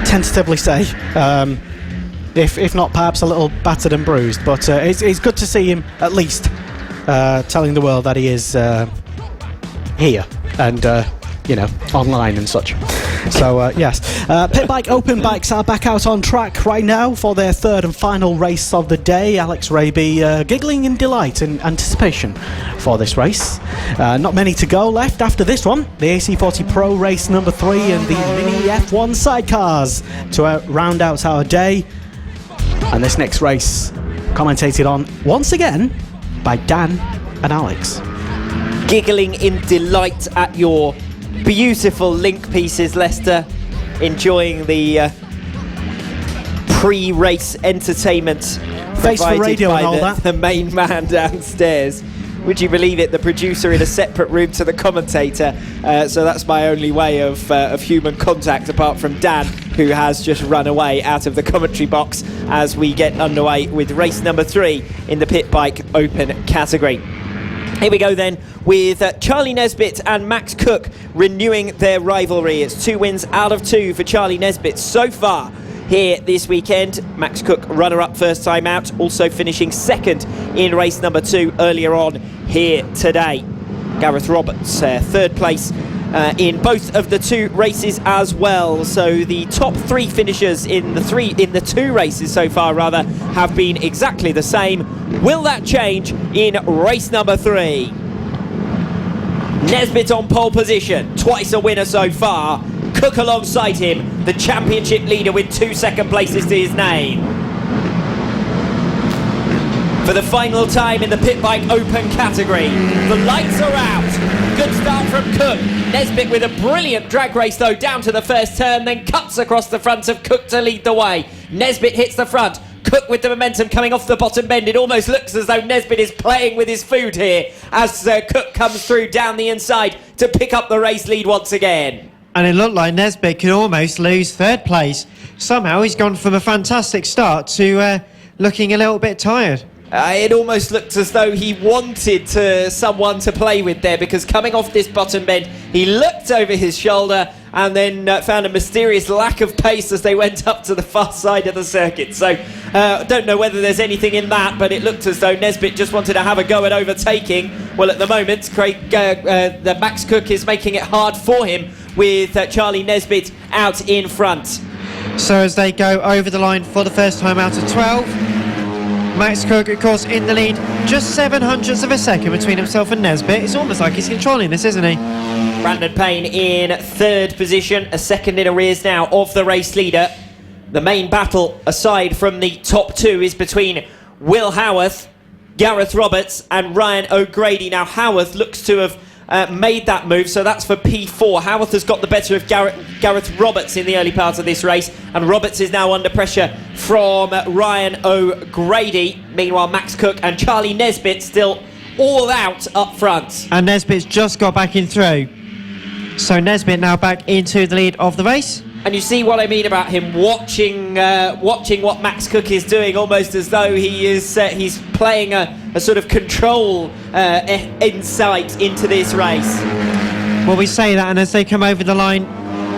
tentatively say. If not perhaps a little battered and bruised, but it's good to see him at least telling the world that he is here and online and such. So yes, Pit Bike Open bikes are back out on track right now for their third and final race of the day. Alex Raby giggling in delight and anticipation for this race. Not many to go left after this one. The AC40 Pro race number 3 and the Mini F1 sidecars to round out our day. And this next race commentated on once again by Dan and Alex. Giggling in delight at your beautiful link pieces, Lester. Enjoying the pre-race entertainment Face for radio by and all that. the main man downstairs. Would you believe it? The producer in a separate room to the commentator. So that's my only way of human contact, apart from Dan, who has just run away out of the commentary box as we get underway with race number 3 in the Pit Bike Open category. Here we go then with Charlie Nesbitt and Max Cook renewing their rivalry. It's 2 wins out of 2 for Charlie Nesbitt so far here this weekend. Max Cook, runner-up first time out, also finishing second in race number 2 earlier on here today. Gareth Roberts, third place in both of the 2 races as well. So the top 3 finishers in the 2 races so far rather have been exactly the same. Will that change in race number 3? Nesbitt on pole position, twice a winner so far. Cook alongside him, the championship leader with 2 second places to his name. For the final time in the Pit Bike Open category, the lights are out. Good start from Cook. Nesbitt with a brilliant drag race though down to the first turn, then cuts across the front of Cook to lead the way. Nesbitt hits the front. Cook with the momentum coming off the bottom bend. It almost looks as though Nesbitt is playing with his food here as Cook comes through down the inside to pick up the race lead once again. And it looked like Nesbitt could almost lose third place. Somehow he's gone from a fantastic start to looking a little bit tired. It almost looked as though he wanted someone to play with there, because coming off this bottom bend, he looked over his shoulder and then found a mysterious lack of pace as they went up to the far side of the circuit. So I don't know whether there's anything in that, but it looked as though Nesbitt just wanted to have a go at overtaking. Well, at the moment, the Max Cook is making it hard for him with Charlie Nesbitt out in front. So as they go over the line for the first time out of 12, Max Cook, of course, in the lead, just 0.07 of a second between himself and Nesbitt. It's almost like he's controlling this, isn't he? Brandon Payne in third position, a second in arrears now of the race leader. The main battle, aside from the top 2, is between Will Howarth, Gareth Roberts and Ryan O'Grady. Now Howarth looks to have made that move, so that's for P4. Howarth has got the better of Gareth Roberts in the early part of this race, and Roberts is now under pressure from Ryan O'Grady. Meanwhile, Max Cook and Charlie Nesbitt still all out up front. And Nesbitt's just got back in through. So Nesbitt now back into the lead of the race. And you see what I mean about him watching what Max Cook is doing, almost as though he's playing a sort of control insight into this race. Well, we say that, and as they come over the line,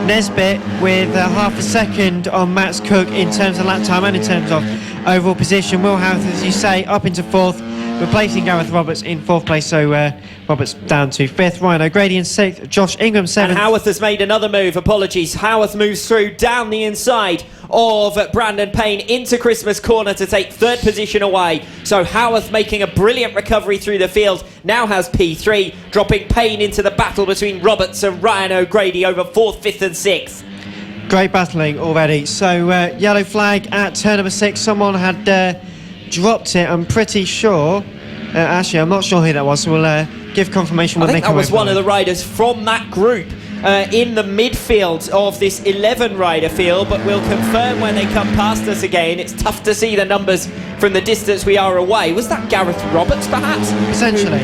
Nesbitt with half a second on Max Cook in terms of lap time and in terms of overall position. Will Howarth, as you say, up into fourth. replacing Gareth Roberts in 4th place, so Roberts down to 5th, Ryan O'Grady in 6th, Josh Ingram 7th. And Howarth has made another move, apologies. Howarth moves through down the inside of Brandon Payne into Christmas Corner to take 3rd position away. So Howarth making a brilliant recovery through the field, now has P3, dropping Payne into the battle between Roberts and Ryan O'Grady over 4th, 5th and 6th. Great battling already. So yellow flag at turn number 6. Someone had dropped it, I'm pretty sure. Actually, I'm not sure who that was, so we'll give confirmation when I they think come that was over. one of the riders from that group in the midfield of this 11-rider field, but we'll confirm when they come past us again. It's tough to see the numbers from the distance we are away. Was that Gareth Roberts, perhaps? Essentially.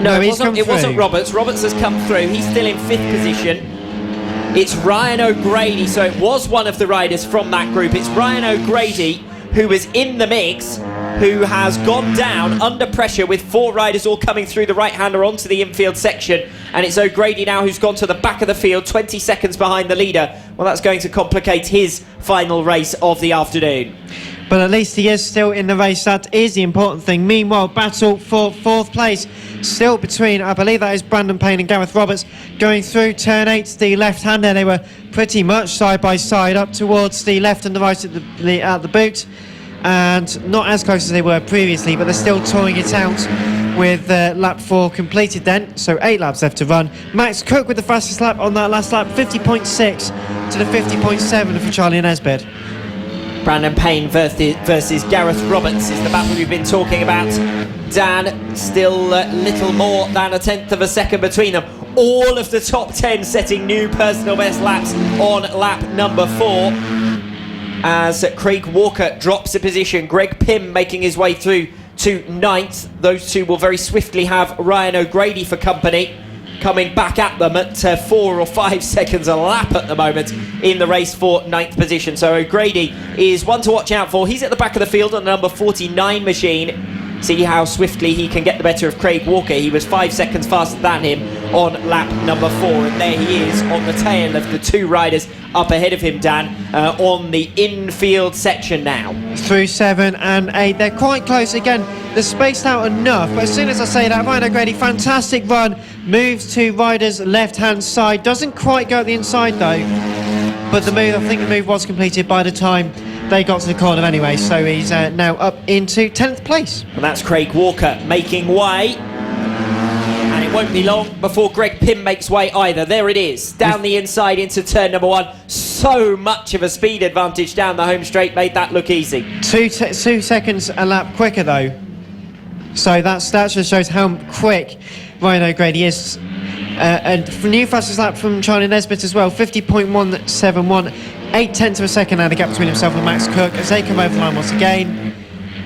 No, he's come it wasn't through. Roberts. Roberts has come through. He's still in 5th position. It's Ryan O'Grady, so it was one of the riders from that group. It's Ryan O'Grady who was in the mix, who has gone down under pressure with 4 riders all coming through the right-hander onto the infield section, and it's O'Grady now who's gone to the back of the field, 20 seconds behind the leader. Well, that's going to complicate his final race of the afternoon. But at least he is still in the race. That is the important thing. Meanwhile, battle for 4th place still between, I believe that is Brandon Payne and Gareth Roberts, going through turn 8, the left-hander. They were pretty much side by side, up towards the left and the right at the boot, and not as close as they were previously, but they're still toying it out with lap 4 completed then, so 8 laps left to run. Max Cook with the fastest lap on that last lap, 50.6 to the 50.7 for Charlie Nesbitt. Brandon Payne versus Gareth Roberts is the battle we've been talking about. Dan, still little more than a 1/10 of a second between them. All of the top 10 setting new personal best laps on lap number 4. As Craig Walker drops a position, Greg Pym making his way through to 9th. Those two will very swiftly have Ryan O'Grady for company, coming back at them at 4 or 5 seconds a lap at the moment in the race for 9th position. So O'Grady is one to watch out for. He's at the back of the field on the number 49 machine. See how swiftly he can get the better of Craig Walker. He was 5 seconds faster than him on lap number 4, and there he is on the tail of the 2 riders up ahead of him, Dan, on the infield section now. Through 7 and 8, they're quite close again. They're spaced out enough, but as soon as I say that, Ryan O'Grady, fantastic run, moves to rider's left-hand side, doesn't quite go at the inside though, but the move, I think the move was completed by the time they got to the corner anyway, so he's now up into 10th place. And that's Craig Walker making way. And it won't be long before Greg Pym makes way either. There it is, down the inside into turn number 1. So much of a speed advantage down the home straight made that look easy. 2 seconds a lap quicker though. So that just shows how quick Ryan O'Grady is. And new fastest lap from Charlie Nesbitt as well, 50.171. 0.8 of a second now the gap between himself and Max Cook as they come over the line once again.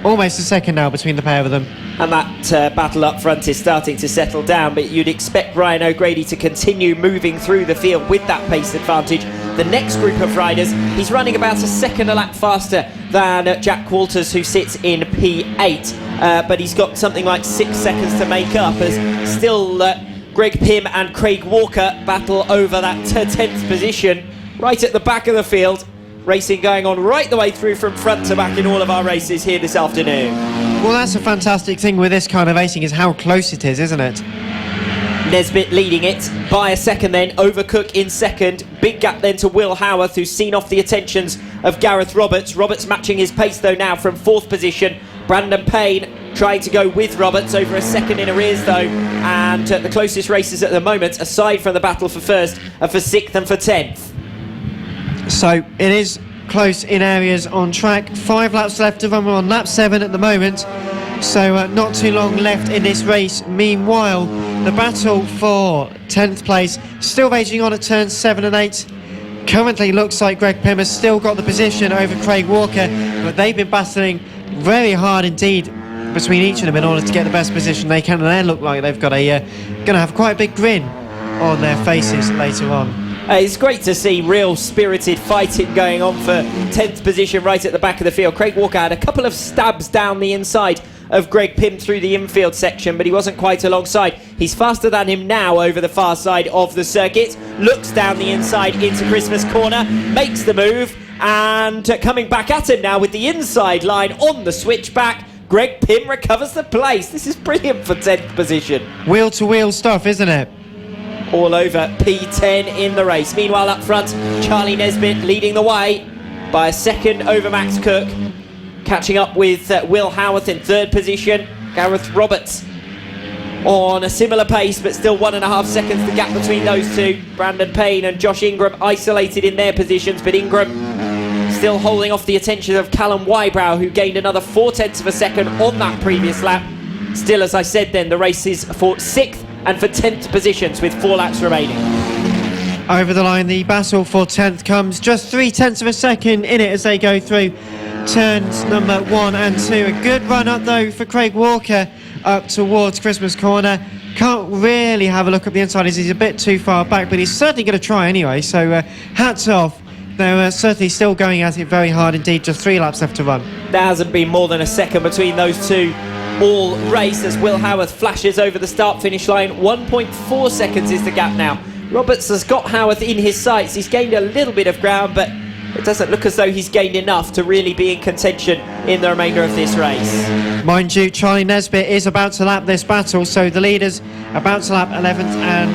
Almost a second now between the pair of them. And that battle up front is starting to settle down, but you'd expect Ryan O'Grady to continue moving through the field with that pace advantage. The next group of riders, he's running about a second a lap faster than Jack Walters, who sits in P8, but he's got something like 6 seconds to make up as still Greg Pym and Craig Walker battle over that 10th position right at the back of the field. Racing going on right the way through from front to back in all of our races here this afternoon. Well, that's a fantastic thing with this kind of racing, is how close it is, isn't it? Nesbitt leading it by a second then, over Cook in second. Big gap then to Will Howarth, who's seen off the attentions of Gareth Roberts. Roberts matching his pace though now from 4th position. Brandon Payne trying to go with Roberts, over a second in arrears though, and the closest races at the moment, aside from the battle for 1st, are for 6th and for 10th. So it is close in areas on track. 5 laps left to run. We're on lap 7 at the moment, so not too long left in this race. Meanwhile, the battle for 10th place still raging on at turns 7 and 8. Currently looks like Greg Pym has still got the position over Craig Walker, but they've been battling very hard indeed between each of them in order to get the best position they can, and they look like they've got going to have quite a big grin on their faces later on. It's great to see real spirited fighting going on for 10th position right at the back of the field. Craig Walker had a couple of stabs down the inside of Greg Pym through the infield section, but he wasn't quite alongside. He's faster than him now over the far side of the circuit. Looks down the inside into Christmas Corner, makes the move, and coming back at him now with the inside line on the switchback. Greg Pym recovers the place. This is brilliant for 10th position. Wheel-to-wheel stuff, isn't it? All over P10 in the race. Meanwhile, up front, Charlie Nesbitt leading the way by a second over Max Cook. Catching up with Will Howarth in 3rd position. Gareth Roberts on a similar pace, but still 1.5 seconds the gap between those two. Brandon Payne and Josh Ingram isolated in their positions, but Ingram still holding off the attention of Callum Wybrow, who gained another 0.4 of a second on that previous lap. Still, as I said then, the race is for 6th and for 10th positions with 4 laps remaining. Over the line, the battle for 10th comes just 0.3 of a second in it as they go through turns number 1 and 2. A good run up though for Craig Walker up towards Christmas Corner. Can't really have a look at the inside as he's a bit too far back, but he's certainly going to try anyway, so hats off. They're certainly still going at it very hard indeed, just 3 laps left to run. There hasn't been more than a second between those two all race as Will Howarth flashes over the start-finish line. 1.4 seconds is the gap now. Roberts has got Howarth in his sights. He's gained a little bit of ground, but it doesn't look as though he's gained enough to really be in contention in the remainder of this race. Mind you, Charlie Nesbitt is about to lap this battle, so the leaders about to lap 11th and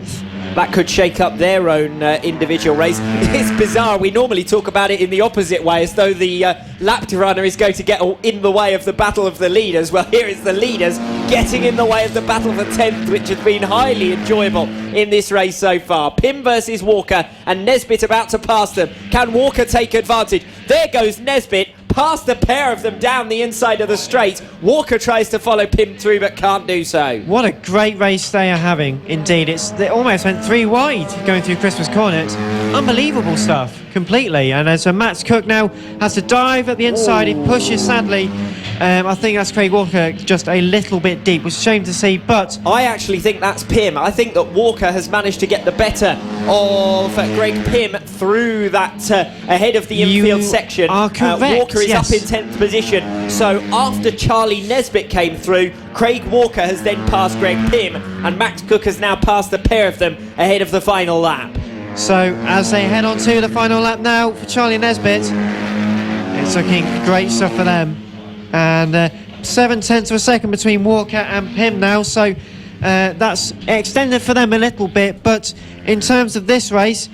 10th. That could shake up their own individual race. It's bizarre. We normally talk about it in the opposite way, as though the lap runner is going to get in the way of the battle of the leaders. Well, here is the leaders getting in the way of the battle for 10th, which has been highly enjoyable in this race so far. Pym versus Walker, and Nesbitt about to pass them. Can Walker take advantage? There goes Nesbitt, past the pair of them down the inside of the straight. Walker tries to follow Pym through but can't do so. What a great race they are having indeed. They almost went 3 wide going through Christmas Corner. It's unbelievable stuff completely, and as Max Cook now has to dive at the inside, he pushes sadly. I think that's Craig Walker just a little bit deep. It was a shame to see, but I actually think that's Pym. I think that Walker has managed to get the better of Greg Pym through that ahead of the infield section. Are correct, Walker is yes. up in 10th position. So after Charlie Nesbitt came through, Craig Walker has then passed Greg Pym, and Max Cook has now passed the pair of them ahead of the final lap. So as they head on to the final lap now for Charlie Nesbitt, it's looking great stuff for them. And 0.7 of a second between Walker and Pym now, so that's extended for them a little bit, but in terms of this race,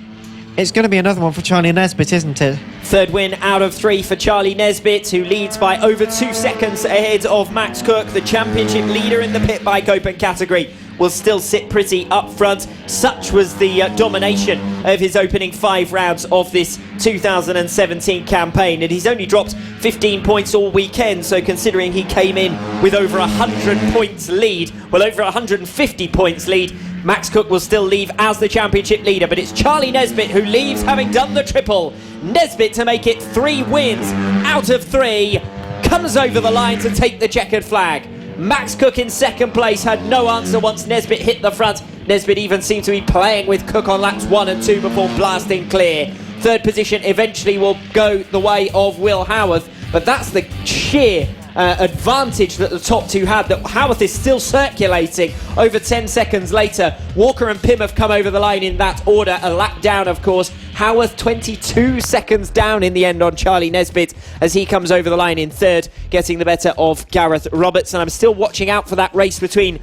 it's going to be another one for Charlie Nesbitt, isn't it? 3rd win out of 3 for Charlie Nesbitt, who leads by over 2 seconds ahead of Max Cook. The championship leader in the pit bike open category will still sit pretty up front. Such was the domination of his opening 5 rounds of this 2017 campaign, and he's only dropped 15 points all weekend, so considering he came in with over 100 points lead, well, over 150 points lead, Max Cook will still leave as the championship leader, but it's Charlie Nesbitt who leaves having done the triple. Nesbitt to make it 3 wins out of 3, comes over the line to take the checkered flag. Max Cook in 2nd place had no answer once Nesbitt hit the front. Nesbitt even seemed to be playing with Cook on laps 1 and 2 before blasting clear. 3rd position eventually will go the way of Will Howarth, but that's the sheer advantage that the top two had, that Howarth is still circulating over 10 seconds later. Walker and Pym have come over the line in that order, a lap down of course. Howarth 22 seconds down in the end on Charlie Nesbitt as he comes over the line in 3rd, getting the better of Gareth Roberts. And I'm still watching out for that race between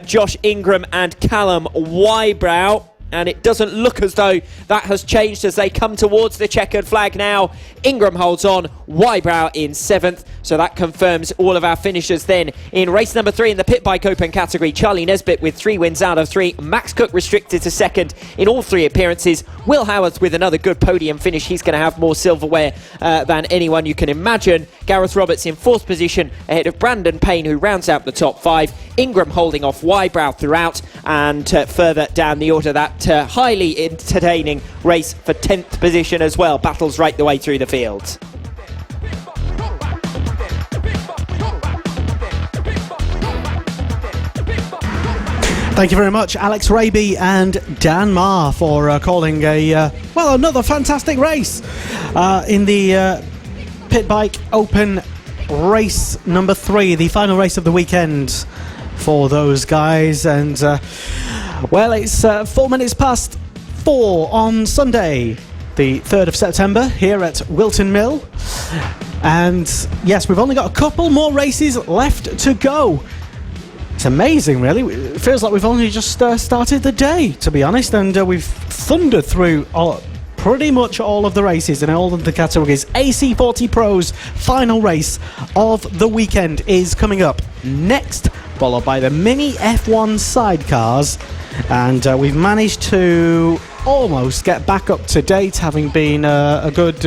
Josh Ingram and Callum Wybrow. And it doesn't look as though that has changed as they come towards the checkered flag now. Ingram holds on, Wybrow in 7th. So that confirms all of our finishers then in race number 3 in the pit bike open category. Charlie Nesbitt with 3 wins out of 3. Max Cook restricted to 2nd in all 3 appearances. Will Howarth with another good podium finish. He's going to have more silverware than anyone you can imagine. Gareth Roberts in 4th position ahead of Brandon Payne, who rounds out the top 5. Ingram holding off Wybrow throughout, and further down the order, that highly entertaining race for 10th position as well. Battles right the way through the field. Thank you very much, Alex Raby and Dan Marr, for calling another fantastic race in the Pit Bike Open race number 3, the final race of the weekend for those guys. And it's 4 minutes past 4 on Sunday, the 3rd of September, here at Whilton Mill. And yes, we've only got a couple more races left to go. It's amazing, really. It feels like we've only just started the day, to be honest, and we've thundered through pretty much all of the races in all of the categories. AC40 Pro's final race of the weekend is coming up next, followed by the Mini F1 sidecars, and we've managed to almost get back up to date, having been a good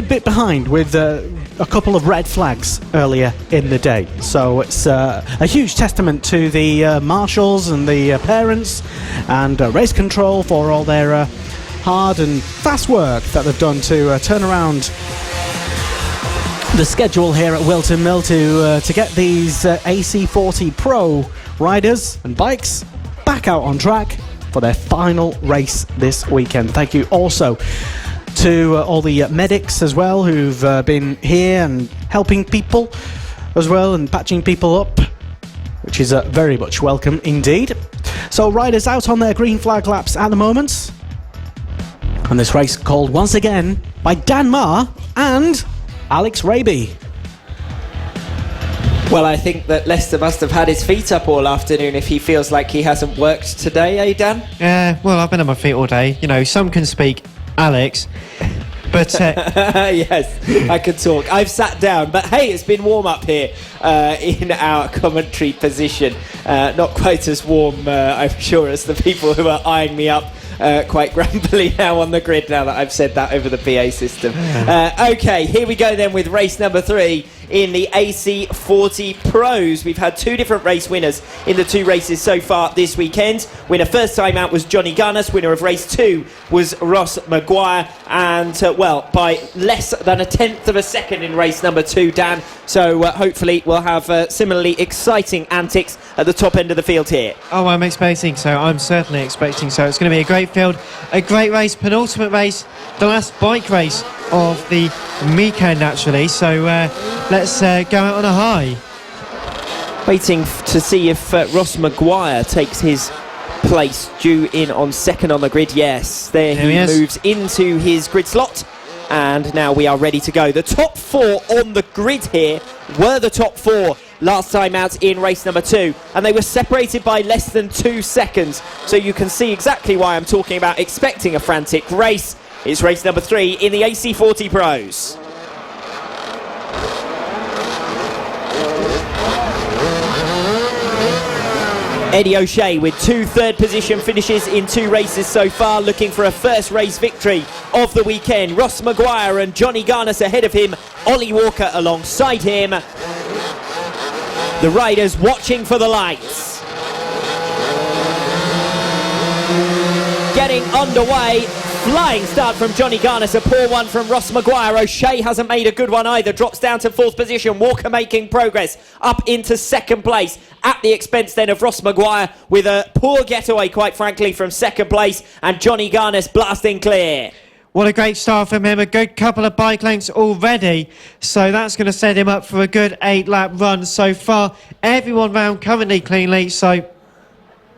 bit behind with a couple of red flags earlier in the day. So it's a huge testament to the marshals and the parents and race control for all their hard and fast work that they've done to turn around the schedule here at Whilton Mill to get these AC40 Pro riders and bikes back out on track for their final race this weekend. Thank you also to all the medics as well, who've been here and helping people as well and patching people up, which is very much welcome indeed. So riders out on their green flag laps at the moment, and this race called once again by Dan Marr and Alex Raby. Well, I think that Lester must have had his feet up all afternoon if he feels like he hasn't worked today, eh, Dan? Yeah, well, I've been on my feet all day. You know, some can speak, Alex, but yes, I can talk. I've sat down, but hey, it's been warm up here in our commentary position. Not quite as warm, I'm sure, as the people who are eyeing me up quite grumpily now on the grid, now that I've said that over the PA system. Okay, here we go then with race number 3 in the AC40 Pros. We've had 2 different race winners in the 2 races so far this weekend. Winner first time out was Johnny Garnes. Winner of race 2 was Ross Maguire, and well, by less than a tenth of a second in race number 2, Dan. So hopefully we'll have similarly exciting antics at the top end of the field here. Oh, I'm expecting so. I'm certainly expecting so. It's going to be a great field, a great race, penultimate race, the last bike race of the weekend actually. So let's go out on a high. Waiting to see if Ross Maguire takes his place, due in on second on the grid. Yes, there he moves into his grid slot, and now we are ready to go. The top 4 on the grid here were the top 4 last time out in race number 2, and they were separated by less than 2 seconds, so you can see exactly why I'm talking about expecting a frantic race. It's race number 3 in the AC40 Pros. Eddie O'Shea with 2 third position finishes in 2 races so far, looking for a first race victory of the weekend. Ross Maguire and Johnny Garnes ahead of him, Ollie Walker alongside him. The riders watching for the lights. Getting underway. Flying start from Johnny Garnes, a poor one from Ross Maguire. O'Shea hasn't made a good one either, drops down to 4th position. Walker making progress up into 2nd place at the expense then of Ross Maguire, with a poor getaway, quite frankly, from 2nd place, and Johnny Garnes blasting clear. What a great start from him, a good couple of bike lengths already, so that's going to set him up for a good 8-lap run so far. Everyone round currently cleanly, so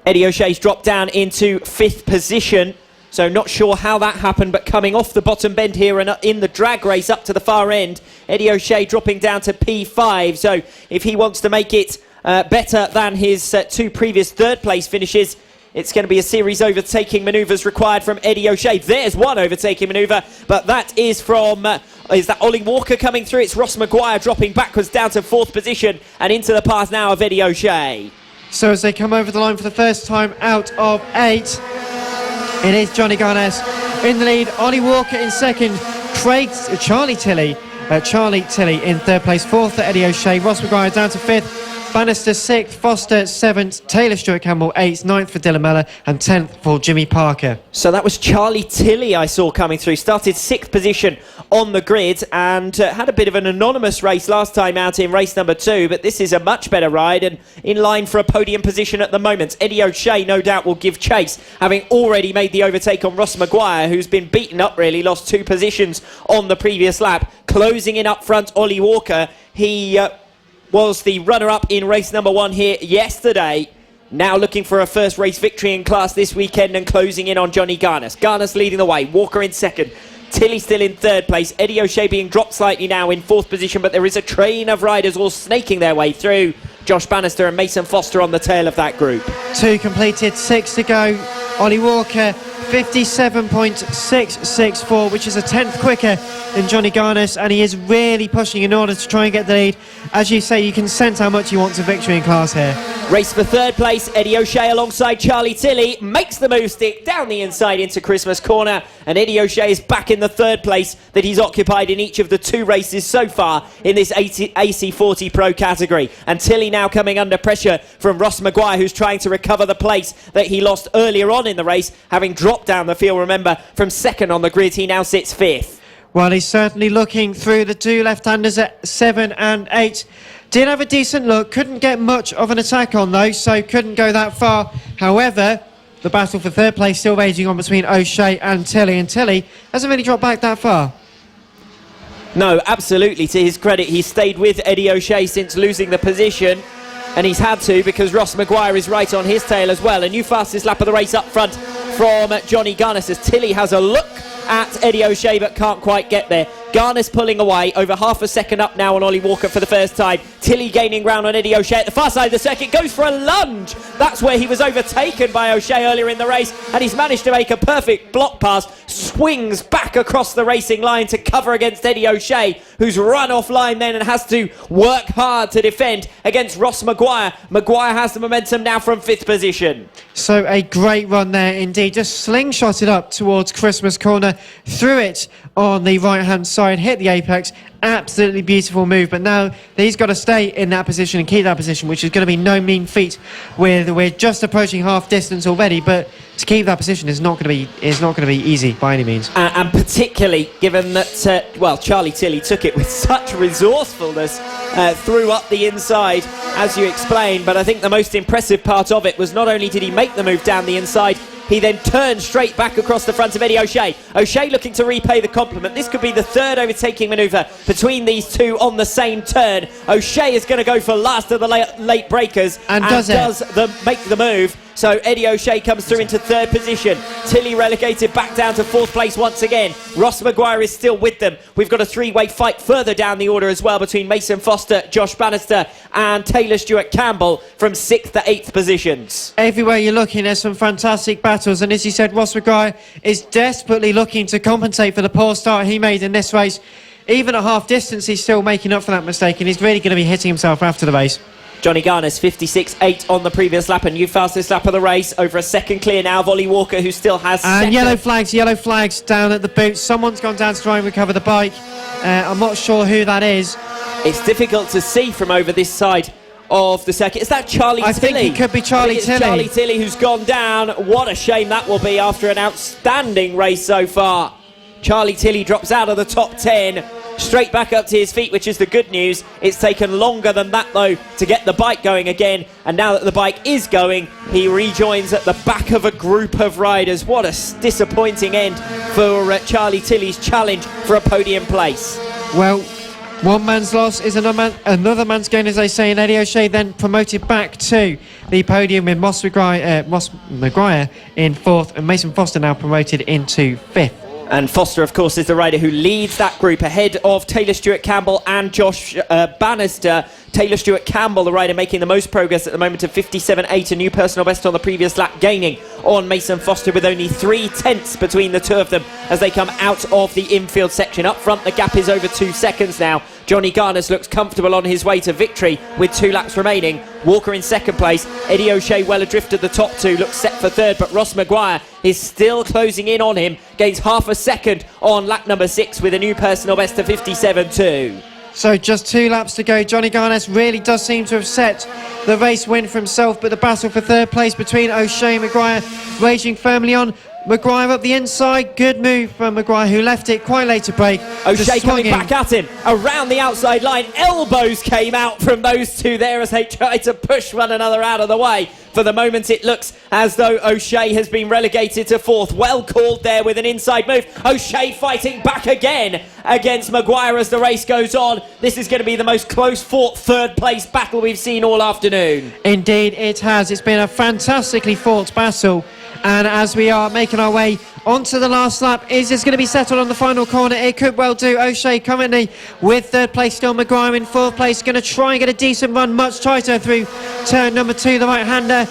Eddie O'Shea's dropped down into 5th position. So not sure how that happened, but coming off the bottom bend here and in the drag race up to the far end, Eddie O'Shea dropping down to P5. So if he wants to make it better than his 2 previous 3rd place finishes, it's going to be a series overtaking manoeuvres required from Eddie O'Shea. There's one overtaking manoeuvre, but that is from, is that Ollie Walker coming through? It's Ross Maguire dropping backwards down to 4th position and into the path now of Eddie O'Shea. So as they come over the line for the first time out of 8, it is Johnny Garnes in the lead, Ollie Walker in 2nd, Charlie Tilley in 3rd place, 4th Eddie O'Shea, Ross Maguire down to 5th, Bannister 6th, Foster 7th, Taylor Stewart-Campbell 8th, 9th for Dylan Mellor and 10th for Jimmy Parker. So that was Charlie Tilley I saw coming through, started 6th position on the grid and had a bit of an anonymous race last time out in race number 2, but this is a much better ride and in line for a podium position at the moment. Eddie O'Shea no doubt will give chase, having already made the overtake on Ross Maguire, who's been beaten up really, lost 2 positions on the previous lap. Closing in up front, Ollie Walker, he was the runner-up in race number 1 here yesterday. Now looking for a first race victory in class this weekend and closing in on Johnny Garnes. Garnes leading the way, Walker in 2nd. Tilly still in third place. Eddie O'Shea being dropped slightly now in fourth position, but there is a train of riders all snaking their way through. Josh Bannister and Mason Foster on the tail of that group. 2 completed, 6 to go. Ollie Walker, 57.664, which is a tenth quicker than Johnny Garnis, and he is really pushing in order to try and get the lead. As you say, you can sense how much he wants a victory in class here. Race for third place, Eddie O'Shea alongside Charlie Tilley makes the move stick down the inside into Christmas Corner, and Eddie O'Shea is back in the third place that he's occupied in each of the 2 races so far in this AC40 Pro category. And Tilley now coming under pressure from Ross Maguire, who's trying to recover the place that he lost earlier on in the race, having dropped down the field, remember, from second on the grid. He now sits 5th. Well, he's certainly looking through the 2 left-handers at 7 and 8. Did have a decent look, couldn't get much of an attack on though, so couldn't go that far. However, the battle for third place still raging on between O'Shea and Tilley hasn't really dropped back that far. No, absolutely, to his credit, he's stayed with Eddie O'Shea since losing the position, and he's had to because Ross Maguire is right on his tail as well. A new fastest lap of the race up front from Johnny Garnis as Tilley has a look at Eddie O'Shea but can't quite get there. Garnis pulling away, over half a second up now on Ollie Walker for the first time. Tilley gaining ground on Eddie O'Shea at the far side of the circuit, goes for a lunge. That's where he was overtaken by O'Shea earlier in the race, and he's managed to make a perfect block pass, swings back across the racing line to cover against Eddie O'Shea, who's run offline then and has to work hard to defend against Ross Maguire. Maguire has the momentum now from 5th position. So a great run there indeed, just slingshotted up towards Christmas Corner, threw it on the right hand side, hit the apex, absolutely beautiful move, but now he's got to stay in that position and keep that position, which is going to be no mean feat. We're just approaching half distance already, but to keep that position is not going to be easy by any means. And particularly given that Charlie Tilley took it with such resourcefulness through up the inside, as you explained, but I think the most impressive part of it was not only did he make the move down the inside, he then turned straight back across the front of Eddie O'Shea. O'Shea looking to repay the compliment. This could be the 3rd overtaking manoeuvre between these 2 on the same turn. O'Shea is going to go for last of the late breakers and does make the move. So Eddie O'Shea comes through into 3rd position. Tilley relegated back down to 4th place once again. Ross Maguire is still with them. We've got a 3-way fight further down the order as well between Mason Foster, Josh Bannister and Taylor Stewart Campbell from 6th to 8th positions. Everywhere you're looking, there's some fantastic battles, and as you said, Ross Maguire is desperately looking to compensate for the poor start he made in this race. Even at half distance, he's still making up for that mistake, and he's really going to be hitting himself after the race. Johnny Garnis 56.8 on the previous lap, and new fastest lap of the race, over a second clear now of Ollie Walker, who still has second. And yellow flags down at the boot. Someone's gone down to try and recover the bike. I'm not sure who that is. It's difficult to see from over this side of the circuit. Is that Charlie Tilley? I think it could be Charlie Tilley. Charlie Tilley who's gone down. What a shame that will be after an outstanding race so far. Charlie Tilley drops out of the top 10, straight back up to his feet, which is the good news. It's taken longer than that, though, to get the bike going again. And now that the bike is going, he rejoins at the back of a group of riders. What a disappointing end for Charlie Tilley's challenge for a podium place. Well, one man's loss is another man's gain, as they say, and Eddie O'Shea then promoted back to the podium with Ross Maguire in 4th and Mason Foster now promoted into 5th. And Foster, of course, is the rider who leads that group ahead of Taylor Stewart Campbell and Josh Bannister. Taylor Stewart Campbell, the rider making the most progress at the moment of 57.8, a new personal best on the previous lap, gaining on Mason Foster with only 3/10 between the 2 of them as they come out of the infield section. Up front, the gap is over 2 seconds now. Johnny Garnis looks comfortable on his way to victory with 2 laps remaining. Walker in 2nd place. Eddie O'Shea well adrift at the top 2, looks set for 3rd, but Ross Maguire is still closing in on him, gains half a second on lap number 6 with a new personal best of 57.2. So just 2 laps to go. Johnny Garnis really does seem to have set the race win for himself, but the battle for 3rd place between O'Shea and Maguire raging firmly on. Maguire up the inside, good move from Maguire, who left it quite late to break. O'Shea coming back at him around the outside line. Elbows came out from those 2 there as they tried to push one another out of the way. For the moment, it looks as though O'Shea has been relegated to 4th. Well called there with an inside move. O'Shea fighting back again against Maguire as the race goes on. This is going to be the most close-fought 3rd place battle we've seen all afternoon. Indeed, it has. It's been a fantastically fought battle. And as we are making our way onto the last lap, is this going to be settled on the final corner? It could well do. O'Shea currently with third place still. Maguire in fourth place, going to try and get a decent run, much tighter through turn number 2, the right-hander.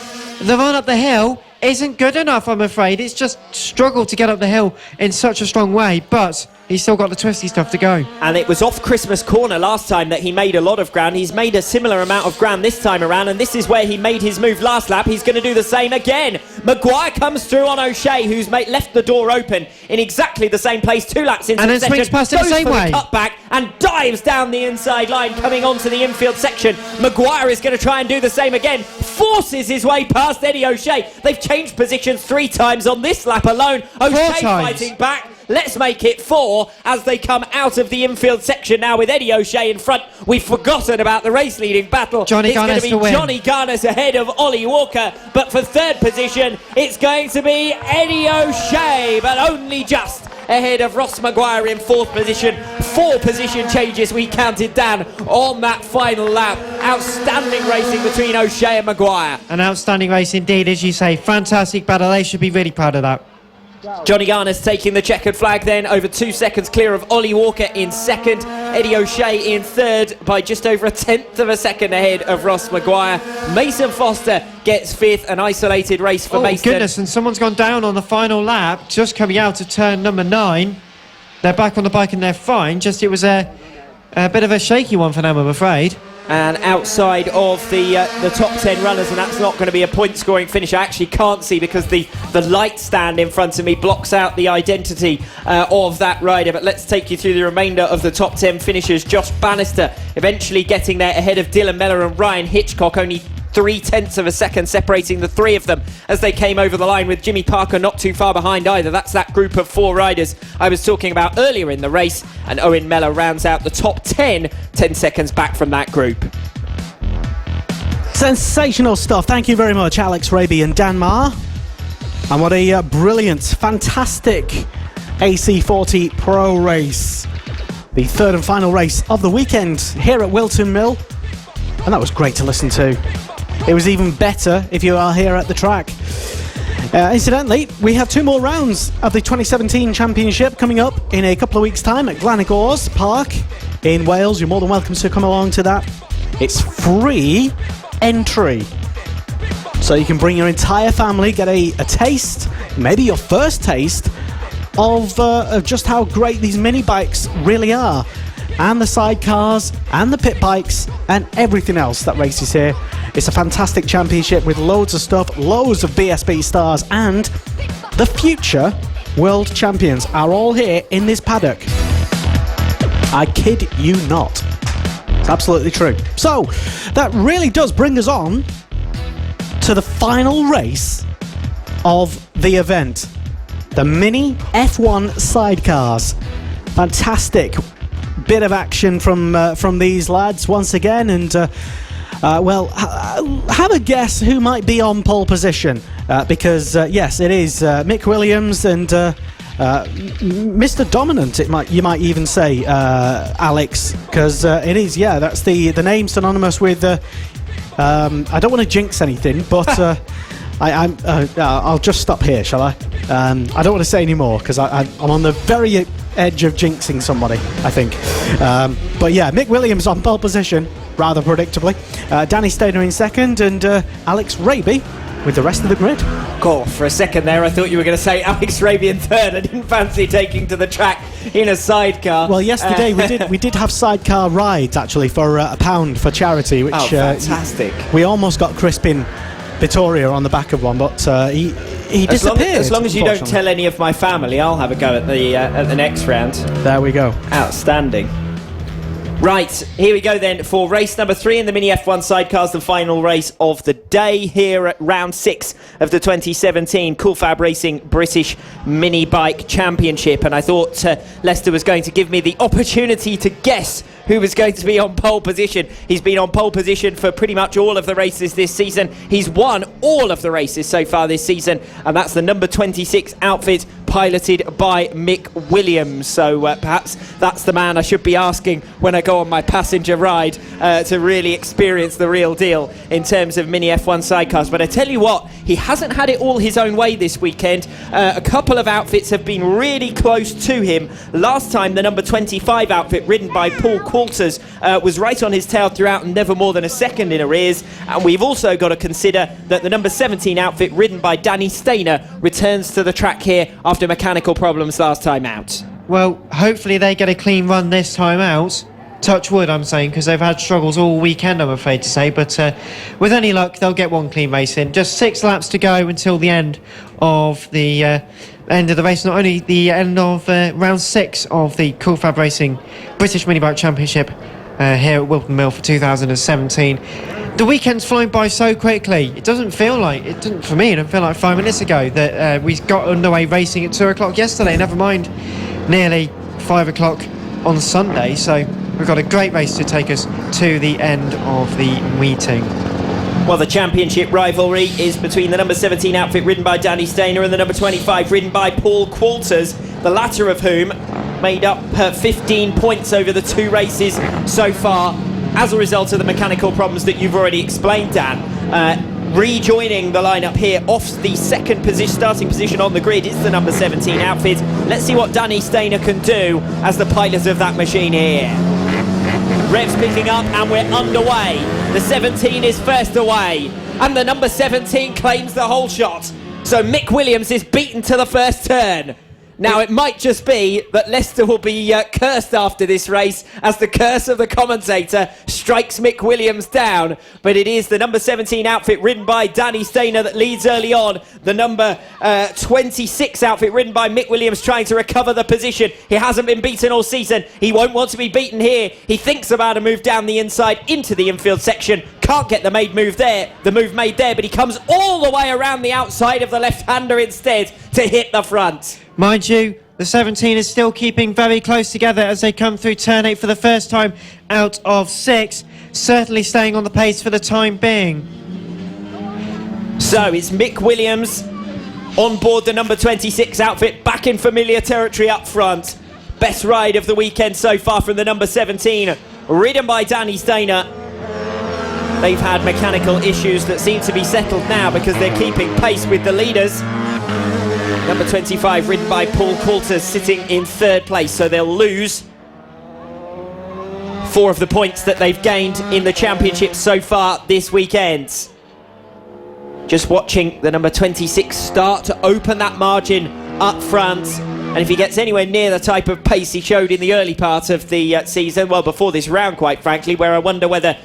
The run up the hill isn't good enough, I'm afraid. It's just struggled to get up the hill in such a strong way, but he's still got the twisty stuff to go. And it was off Christmas Corner last time that he made a lot of ground. He's made a similar amount of ground this time around, and this is where he made his move last lap. He's going to do the same again. Maguire comes through on O'Shea, who's left the door open in exactly the same place 2 laps into and the then session. swings past it the same way. Cutback and dives down the inside line, coming onto the infield section. Maguire is going to try and do the same again. Forces his way past Eddie O'Shea. They've changed positions 3 times on this lap alone. O'Shea fighting back. Let's make it 4 as they come out of the infield section now with Eddie O'Shea in front. We've forgotten about the race leading battle. Johnny it's going to be Johnny Garnes ahead of Ollie Walker, but for third position it's going to be Eddie O'Shea, but only just ahead of Ross Maguire in 4th position. 4 position changes we counted down on that final lap. Outstanding racing between O'Shea and Maguire. An outstanding race indeed, as you say. Fantastic battle. They should be really proud of that. Johnny Garnes taking the checkered flag then, over 2 seconds clear of Ollie Walker in 2nd. Eddie O'Shea in 3rd by just over 1/10 of a second ahead of Ross Maguire. Mason Foster gets 5th, an isolated race for Mason. Oh goodness, and someone's gone down on the final lap, just coming out of turn number 9. They're back on the bike and they're fine, just it was a bit of a shaky one for them, I'm afraid. And outside of the top 10 runners, and that's not going to be a point scoring finish. I actually can't see because the light stand in front of me blocks out the identity of that rider. But let's take you through the remainder of the top 10 finishers. Josh Bannister eventually getting there ahead of Dylan Mellor and Ryan Hitchcock, only 0.3 of a second separating the 3 of them as they came over the line, with Jimmy Parker not too far behind either. That's that group of 4 riders I was talking about earlier in the race, and Owen Mellor rounds out the top 10 seconds back from that group. Sensational stuff. Thank you very much, Alex Raby and Dan Marr. And what a brilliant, fantastic AC40 Pro race. The 3rd and final race of the weekend here at Whilton Mill. And that was great to listen to. It was even better if you are here at the track. Incidentally, we have 2 more rounds of the 2017 Championship coming up in a couple of weeks' time at Glanagors Park in Wales. You're more than welcome to come along to that. It's free entry. So you can bring your entire family, get a taste, maybe your first taste, of just how great these mini bikes really are. And the sidecars, and the pit bikes, and everything else that races here. It's a fantastic championship with loads of stuff, loads of BSB stars, and the future world champions are all here in this paddock. I kid you not. It's absolutely true. So, that really does bring us on to the final race of the event. The Mini F1 sidecars. Fantastic bit of action from these lads once again, and have a guess who might be on pole position, because yes, it is Mick Williams and Mr. Dominant, you might even say, Alex, because it is, that's the name synonymous with I don't want to jinx anything, but I'll just stop here, shall I? I don't want to say any more because I'm on the very edge of jinxing somebody, I think. But yeah, Mick Williams on pole position, rather predictably. Danny Stainer in 2nd, and Alex Raby with the rest of the grid. God, for a second there I thought you were going to say Alex Raby in 3rd. I didn't fancy taking to the track in a sidecar. Well, yesterday we did have sidecar rides actually for £1 for charity, which fantastic. We almost got Crispin Vittoria on the back of one, but he disappeared. As long as you don't tell any of my family, I'll have a go at the next round. There we go. Outstanding. Right, here we go then for race number 3 in the Mini F1 sidecars, the final race of the day here at round 6 of the 2017 Cool Fab Racing British Mini Bike Championship. And I thought Lester was going to give me the opportunity to guess who was going to be on pole position. He's been on pole position for pretty much all of the races this season. He's won all of the races so far this season, and that's the number 26 outfit piloted by Mick Williams. So perhaps that's the man I should be asking when I go on my passenger ride to really experience the real deal in terms of mini F1 sidecars. But I tell you what, he hasn't had it all his own way this weekend. A couple of outfits have been really close to him. Last time, the number 25 outfit, ridden by Paul Qualters, was right on his tail throughout and never more than a second in arrears. And we've also got to consider that the number 17 outfit, ridden by Danny Stainer, returns to the track here after mechanical problems last time out. Well, hopefully they get a clean run this time out. Touch wood, I'm saying, because they've had struggles all weekend, I'm afraid to say. But with any luck, they'll get one clean race in. Just 6 laps to go until the end of the race. Not only the end of round 6 of the Cool Fab Racing British Minibike Championship here at Whilton Mill for 2017. The weekend's flown by so quickly. It doesn't feel like, it didn't for me, it didn't feel like 5 minutes ago that we got underway racing at 2 o'clock yesterday, never mind nearly 5 o'clock on Sunday. So we've got a great race to take us to the end of the meeting. Well, the championship rivalry is between the number 17 outfit ridden by Danny Stainer and the number 25 ridden by Paul Qualters, the latter of whom made up 15 points over the 2 races so far as a result of the mechanical problems that you've already explained, Dan. Rejoining the lineup here off the second starting position on the grid is the number 17 outfit. Let's see what Danny Stainer can do as the pilot of that machine here. Revs picking up and we're underway. The 17 is first away and the number 17 claims the whole shot. So Mick Williams is beaten to the first turn. Now, it might just be that Leicester will be cursed after this race as the curse of the commentator strikes Mick Williams down. But it is the number 17 outfit ridden by Danny Stainer that leads early on. The number 26 outfit ridden by Mick Williams trying to recover the position. He hasn't been beaten all season. He won't want to be beaten here. He thinks about a move down the inside into the infield section. Can't get the move made there, but he comes all the way around the outside of the left-hander instead to hit the front. Mind you, the 17 is still keeping very close together as they come through turn 8 for the first time out of 6. Certainly staying on the pace for the time being. So it's Mick Williams on board the number 26 outfit, back in familiar territory up front. Best ride of the weekend so far from the number 17, ridden by Danny Stainer. They've had mechanical issues that seem to be settled now because they're keeping pace with the leaders. Number 25 ridden by Paul Qualters sitting in 3rd place, so they'll lose 4 of the points that they've gained in the championship so far this weekend. Just watching the number 26 start to open that margin up front, and if he gets anywhere near the type of pace he showed in the early part of the season, well, before this round quite frankly, where I wonder whether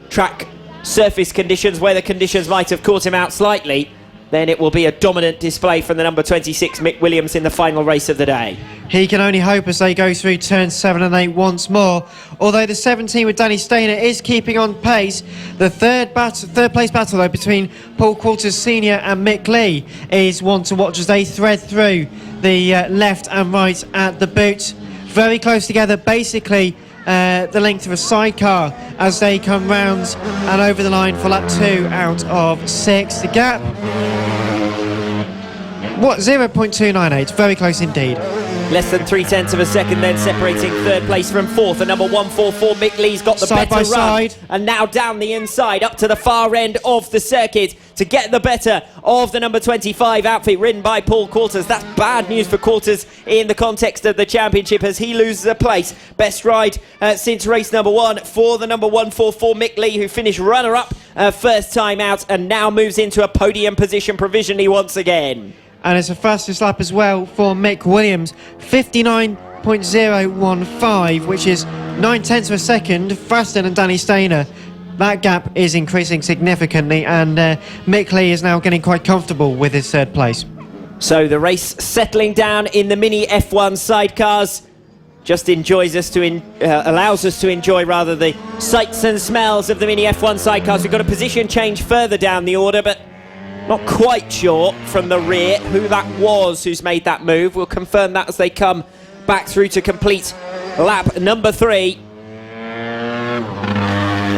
track surface conditions, weather conditions might have caught him out slightly, then it will be a dominant display from the number 26 Mick Williams in the final race of the day. He can only hope as they go through turns 7 and 8 once more. Although the 17 with Danny Stainer is keeping on pace, the third place battle though between Paul Qualters Senior and Mick Lee is one to watch as they thread through the left and right at the boot. Very close together, basically the length of a sidecar as they come round and over the line for lap 2 out of 6. The gap, 0.298, very close indeed. Less than 0.3 of a second then separating 3rd place from 4th. The number 144 Mick Lee's got the Side better by run. side. And now down the inside up to the far end of the circuit to get the better of the number 25 outfit ridden by Paul Qualters. That's bad news for Qualters in the context of the championship as he loses a place. Best ride since race number 1 for the number 144 Mick Lee, who finished runner-up first time out and now moves into a podium position provisionally once again. And it's a fastest lap as well for Mick Williams, 59.015, which is 0.9 of a second faster than Danny Stainer. That gap is increasing significantly, and Mick Lee is now getting quite comfortable with his 3rd place. So the race settling down in the mini F1 sidecars just allows us to enjoy rather the sights and smells of the mini F1 sidecars. We've got a position change further down the order, but not quite sure from the rear who that was who's made that move. We'll confirm that as they come back through to complete lap number 3.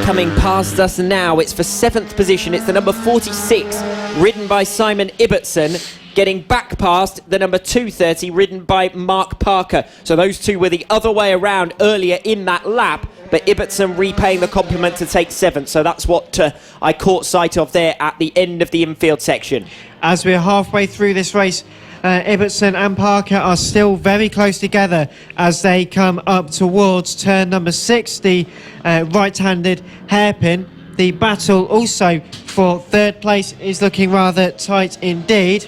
Coming past us now, it's for 7th position. It's the number 46, ridden by Simon Ibbotson. getting back past the number 230 ridden by Mark Parker. So those two were the other way around earlier in that lap, but Ibbotson repaying the compliment to take 7th. So that's what I caught sight of there at the end of the infield section. As we're halfway through this race, Ibbotson and Parker are still very close together as they come up towards turn number 6, the right-handed hairpin. The battle also for 3rd place is looking rather tight indeed.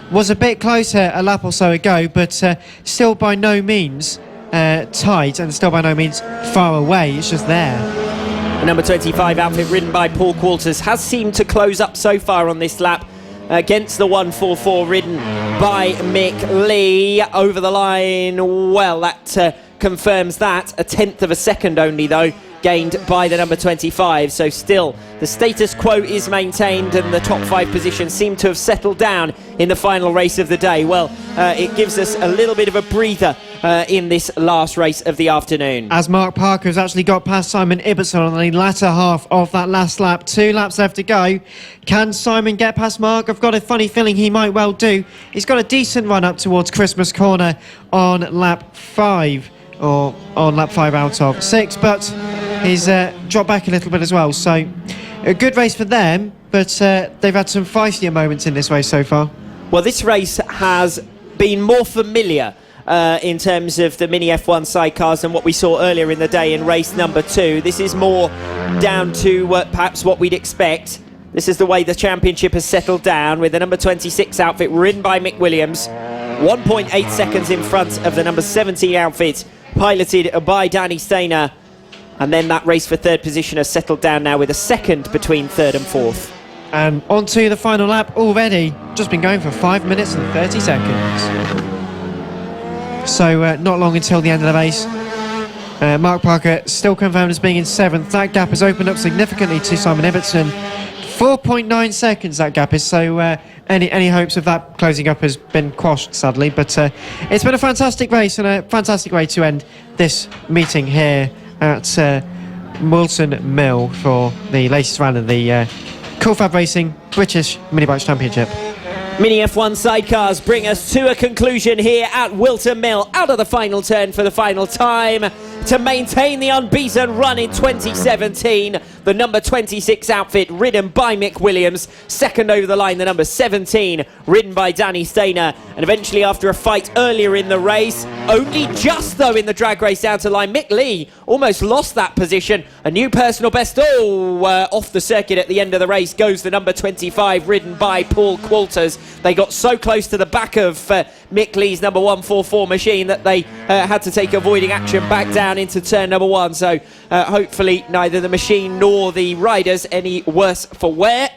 Was a bit closer a lap or so ago, but still by no means tight and still by no means far away. It's just there. The number 25 outfit ridden by Paul Qualters has seemed to close up so far on this lap against the 144 ridden by Mick Lee over the line. Well, that confirms that. A 1/10 of a second only, though, gained by the number 25. So still, the status quo is maintained and the top 5 positions seem to have settled down in the final race of the day. Well, it gives us a little bit of a breather in this last race of the afternoon. As Mark Parker has actually got past Simon Ibbotson on the latter half of that last lap. 2 laps left to go. Can Simon get past Mark? I've got a funny feeling he might well do. He's got a decent run up towards Christmas Corner on lap 5, or on lap 5 out of 6, but he's dropped back a little bit as well. So a good race for them, but they've had some feistier moments in this race so far. Well, this race has been more familiar in terms of the Mini F1 sidecars than what we saw earlier in the day in race number 2. This is more down to perhaps what we'd expect. This is the way the championship has settled down, with the number 26 outfit ridden by Mick Williams, 1.8 seconds in front of the number 17 outfit piloted by Danny Stainer. And then that race for 3rd position has settled down now with a second between 3rd and 4th. And on to the final lap already. Just been going for 5 minutes and 30 seconds. So not long until the end of the race. Mark Parker still confirmed as being in 7th. That gap has opened up significantly to Simon Ibbotson. 4.9 seconds that gap is, so any hopes of that closing up has been quashed, sadly. But it's been a fantastic race and a fantastic way to end this meeting here at Whilton Mill for the latest round of the Cool FAB-Racing British Mini Bikes Championship. Mini F1 sidecars bring us to a conclusion here at Whilton Mill. Out of the final turn for the final time to maintain the unbeaten run in 2017. The number 26 outfit ridden by Mick Williams. Second over the line, the number 17 ridden by Danny Stainer. And eventually, after a fight earlier in the race, only just though in the drag race down to line, Mick Lee almost lost that position. A new personal best off the circuit at the end of the race goes the number 25 ridden by Paul Qualters. They got so close to the back of Mick Lee's number 144 machine that they had to take avoiding action back down into turn number 1. So hopefully neither the machine nor the riders any worse for wear.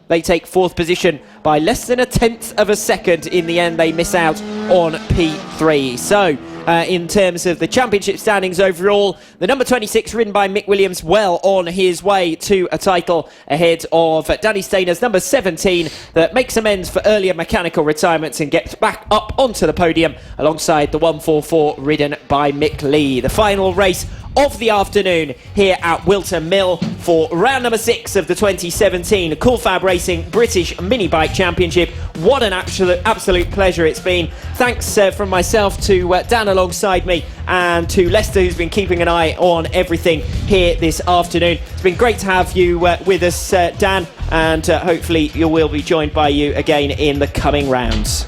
They take 4th position by less than a 1/10 of a second. In the end, they miss out on P3. So in terms of the championship standings overall, the number 26 ridden by Mick Williams well on his way to a title ahead of Danny Stainer's number 17 that makes amends for earlier mechanical retirements and gets back up onto the podium alongside the 144 ridden by Mick Lee. The final race of the afternoon here at Whilton Mill for round number 6 of the 2017 Cool FAB-Racing British Mini Bike Championship. What an absolute pleasure it's been. Thanks from myself to Dan alongside me and to Lester, who's been keeping an eye on everything here this afternoon. It's been great to have you with us, Dan, and hopefully you will be joined by you again in the coming rounds.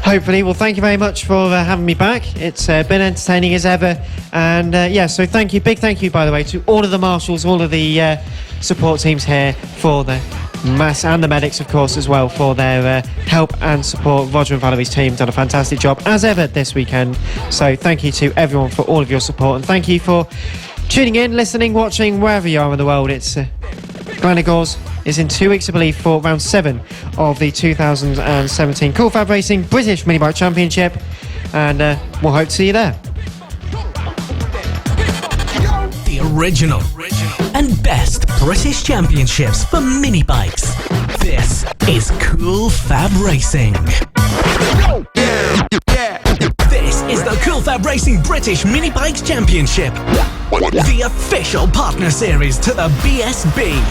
Hopefully. Well, thank you very much for having me back. It's been entertaining as ever. And so thank you, big thank you, by the way, to all of the marshals, all of the support teams here for the mass, and the medics, of course, as well, for their help and support. Roger and Valerie's team done a fantastic job, as ever, this weekend. So thank you to everyone for all of your support. And thank you for tuning in, listening, watching, wherever you are in the world. It's Glenagors is in 2 weeks, I believe, for round 7 of the 2017 Cool FAB-Racing British Mini Bike Championship, and we'll hope to see you there. The original and best British Championships for mini bikes. This is Cool FAB-Racing. This is the Cool FAB-Racing British Mini Bikes Championship, the official partner series to the BSB.